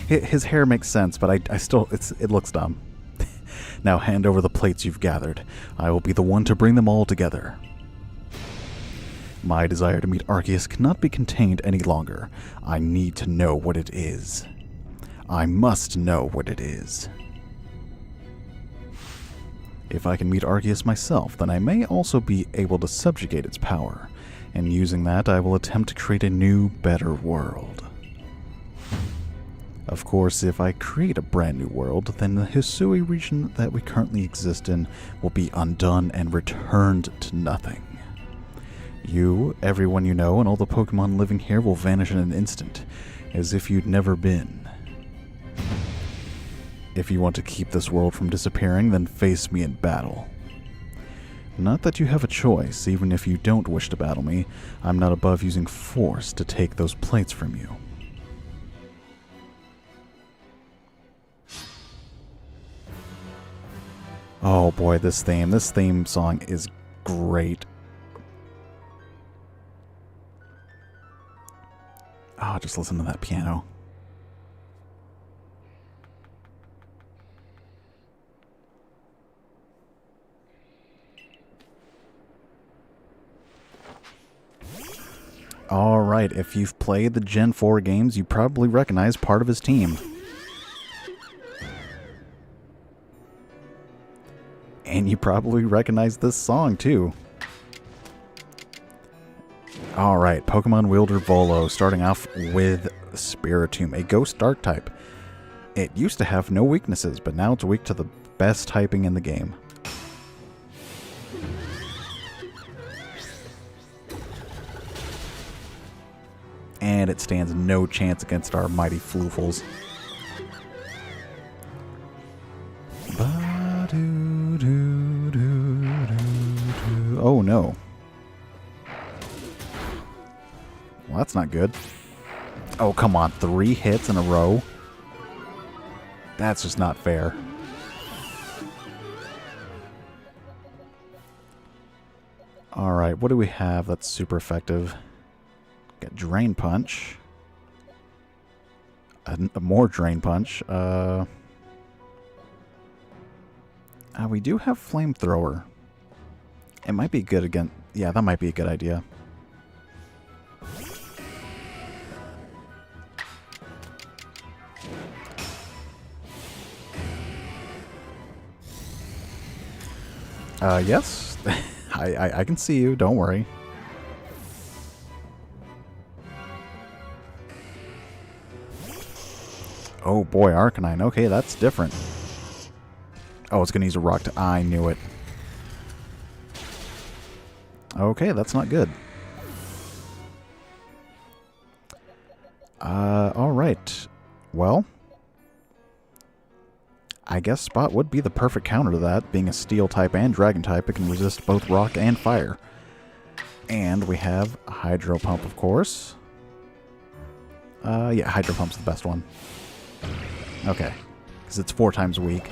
his hair makes sense, but I still, it looks dumb. Now hand over the plates you've gathered. I will be the one to bring them all together. My desire to meet Arceus cannot be contained any longer. I need to know what it is. I must know what it is. If I can meet Arceus myself, then I may also be able to subjugate its power. And using that, I will attempt to create a new, better world. Of course, if I create a brand new world, then the Hisui region that we currently exist in will be undone and returned to nothing. You, everyone you know, and all the Pokemon living here will vanish in an instant, as if you'd never been. If you want to keep this world from disappearing, then face me in battle. Not that you have a choice, even if you don't wish to battle me. I'm not above using force to take those plates from you. Oh boy, this theme song is great. Oh, just listen to that piano. Alright, if you've played the Gen 4 games, you probably recognize part of his team. And you probably recognize this song, too. Alright, Pokemon Wielder Volo, starting off with Spiritomb, a Ghost Dark type. It used to have no weaknesses, but now it's weak to the best typing in the game. And it stands no chance against our mighty Floofles. Oh no. Well, that's not good. Oh, come on. 3 hits in a row? That's just not fair. Alright, what do we have that's super effective? Got Drain Punch. A more Drain Punch. We do have Flamethrower. It might be good again. Yeah, that might be a good idea. Yes. I can see you. Don't worry. Oh boy, Arcanine. Okay, that's different. Oh, it's going to use a rock to... I knew it. Okay, that's not good. Alright. Well, I guess Spot would be the perfect counter to that. Being a Steel type and Dragon type, it can resist both Rock and Fire. And we have a Hydro Pump, of course. Yeah, Hydro Pump's the best one. Okay, because it's 4 times weak.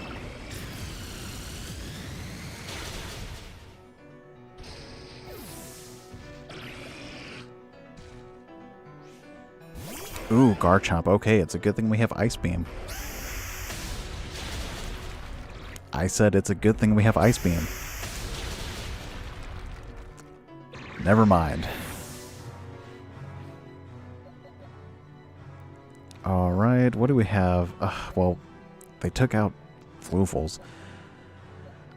Ooh, Garchomp. Okay, it's a good thing we have Ice Beam. I said it's a good thing we have Ice Beam. Never mind. Alright, what do we have? Well, they took out Floofles.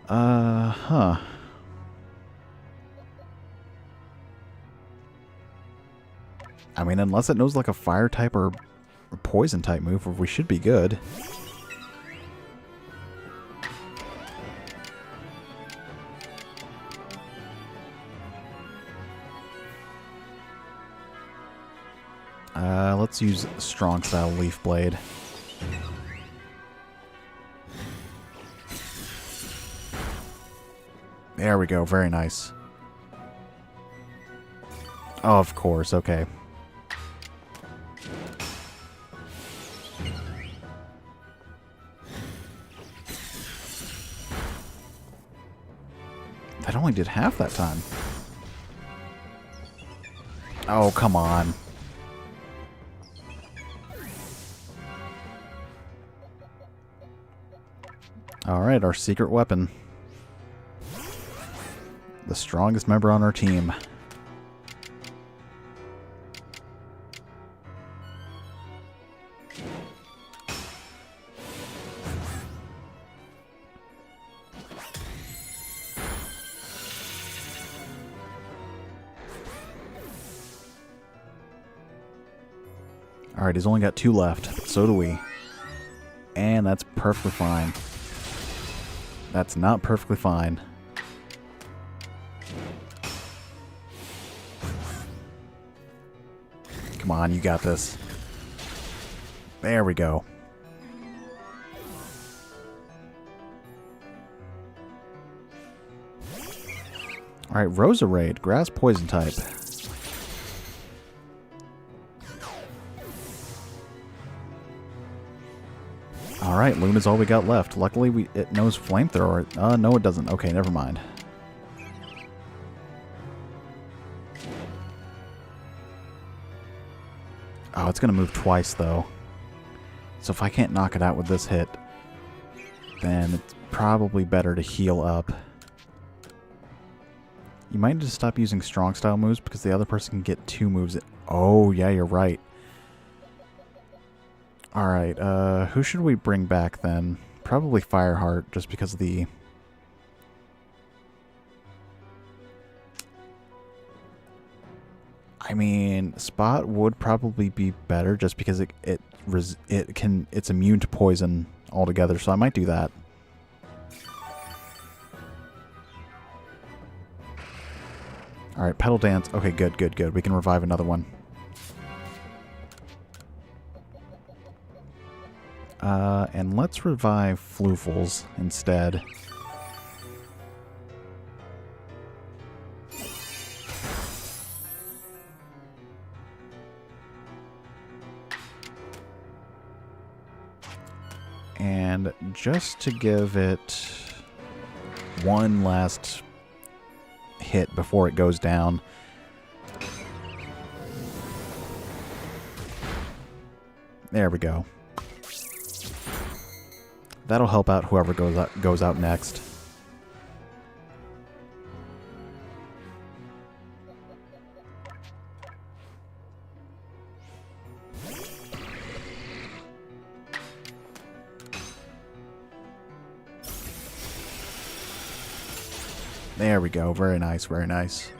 Huh. I mean, unless it knows like a fire type or a poison type move, we should be good. Let's use Strong Style Leaf Blade. There we go, very nice. Oh, of course, okay. That only did half that time. Oh, come on. Alright, our secret weapon. The strongest member on our team. Alright, he's only got 2 left, but so do we. And that's perfectly fine. That's not perfectly fine. Come on, you got this. There we go. Alright, Roserade, grass poison type. Alright, Luna's all we got left. Luckily, it knows Flamethrower. No, it doesn't. Okay, never mind. Oh, it's going to move twice, though. So if I can't knock it out with this hit, then it's probably better to heal up. You might need to stop using strong style moves because the other person can get 2 moves. Oh, yeah, you're right. Alright, who should we bring back then? Probably Fireheart, just because of the... I mean, Spot would probably be better just because it's immune to poison altogether, so I might do that. Alright, Petal Dance. Okay, good, good, good. We can revive another one. And let's revive Floofles instead. And just to give it one last hit before it goes down. There we go. That'll help out whoever goes out next. There we go. Very nice, very nice.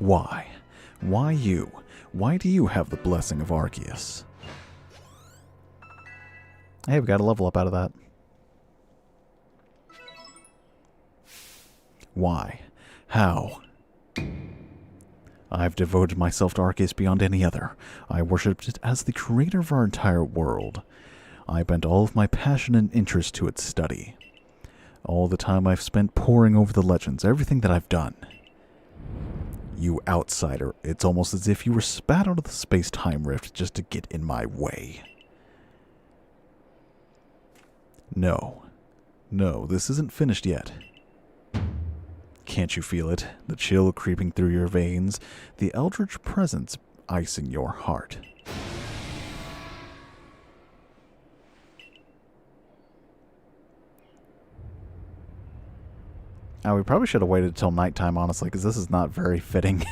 Why? Why you? Why do you have the blessing of Arceus? Hey, we got a level up out of that. Why? How? I've devoted myself to Arceus beyond any other. I worshipped it as the creator of our entire world. I bent all of my passion and interest to its study. All the time I've spent poring over the legends, everything that I've done. You outsider, it's almost as if you were spat out of the space-time rift just to get in my way. No. No, this isn't finished yet. Can't you feel it? The chill creeping through your veins, the eldritch presence icing your heart. We probably should have waited until nighttime, honestly, because this is not very fitting.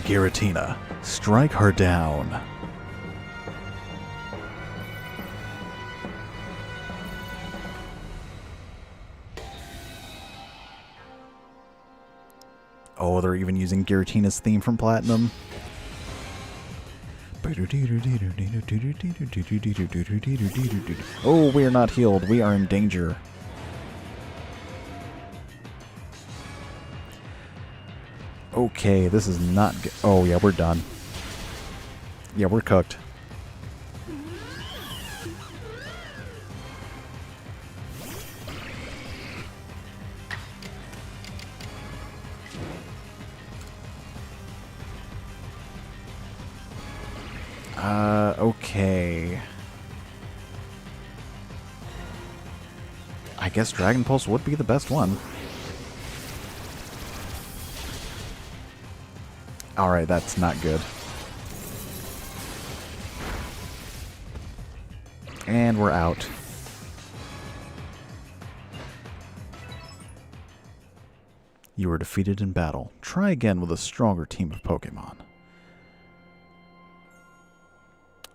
Giratina, strike her down. Oh, they're even using Giratina's theme from Platinum. Oh, we are not healed. We are in danger. Okay, this is not good. Oh, yeah, we're done. Yeah, we're cooked. Okay. I guess Dragon Pulse would be the best one. Alright, that's not good. And we're out. You were defeated in battle. Try again with a stronger team of Pokemon.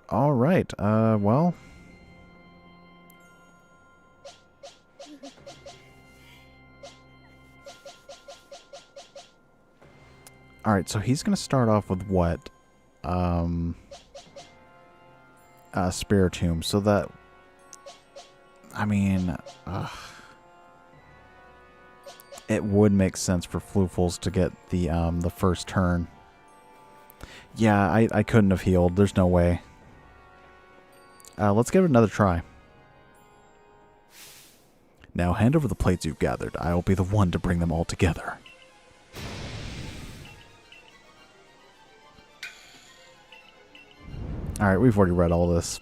Alright, well... Alright, so he's going to start off with what? Spiritomb, so that... I mean... it would make sense for Floofles to get the first turn. Yeah, I couldn't have healed. There's no way. Let's give it another try. Now hand over the plates you've gathered. I'll be the one to bring them all together. Alright, we've already read all this.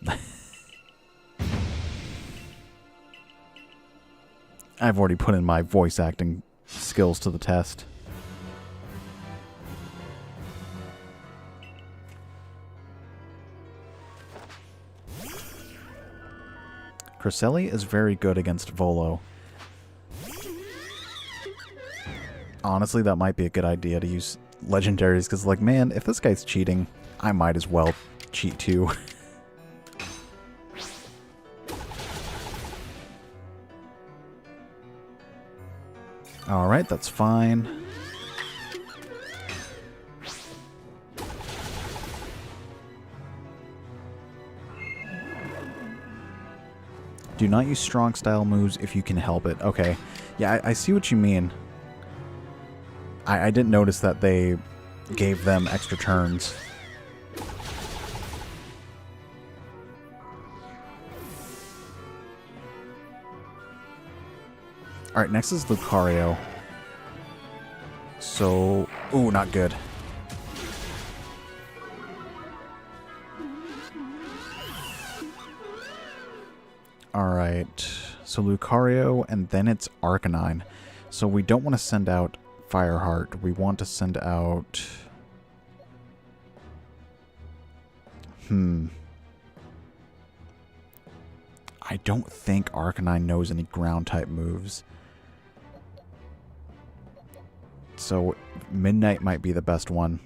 I've already put in my voice acting skills to the test. Cresselia is very good against Volo. Honestly, that might be a good idea to use legendaries, because, like, man, if this guy's cheating, I might as well cheat too. Alright, that's fine. Do not use strong style moves if you can help it. Okay. Yeah, I see what you mean. I didn't notice that they gave them extra turns. Alright, next is Lucario. So... ooh, not good. Alright, so Lucario, and then it's Arcanine. So we don't want to send out Fireheart. We want to send out... I don't think Arcanine knows any ground-type moves. So Midnight might be the best one.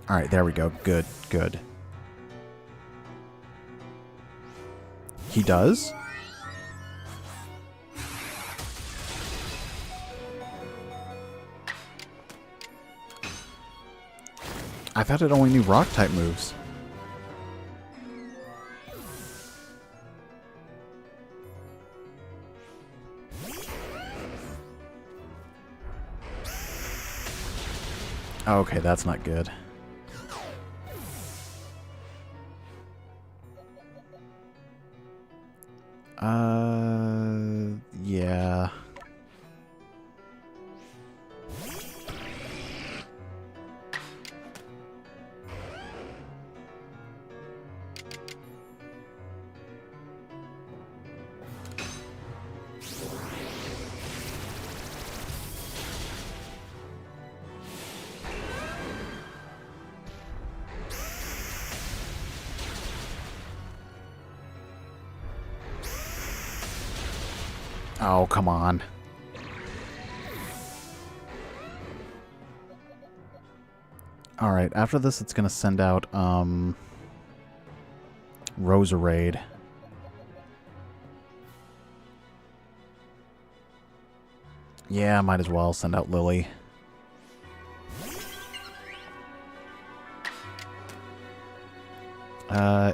Alright, there we go. Good, good. He does? I thought it only knew rock-type moves. Okay, that's not good. Yeah. Oh, come on. Alright, after this it's gonna send out, Roserade. Yeah, might as well send out Lily.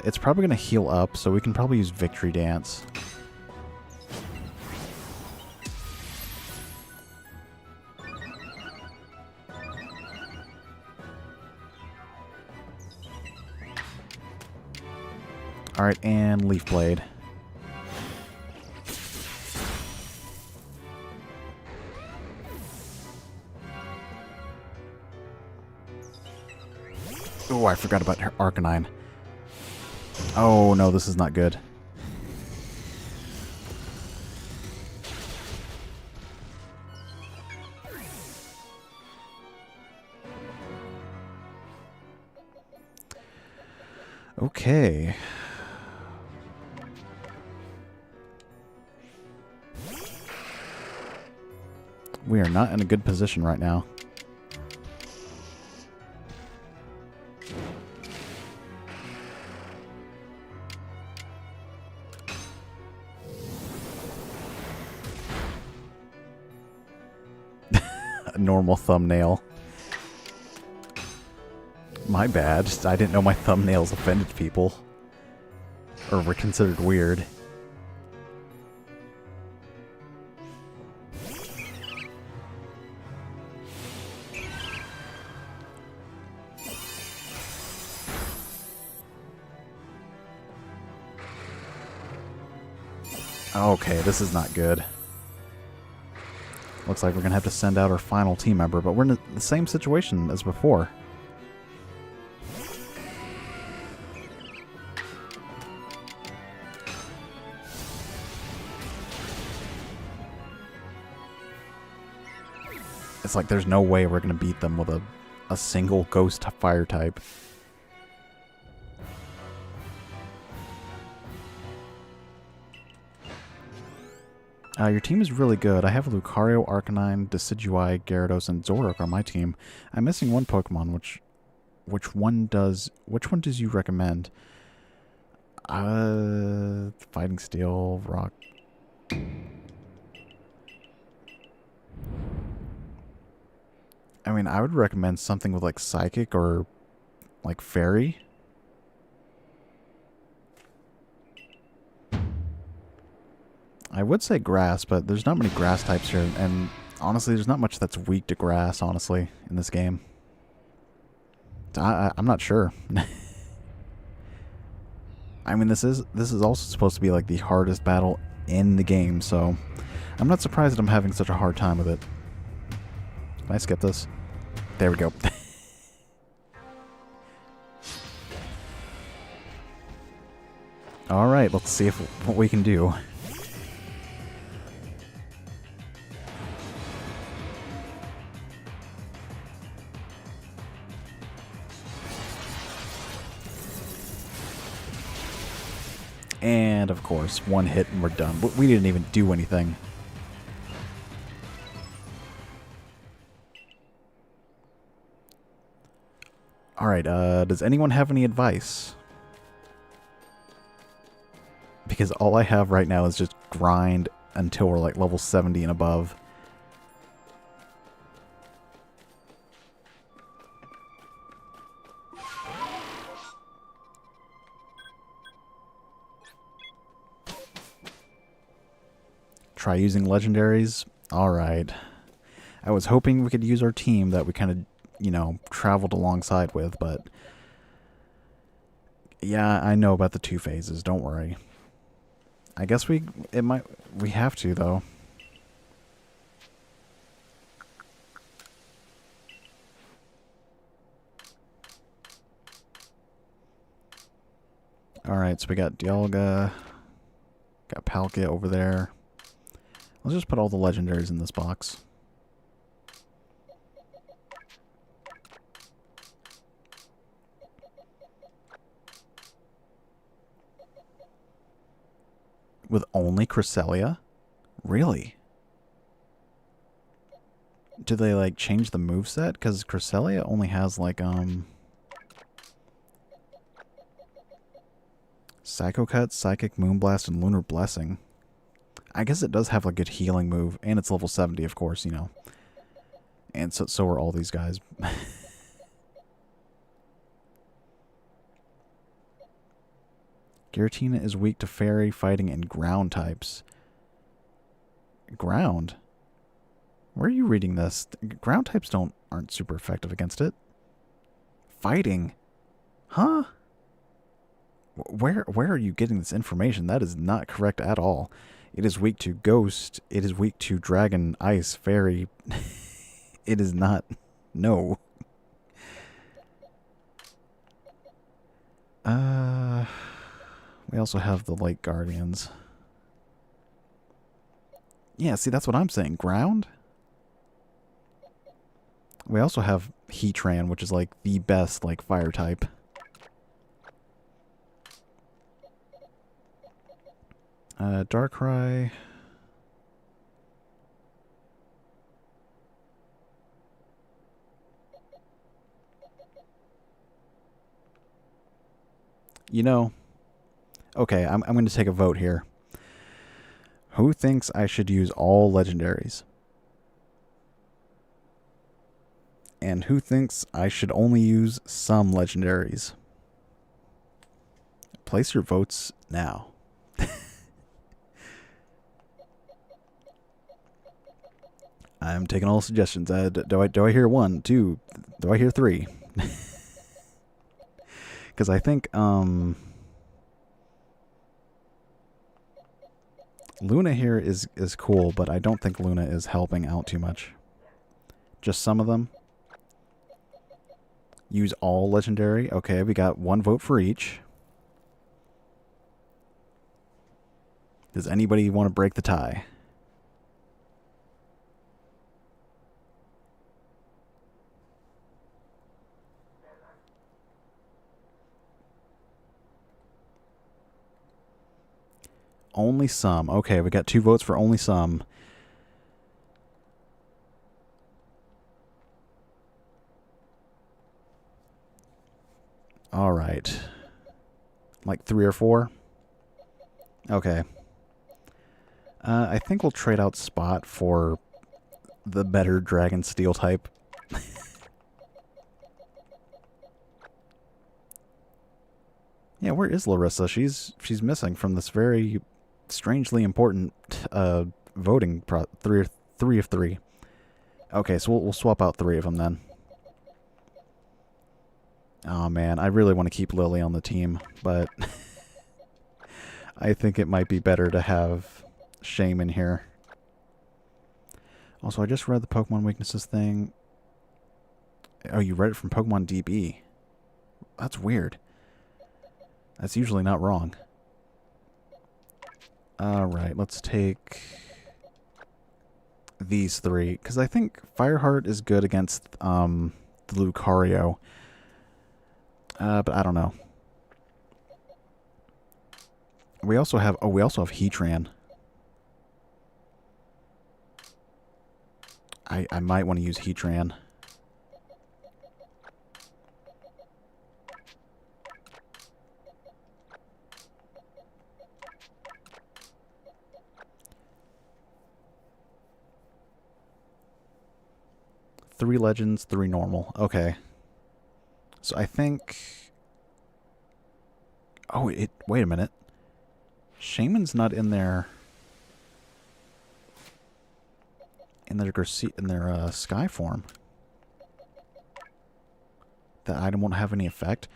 It's probably gonna heal up, so we can probably use Victory Dance. Alright, and Leaf Blade. Oh, I forgot about her Arcanine. Oh, no, this is not good. Okay. We are not in a good position right now. A normal thumbnail. My bad. I didn't know my thumbnails offended people. Or were considered weird. Okay, this is not good. Looks like we're going to have to send out our final team member, but we're in the same situation as before. It's like there's no way we're going to beat them with a single ghost fire type. Your team is really good. I have Lucario, Arcanine, Decidueye, Gyarados, and Zoroark on my team. I'm missing one Pokemon. Which one does you recommend? Fighting Steel, Rock. I mean, I would recommend something with like Psychic or like Fairy. I would say Grass, but there's not many Grass types here, and honestly, there's not much that's weak to Grass, honestly, in this game. I'm not sure. I mean, this is also supposed to be like the hardest battle in the game, so I'm not surprised that I'm having such a hard time with it. Can I skip this? There we go. Alright, let's see what we can do. And, of course, one hit and we're done. We didn't even do anything. Alright, does anyone have any advice? Because all I have right now is just grind until we're like level 70 and above. Try using legendaries? Alright. I was hoping we could use our team that we kind of, you know, traveled alongside with, but... Yeah, I know about the 2 phases, don't worry. I guess we have to, though. Alright, so we got Dialga, got Palkia over there. Let's just put all the legendaries in this box. With only Cresselia? Really? Do they, like, change the moveset? Because Cresselia only has, like, Psycho Cut, Psychic, Moonblast, and Lunar Blessing. I guess it does have a good healing move, and it's level 70, of course, you know. And so are all these guys. Giratina is weak to fairy, fighting, and ground types. Ground? Where are you reading this? Ground types aren't super effective against it. Fighting? Huh? Where are you getting this information? That is not correct at all. It is weak to ghost. It is weak to dragon, ice, fairy. It is not. No. We also have the Light Guardians. Yeah, see, that's what I'm saying. Ground? We also have Heatran, which is like the best like fire type. Darkrai. You know, okay, I'm going to take a vote here. Who thinks I should use all legendaries? And who thinks I should only use some legendaries? Place your votes now. I'm taking all suggestions. Do I hear 1, 2? Do I hear 3? Because I think Luna here is cool, but I don't think Luna is helping out too much. Just some of them. Use all legendary. Okay, we got 1 vote for each. Does anybody want to break the tie? Only some. Okay, we got 2 votes for only some. All right. Like 3 or 4? Okay. I think we'll trade out Spot for the better Dragon Steel type. Yeah, where is Larissa? She's missing from this very strangely important voting 3 of 3. Okay, so we'll swap out 3 of them then. Oh man, I really want to keep Lily on the team, but I think it might be better to have Shame in here. Also, I just read the Pokemon weaknesses thing. Oh, you read it from Pokemon DB. That's weird. That's usually not wrong. Alright, let's take these 3. Because I think Fireheart is good against the Lucario. But I don't know. We also have Heatran. I might want to use Heatran. Three legends, 3 normal. Okay. So I think... Oh, wait a minute. Shaman's not in their... In their Sky form. That item won't have any effect.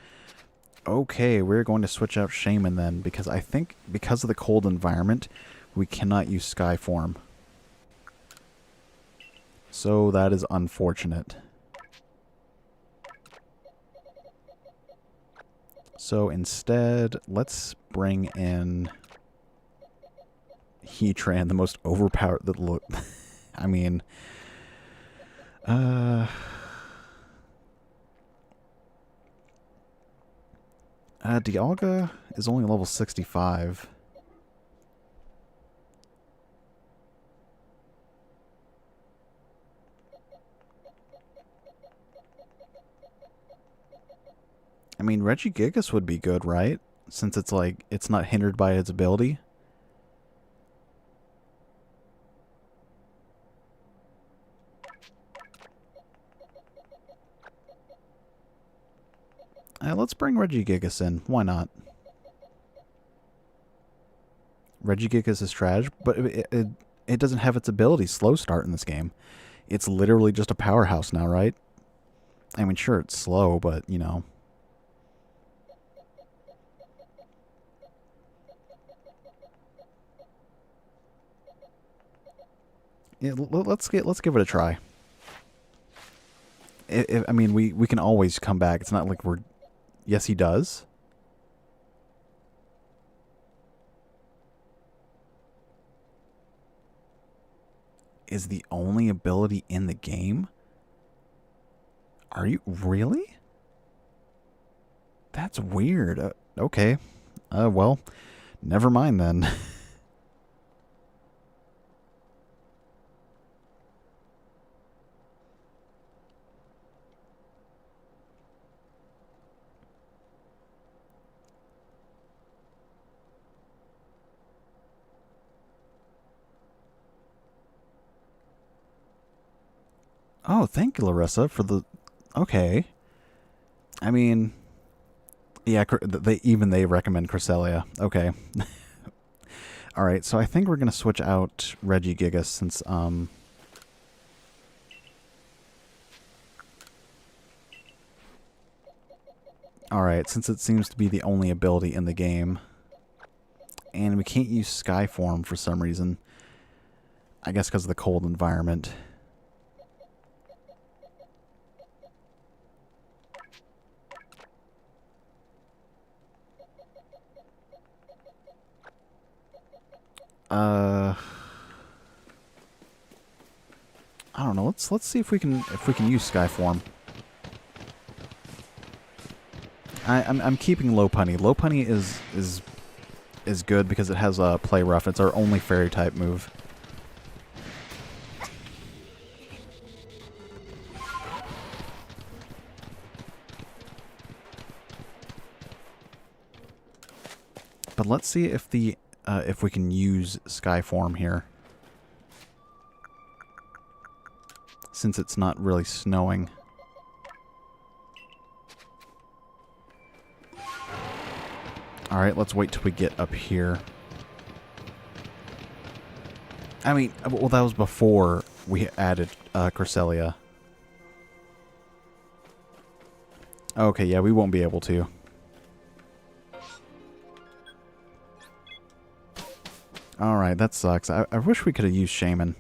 Okay, we're going to switch out Shaman then, because I think because of the cold environment, we cannot use Sky form. So that is unfortunate. So instead, let's bring in Heatran, the most overpowered... I mean... Dialga is only level 65. I mean, Regigigas would be good, right? Since it's like, it's not hindered by its ability. Let's bring Regigigas in. Why not? Regigigas is trash, but it doesn't have its ability slow start in this game. It's literally just a powerhouse now, right? I mean, sure, it's slow, but, you know... Yeah, let's give it a try. I mean, we can always come back. It's not like we're... Yes, he does. Is the only ability in the game? Are you... Really? That's weird. Okay. Well, never mind then. Oh, thank you, Larissa, for the... Okay. I mean... Yeah, they recommend Cresselia. Okay. Alright, so I think we're going to switch out Regigigas since... Alright, since it seems to be the only ability in the game. And we can't use Sky form for some reason. I guess because of the cold environment. I don't know. Let's see if we can use Sky form. I'm keeping Lopunny. Lopunny is good because it has a play rough. It's our only fairy type move. But let's see if we can use Sky form here. Since it's not really snowing. Alright, let's wait till we get up here. I mean, well, that was before we added Cresselia. Okay, yeah, we won't be able to. Alright, that sucks. I wish we could have used Shaman.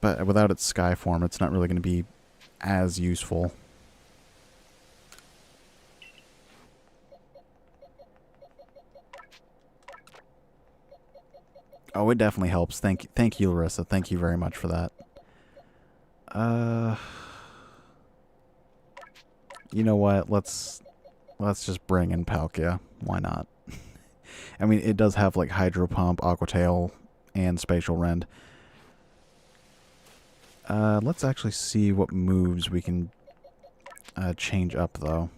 But without its Sky form, it's not really going to be as useful. Oh, it definitely helps. Thank you, Larissa. Thank you very much for that. You know what? Let's let's just bring in Palkia. Why not? I mean, it does have like Hydro Pump, Aqua Tail, and Spatial Rend. Let's actually see what moves we can change up, though.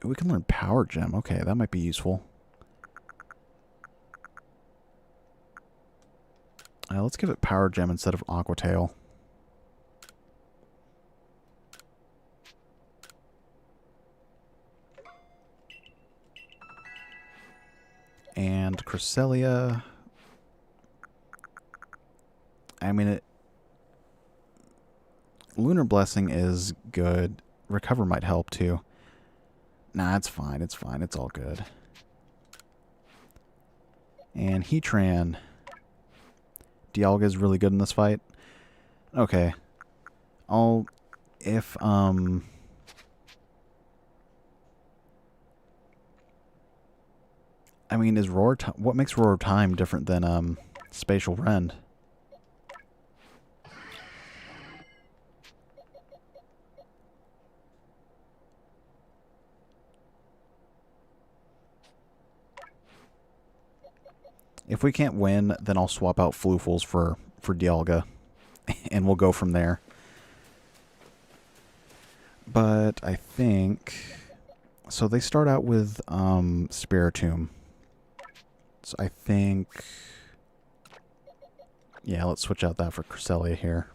We can learn Power Gem. Okay, that might be useful. Let's give it Power Gem instead of Aqua Tail. And Cresselia. I mean, Lunar Blessing is good. Recover might help, too. Nah, it's fine. It's fine. It's all good. And Heatran. Dialga is really good in this fight. Okay. If, I mean, is what makes Roar Time different than, Spatial Rend? If we can't win, then I'll swap out Floofles for Dialga, and we'll go from there. But I think... So they start out with Spiritomb. So I think... Yeah, let's switch out that for Cresselia here.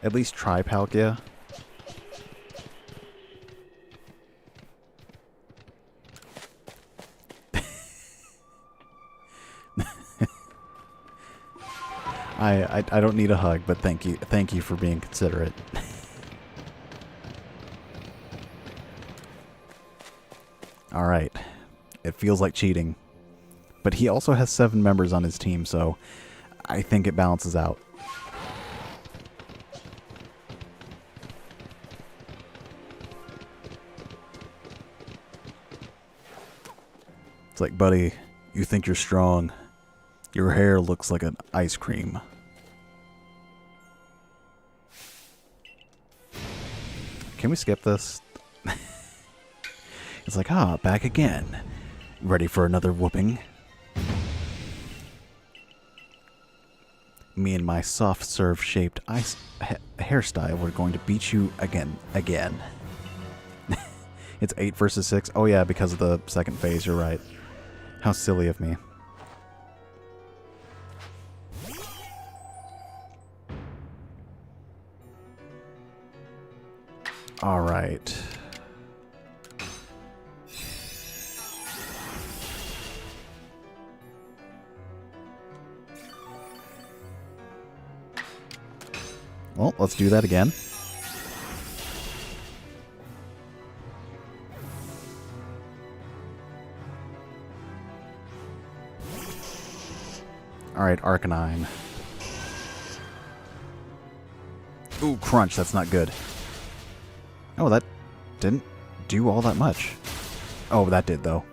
At least try Palkia. I don't need a hug, but thank you for being considerate. All right, it feels like cheating, but he also has 7 members on his team, so I think it balances out. It's like, buddy, you think you're strong. Your hair looks like an ice cream. Can we skip this? It's like, back again. Ready for another whooping? Me and my soft serve shaped ice hairstyle, we're going to beat you again. It's 8 versus 6. Oh yeah, because of the second phase, you're right. How silly of me. All right. Well, let's do that again. Alright, Arcanine. Ooh, crunch, that's not good. Oh, that didn't do all that much. Oh, that did, though.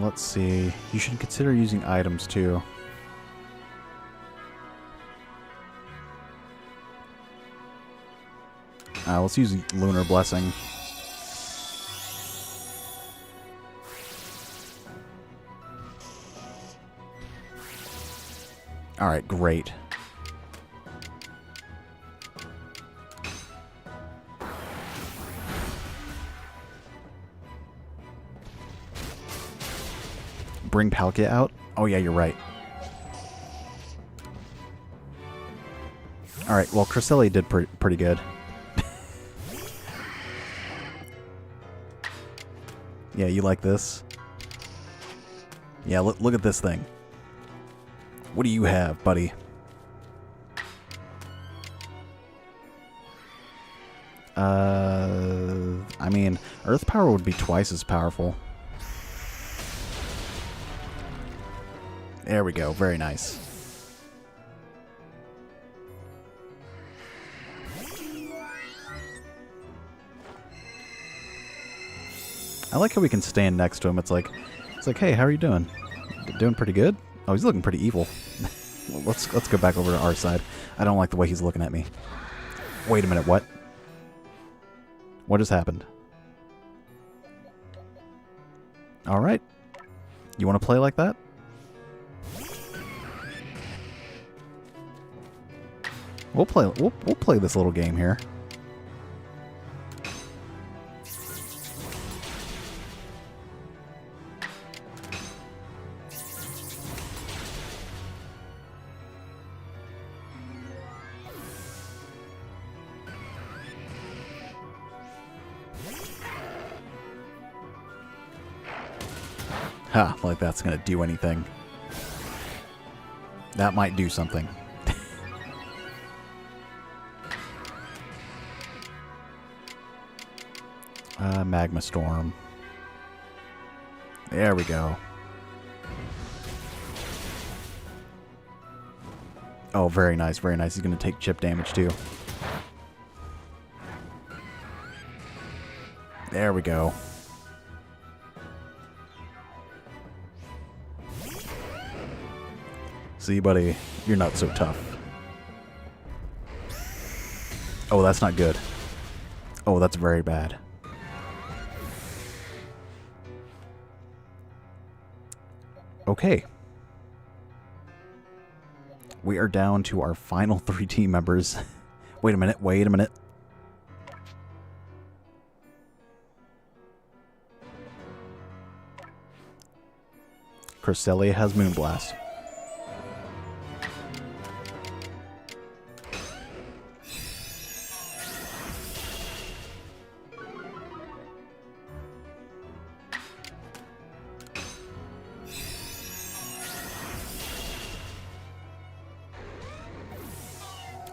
Let's see. You should consider using items, too. Let's use Lunar Blessing. Alright, great. Bring Palkia out? Oh yeah, you're right. Alright, well, Cresselia did pretty good. Yeah, you like this? Yeah, look at this thing. What do you have, buddy? I mean, Earth Power would be twice as powerful. There we go. Very nice. I like how we can stand next to him. It's like, hey, how are you doing? Doing pretty good? Oh, he's looking pretty evil. Well, let's go back over to our side. I don't like the way he's looking at me. Wait a minute, what? What just happened? All right. You want to play like that? We'll play this little game here. Ha, like that's gonna do anything. That might do something. Magma Storm. There we go. Oh, very nice, very nice. He's gonna take chip damage too. There we go. See, buddy, you're not so tough. Oh, that's not good. Oh, that's very bad. Okay. We are down to our final 3 team members. Wait a minute, wait a minute. Cresselia has Moonblast.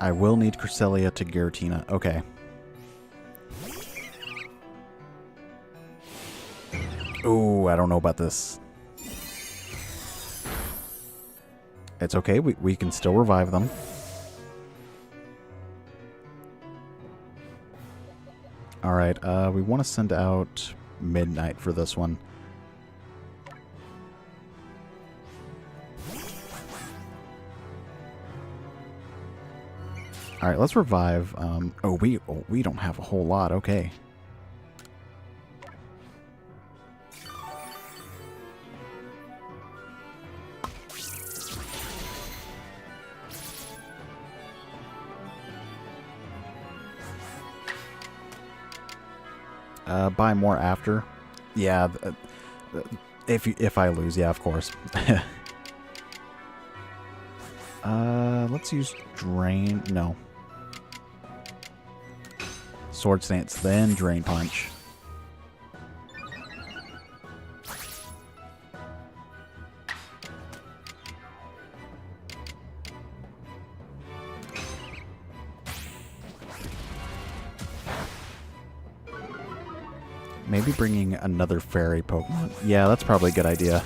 I will need Cresselia to Giratina. Okay. Ooh, I don't know about this. It's okay. We can still revive them. Alright, we want to send out Midnight for this one. Alright, let's revive. We don't have a whole lot. Okay. Buy more after. Yeah, if I lose, yeah, of course. Let's use Drain. No. Sword Stance, then Drain Punch. Maybe bringing another fairy Pokemon. Yeah, that's probably a good idea.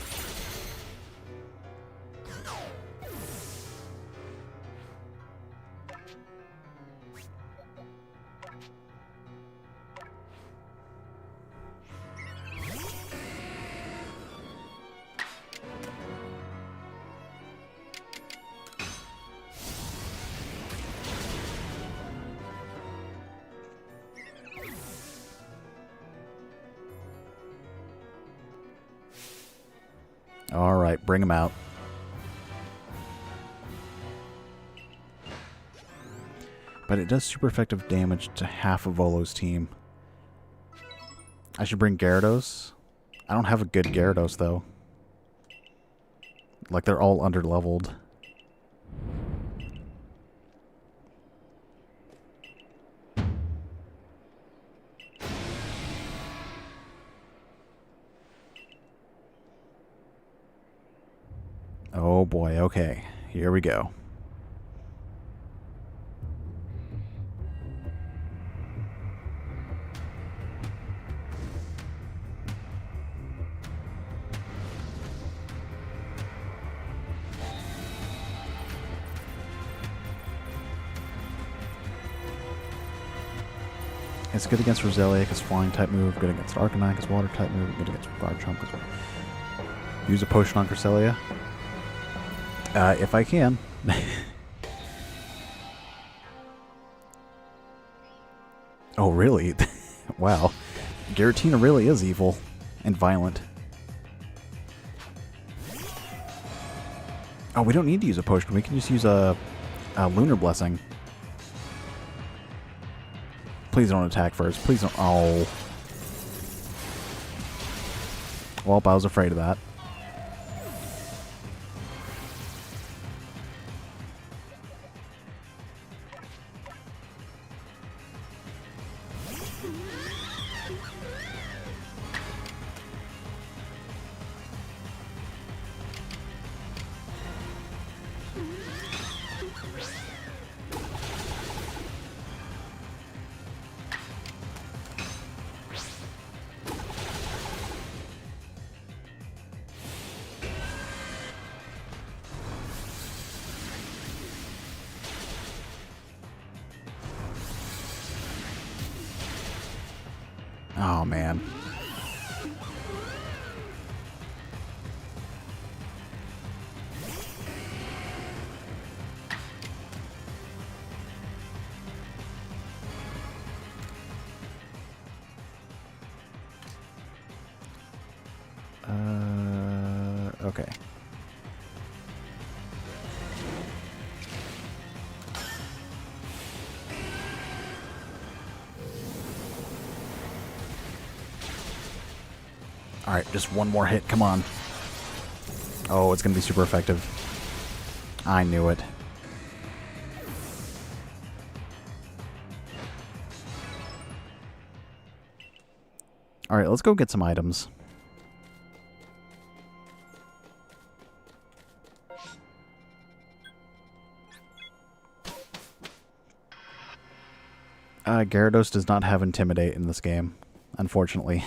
Alright, bring him out. But it does super effective damage to half of Volo's team. I should bring Gyarados. I don't have a good Gyarados, though. Like, they're all underleveled. Oh boy, okay. Here we go. It's good against Roselia because flying type move, good against Arcanine because water type move, good against Garchomp because use a potion on Cresselia. If I can. Oh, really? Wow. Giratina really is evil and violent. Oh, we don't need to use a potion. We can just use a Lunar Blessing. Please don't attack first. Please don't. Oh. Well, I was afraid of that. Oh, man. Okay. Alright, just one more hit. Come on. Oh, it's going to be super effective. I knew it. Alright, let's go get some items. Gyarados does not have Intimidate in this game, unfortunately.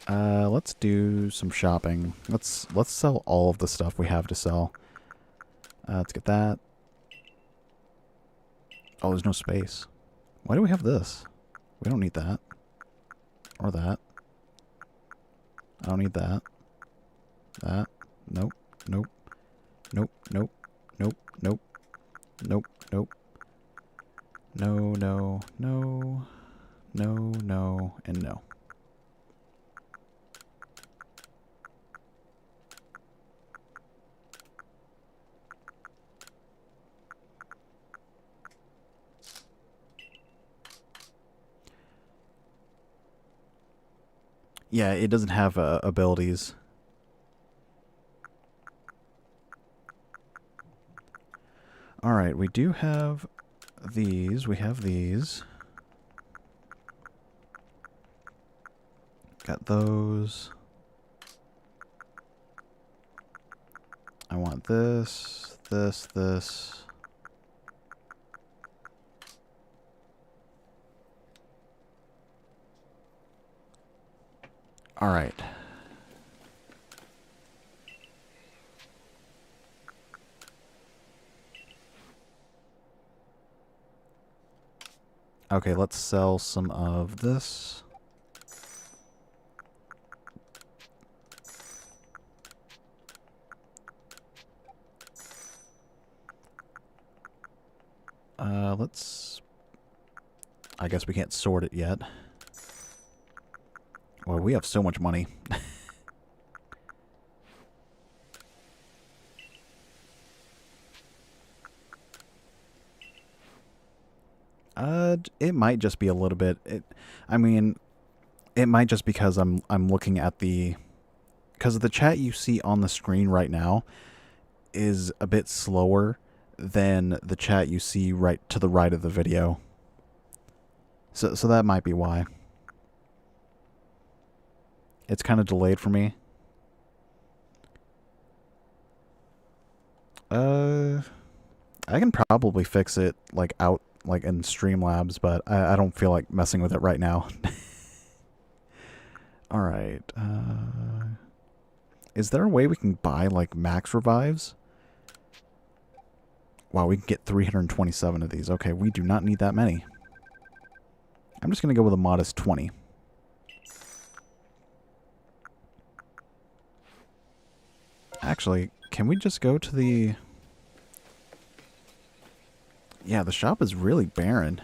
Let's do some shopping. Let's sell all of the stuff we have to sell. Let's get that. Oh, there's no space. Why do we have this? We don't need that. Or that. I don't need that. That. Nope. Nope. Nope. Nope. Nope. Nope. Nope. Nope. No, no, no. No, no, and no. Yeah, it doesn't have abilities. Alright, we do have these. We have these. Got those. I want this, this. All right. Okay, let's sell some of this. Let's... I guess we can't sort it yet. Well, we have so much money. It might just be a little bit. I mean, it might just because I'm looking at because the chat you see on the screen right now is a bit slower than the chat you see right to the right of the video. So that might be why. It's kind of delayed for me. I can probably fix it like in Streamlabs, but I don't feel like messing with it right now. All right. Is there a way we can buy like max revives? Wow, we can get 327 of these. Okay, we do not need that many. I'm just going to go with a modest 20. Actually, can we just go to the... Yeah, the shop is really barren.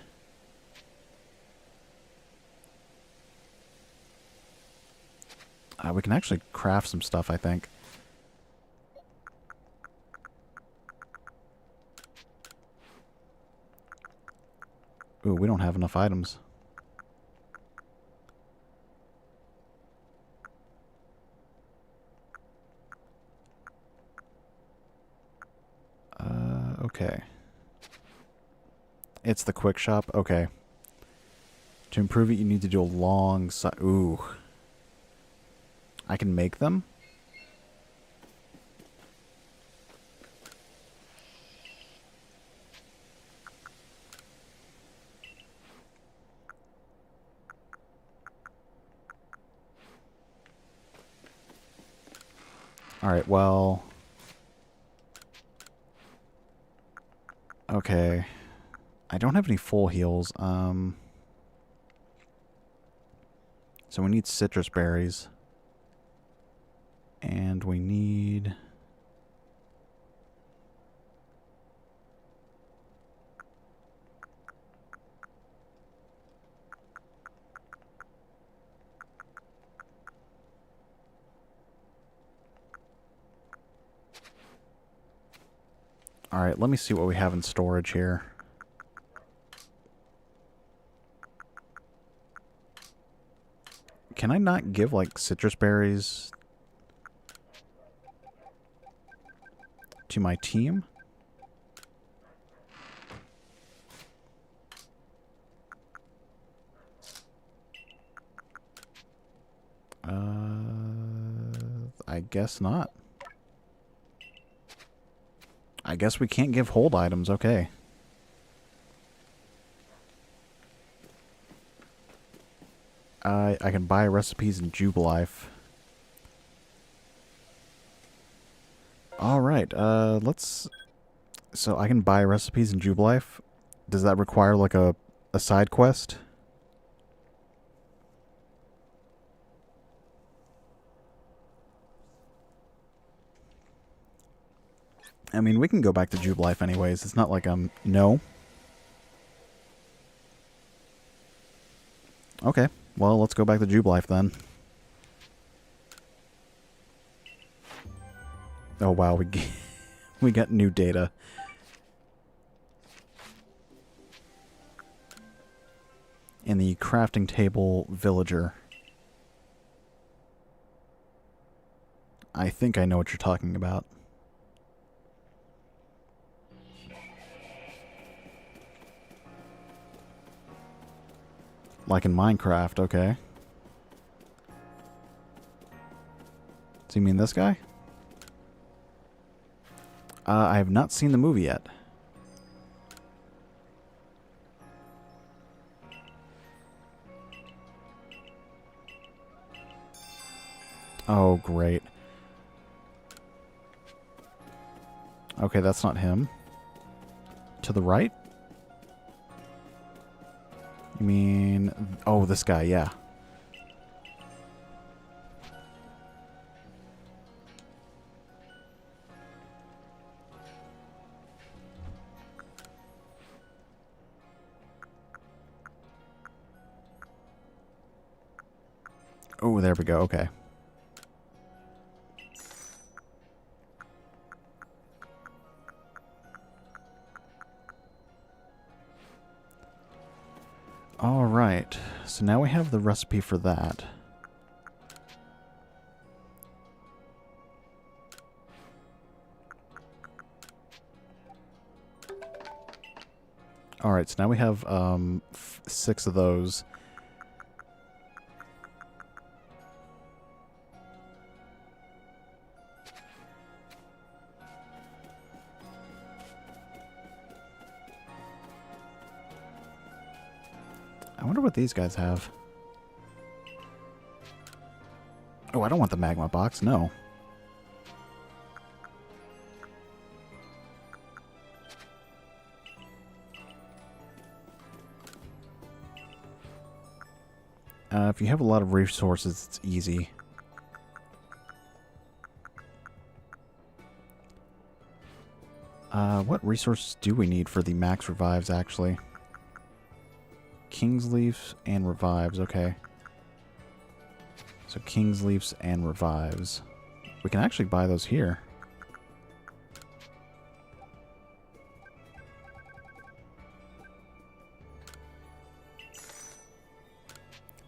We can actually craft some stuff, I think. Ooh, we don't have enough items. Okay. It's the quick shop? Okay. To improve it, you need to do a long... Ooh. I can make them? Alright, well... Okay. I don't have any full heals. So we need citrus berries. And we need... Alright, let me see what we have in storage here. Can I not give, like, citrus berries to my team? I guess not. I guess we can't give hold items, okay. I can buy recipes in Jubilife. Alright, let's... So I can buy recipes in Jubilife. Does that require, like, a side quest? I mean, we can go back to Jubilife anyways. It's not like I'm... No. Okay. Well, let's go back to Jubilife then. Oh, wow. We got new data. In the crafting table villager. I think I know what you're talking about. Like in Minecraft, okay. So you mean this guy? I have not seen the movie yet. Oh, great. Okay, that's not him. To the right? You mean... Oh, this guy, yeah. Oh, there we go, okay. Alright, so now we have the recipe for that. Alright, so now we have 6 of those. I wonder what these guys have. Oh, I don't want the magma box, no. If you have a lot of resources, it's easy. What resources do we need for the max revives, actually? King's Leaves and revives, okay. So King's Leaves and revives. We can actually buy those here.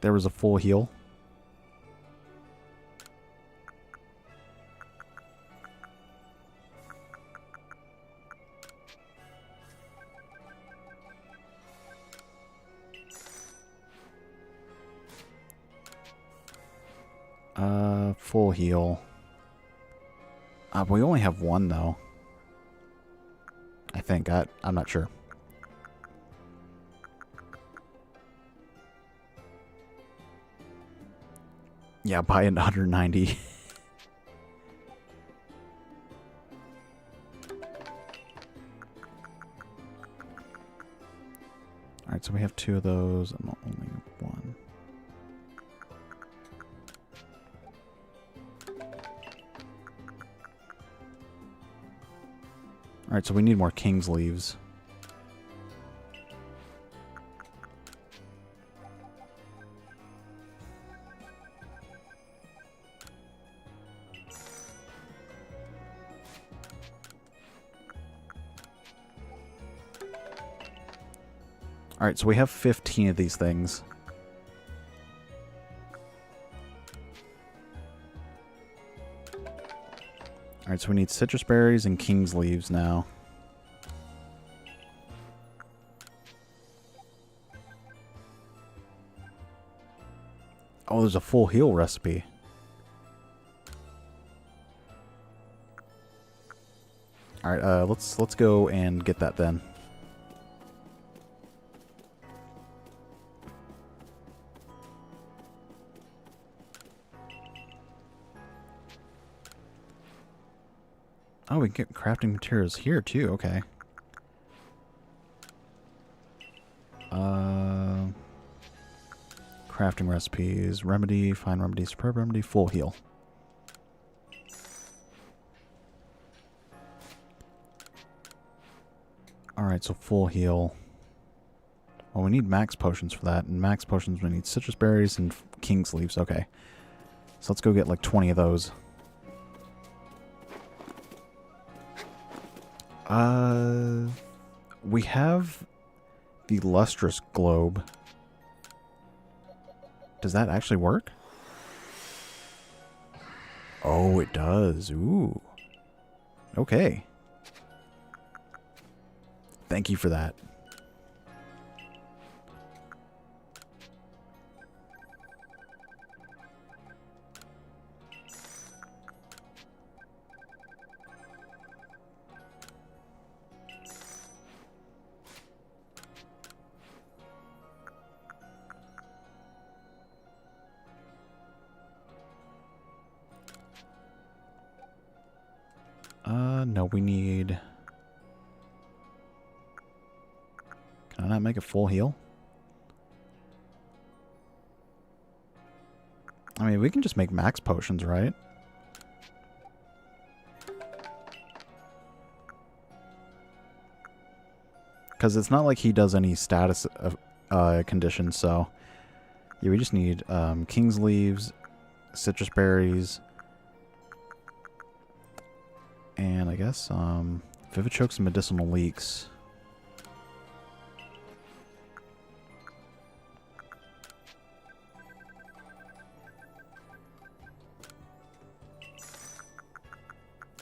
There was a full heal. Full heal. We only have one, though. I think. I'm not sure. Yeah, buy it 190. Alright, so we have 2 of those and only 1. Alright, so we need more King's Leaves. Alright, so we have 15 of these things. Alright, so we need citrus berries and King's Leaves now. Oh, there's a full heal recipe. Alright, let's go and get that then. Oh, we can get crafting materials here too, okay. Crafting recipes, remedy, fine remedy, superb remedy, full heal. Alright, so full heal. Well, we need max potions for that, and max potions we need citrus berries and King's Leaves, okay. So let's go get like 20 of those. We have the lustrous globe. Does that actually work? Oh, it does. Ooh. Okay. Thank you for that. No, we need... Can I not make a full heal? I mean, we can just make max potions, right? Because it's not like he does any status conditions, so... Yeah, we just need King's Leaves, citrus berries... And I guess, Vivichokes and medicinal leeks.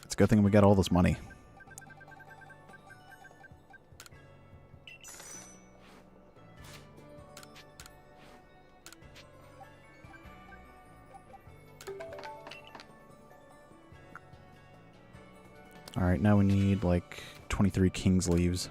It's a good thing we got all this money. Alright, now we need like 23 King's Leaves.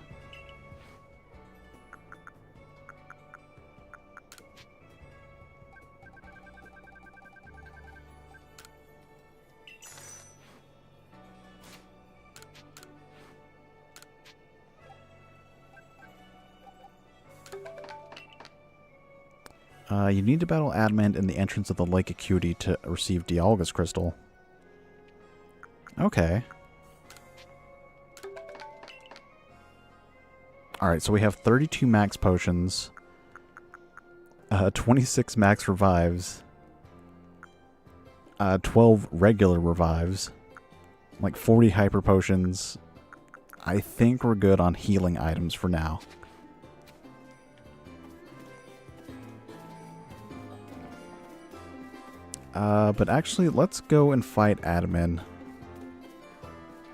You need to battle Adamant in the entrance of the Lake Acuity to receive Dialga's crystal. Okay. Alright, so we have 32 max potions. 26 max revives. 12 regular revives. Like 40 hyper potions. I think we're good on healing items for now. But actually, let's go and fight Admin.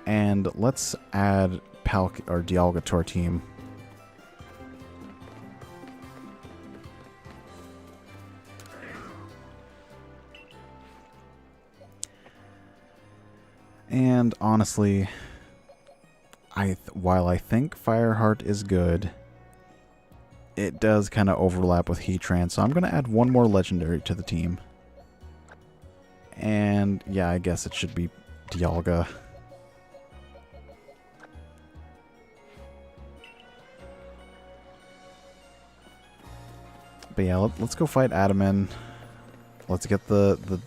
And let's add Dialga to our team. And honestly, while I think Fireheart is good, it does kind of overlap with Heatran, so I'm going to add one more legendary to the team. And yeah, I guess it should be Dialga. But yeah, let's go fight Adamant. Let's get the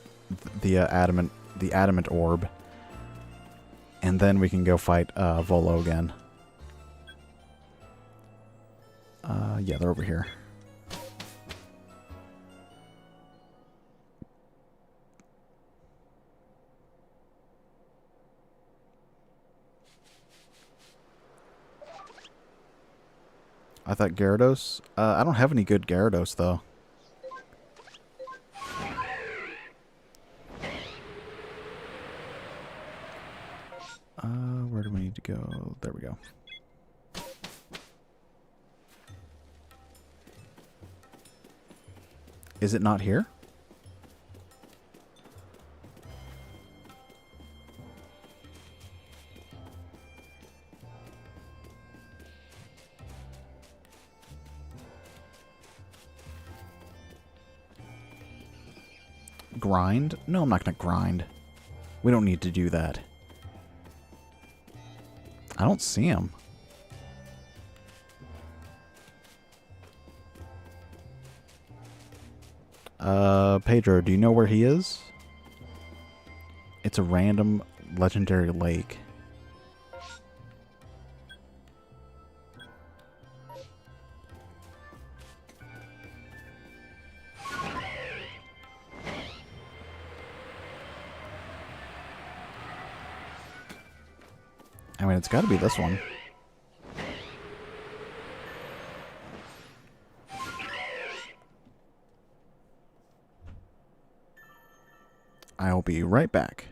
adamant orb. And then we can go fight Volo again. Yeah, they're over here. I thought Gyarados. I don't have any good Gyarados, though. Where do we need to go? There we go. Is it not here? Grind? No, I'm not going to grind. We don't need to do that. I don't see him. Pedro, do you know where he is? It's a random legendary lake. I mean, it's got to be this one. I'll be right back.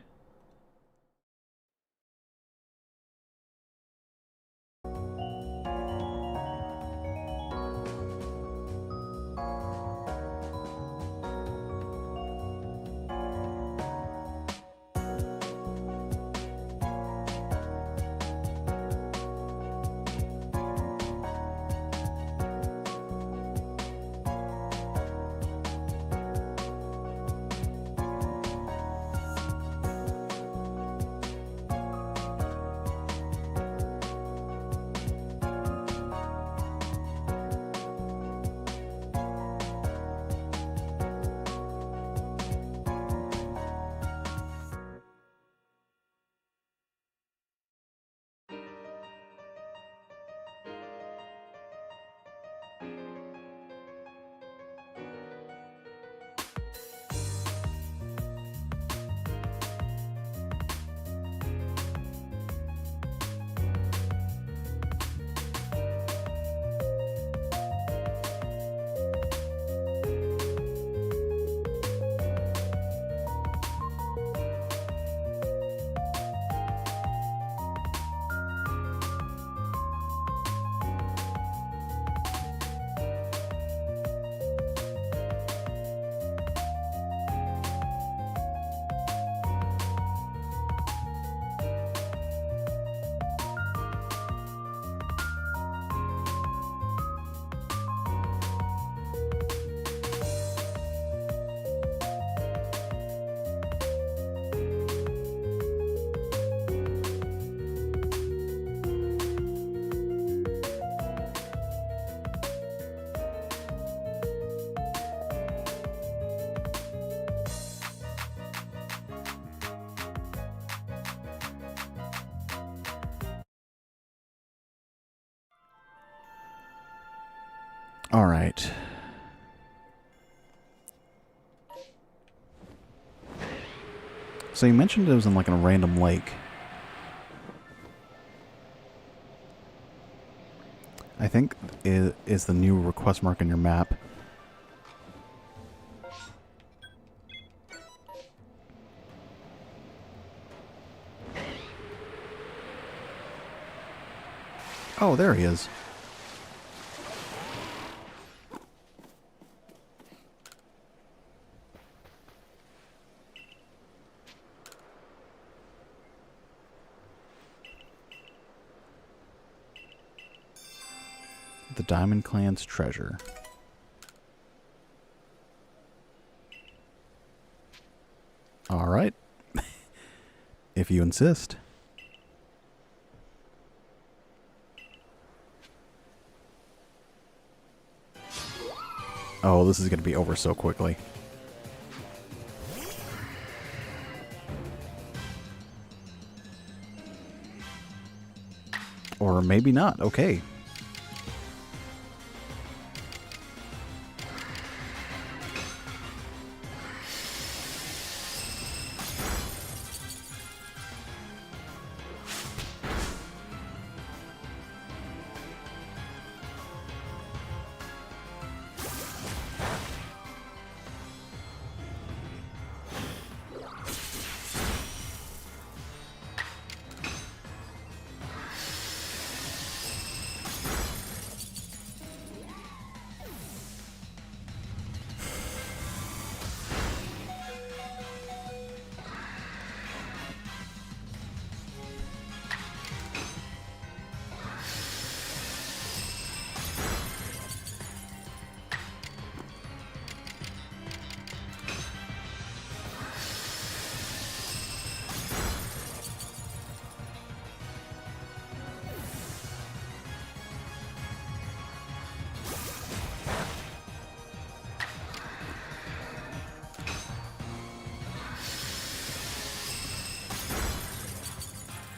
Alright. So you mentioned it was in like a random lake. I think is the new request mark in your map. Oh, there he is. The Diamond Clan's treasure. All right. If you insist. Oh, this is going to be over so quickly. Or maybe not. Okay.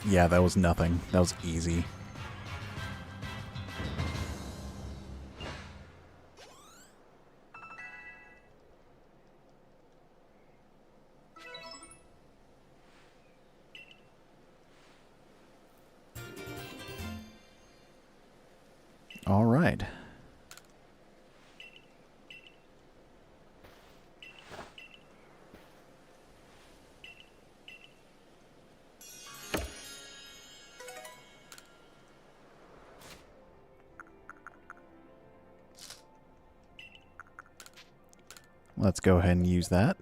Yeah, that was nothing. That was easy. All right. Let's go ahead and use that.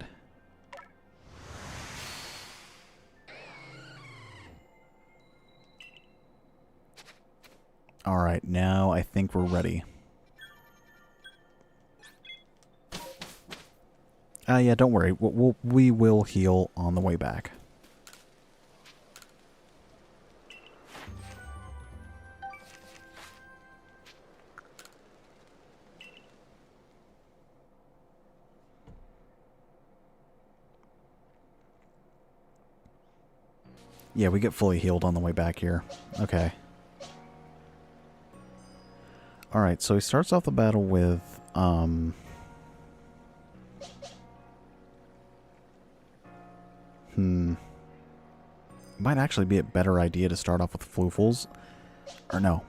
All right, now I think we're ready. Yeah, don't worry. We will heal on the way back. Yeah, we get fully healed on the way back here. Okay. Alright, so he starts off the battle with, might actually be a better idea to start off with Floofles. Or no.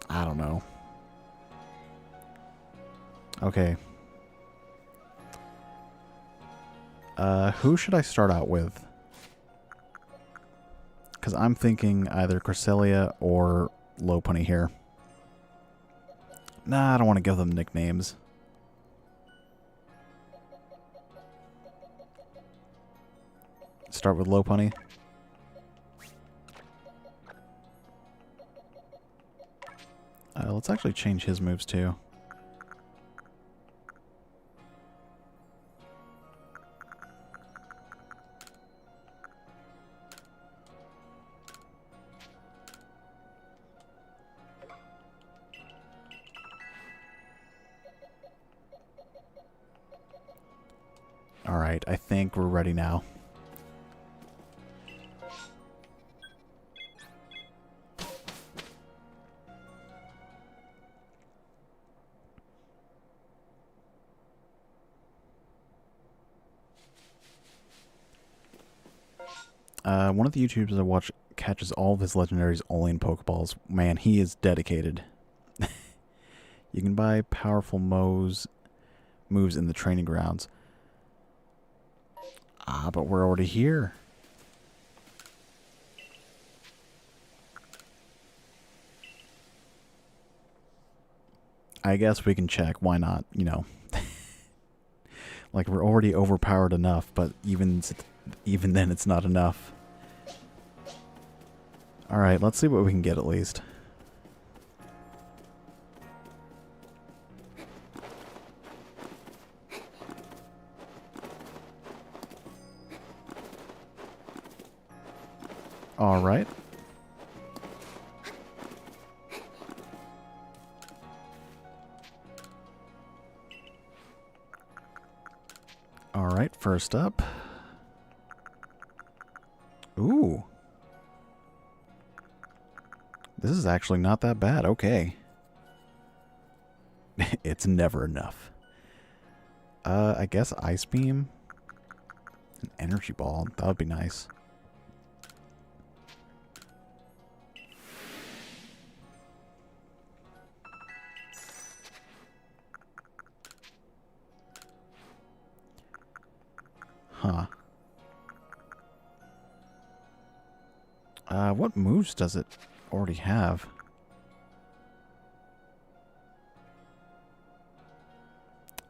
I don't know. Okay. Who should I start out with? Because I'm thinking either Cresselia or Lopunny here. Nah, I don't want to give them nicknames. Start with Lopunny. Let's actually change his moves too. Alright, I think we're ready now. One of the YouTubers I watch catches all of his legendaries only in Pokeballs. Man, he is dedicated. You can buy powerful moves in the training grounds. Ah, but we're already here. I guess we can check. Why not? You know. Like, we're already overpowered enough, but even then it's not enough. Alright, let's see what we can get at least. Alright. Alright, first up. Ooh. This is actually not that bad. Okay. It's never enough. I guess Ice Beam. An Energy Ball. That would be nice. Huh. What moves does it already have?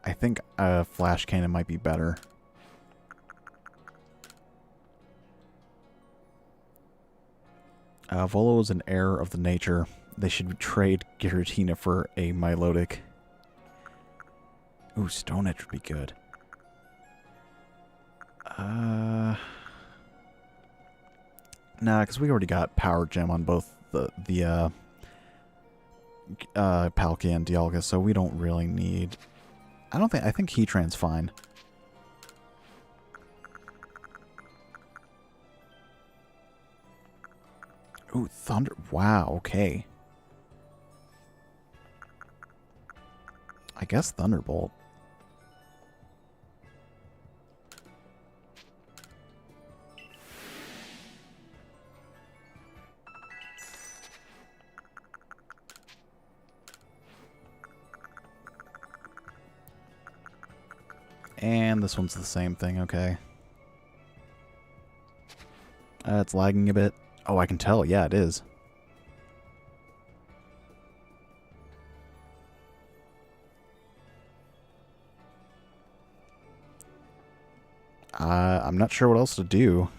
I think Flash Cannon might be better. Volo is an error of the nature. They should trade Giratina for a Milotic. Ooh, Stone Edge would be good. Nah, because we already got Power Gem on both the Palkia and Dialga, so we don't really need... I think Heatran's fine. Ooh, Thunder... Wow, okay. I guess Thunderbolt. And this one's the same thing, okay. It's lagging a bit. Oh, I can tell. Yeah, it is. I'm not sure what else to do.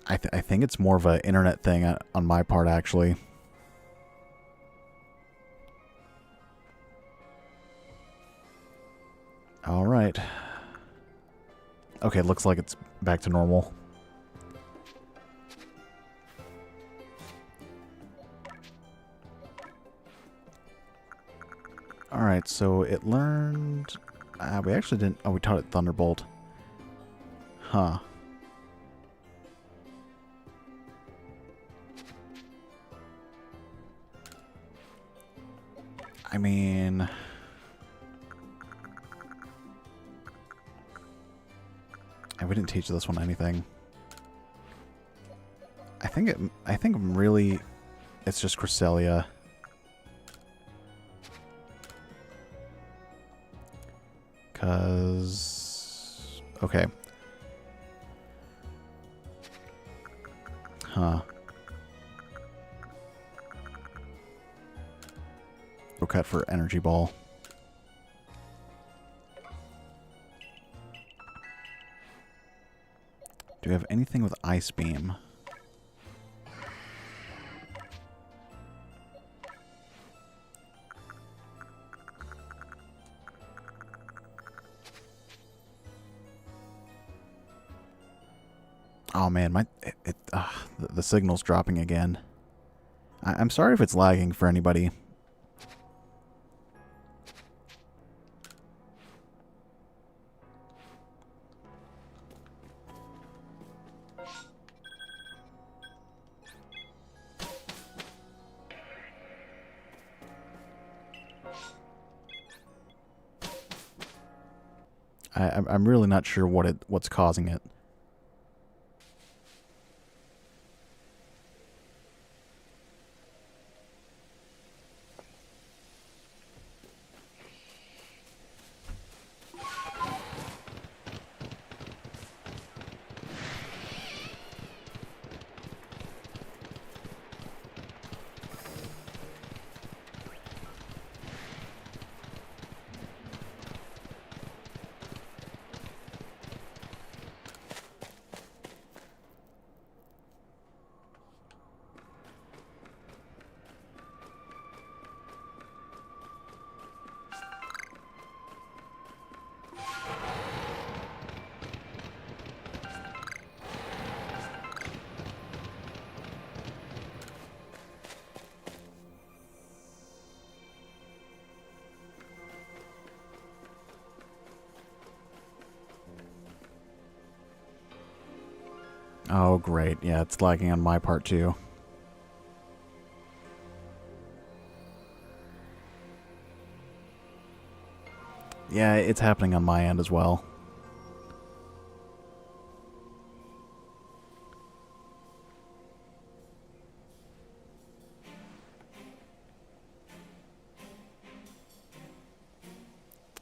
I think it's more of an internet thing on my part, actually. Alright. Okay, looks like it's back to normal. Alright, so it learned... we actually didn't... Oh, we taught it Thunderbolt. Huh. I mean... we didn't teach this one anything. I think really it's just Cresselia. Cause okay. Huh. We'll cut for Energy Ball. Do we have anything with Ice Beam? Oh man, the signal's dropping again. I'm sorry if it's lagging for anybody. I'm really not sure what's causing it. Oh, great. Yeah, it's lagging on my part, too. Yeah, it's happening on my end as well.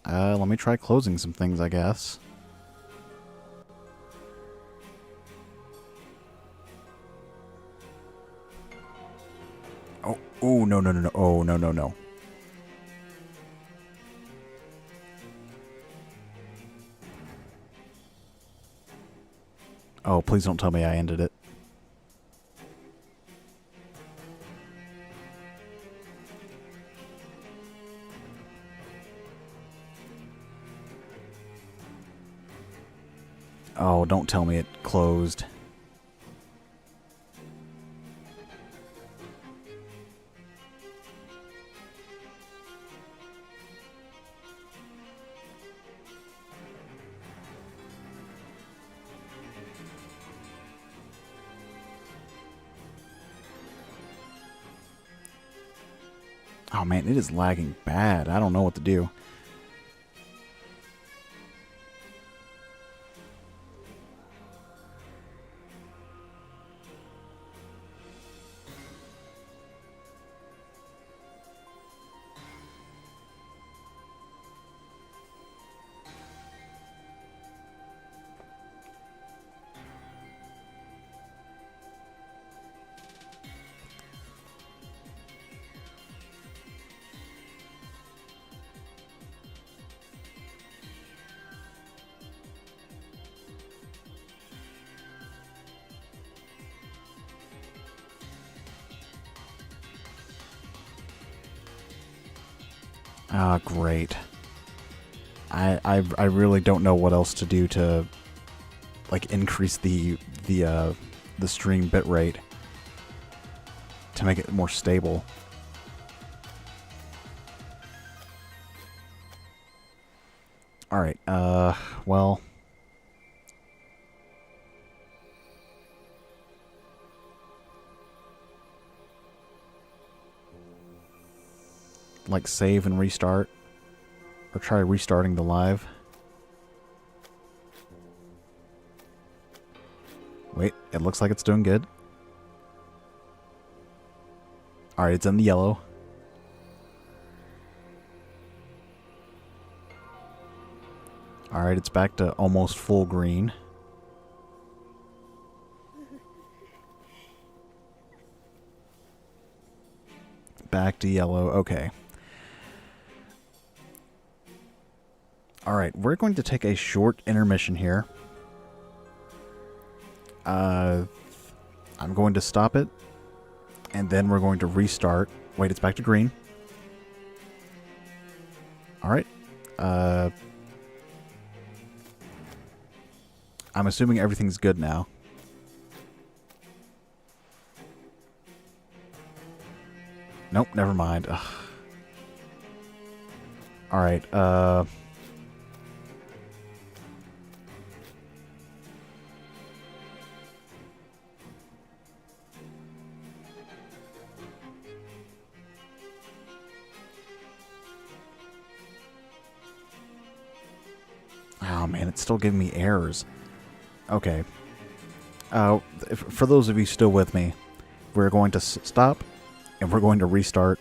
Let me try closing some things, I guess. Oh, no, no, no, no. Oh, no, no, no. Oh, please don't tell me I ended it. Oh, don't tell me it closed. Oh man, it is lagging bad. I don't know what to do. Ah, great. I really don't know what else to do to like increase the stream bitrate to make it more stable. All right. Well, like save and restart, or try restarting the live. Wait, it looks like it's doing good. Alright, it's in the yellow. Alright, it's back to almost full green. Back to yellow. Okay. Alright, we're going to take a short intermission here. I'm going to stop it, and then we're going to restart. Wait, it's back to green. Alright. I'm assuming everything's good now. Nope, never mind. Alright, oh Oh man, it's still giving me errors. Okay. For those of you still with me, we're going to stop and we're going to restart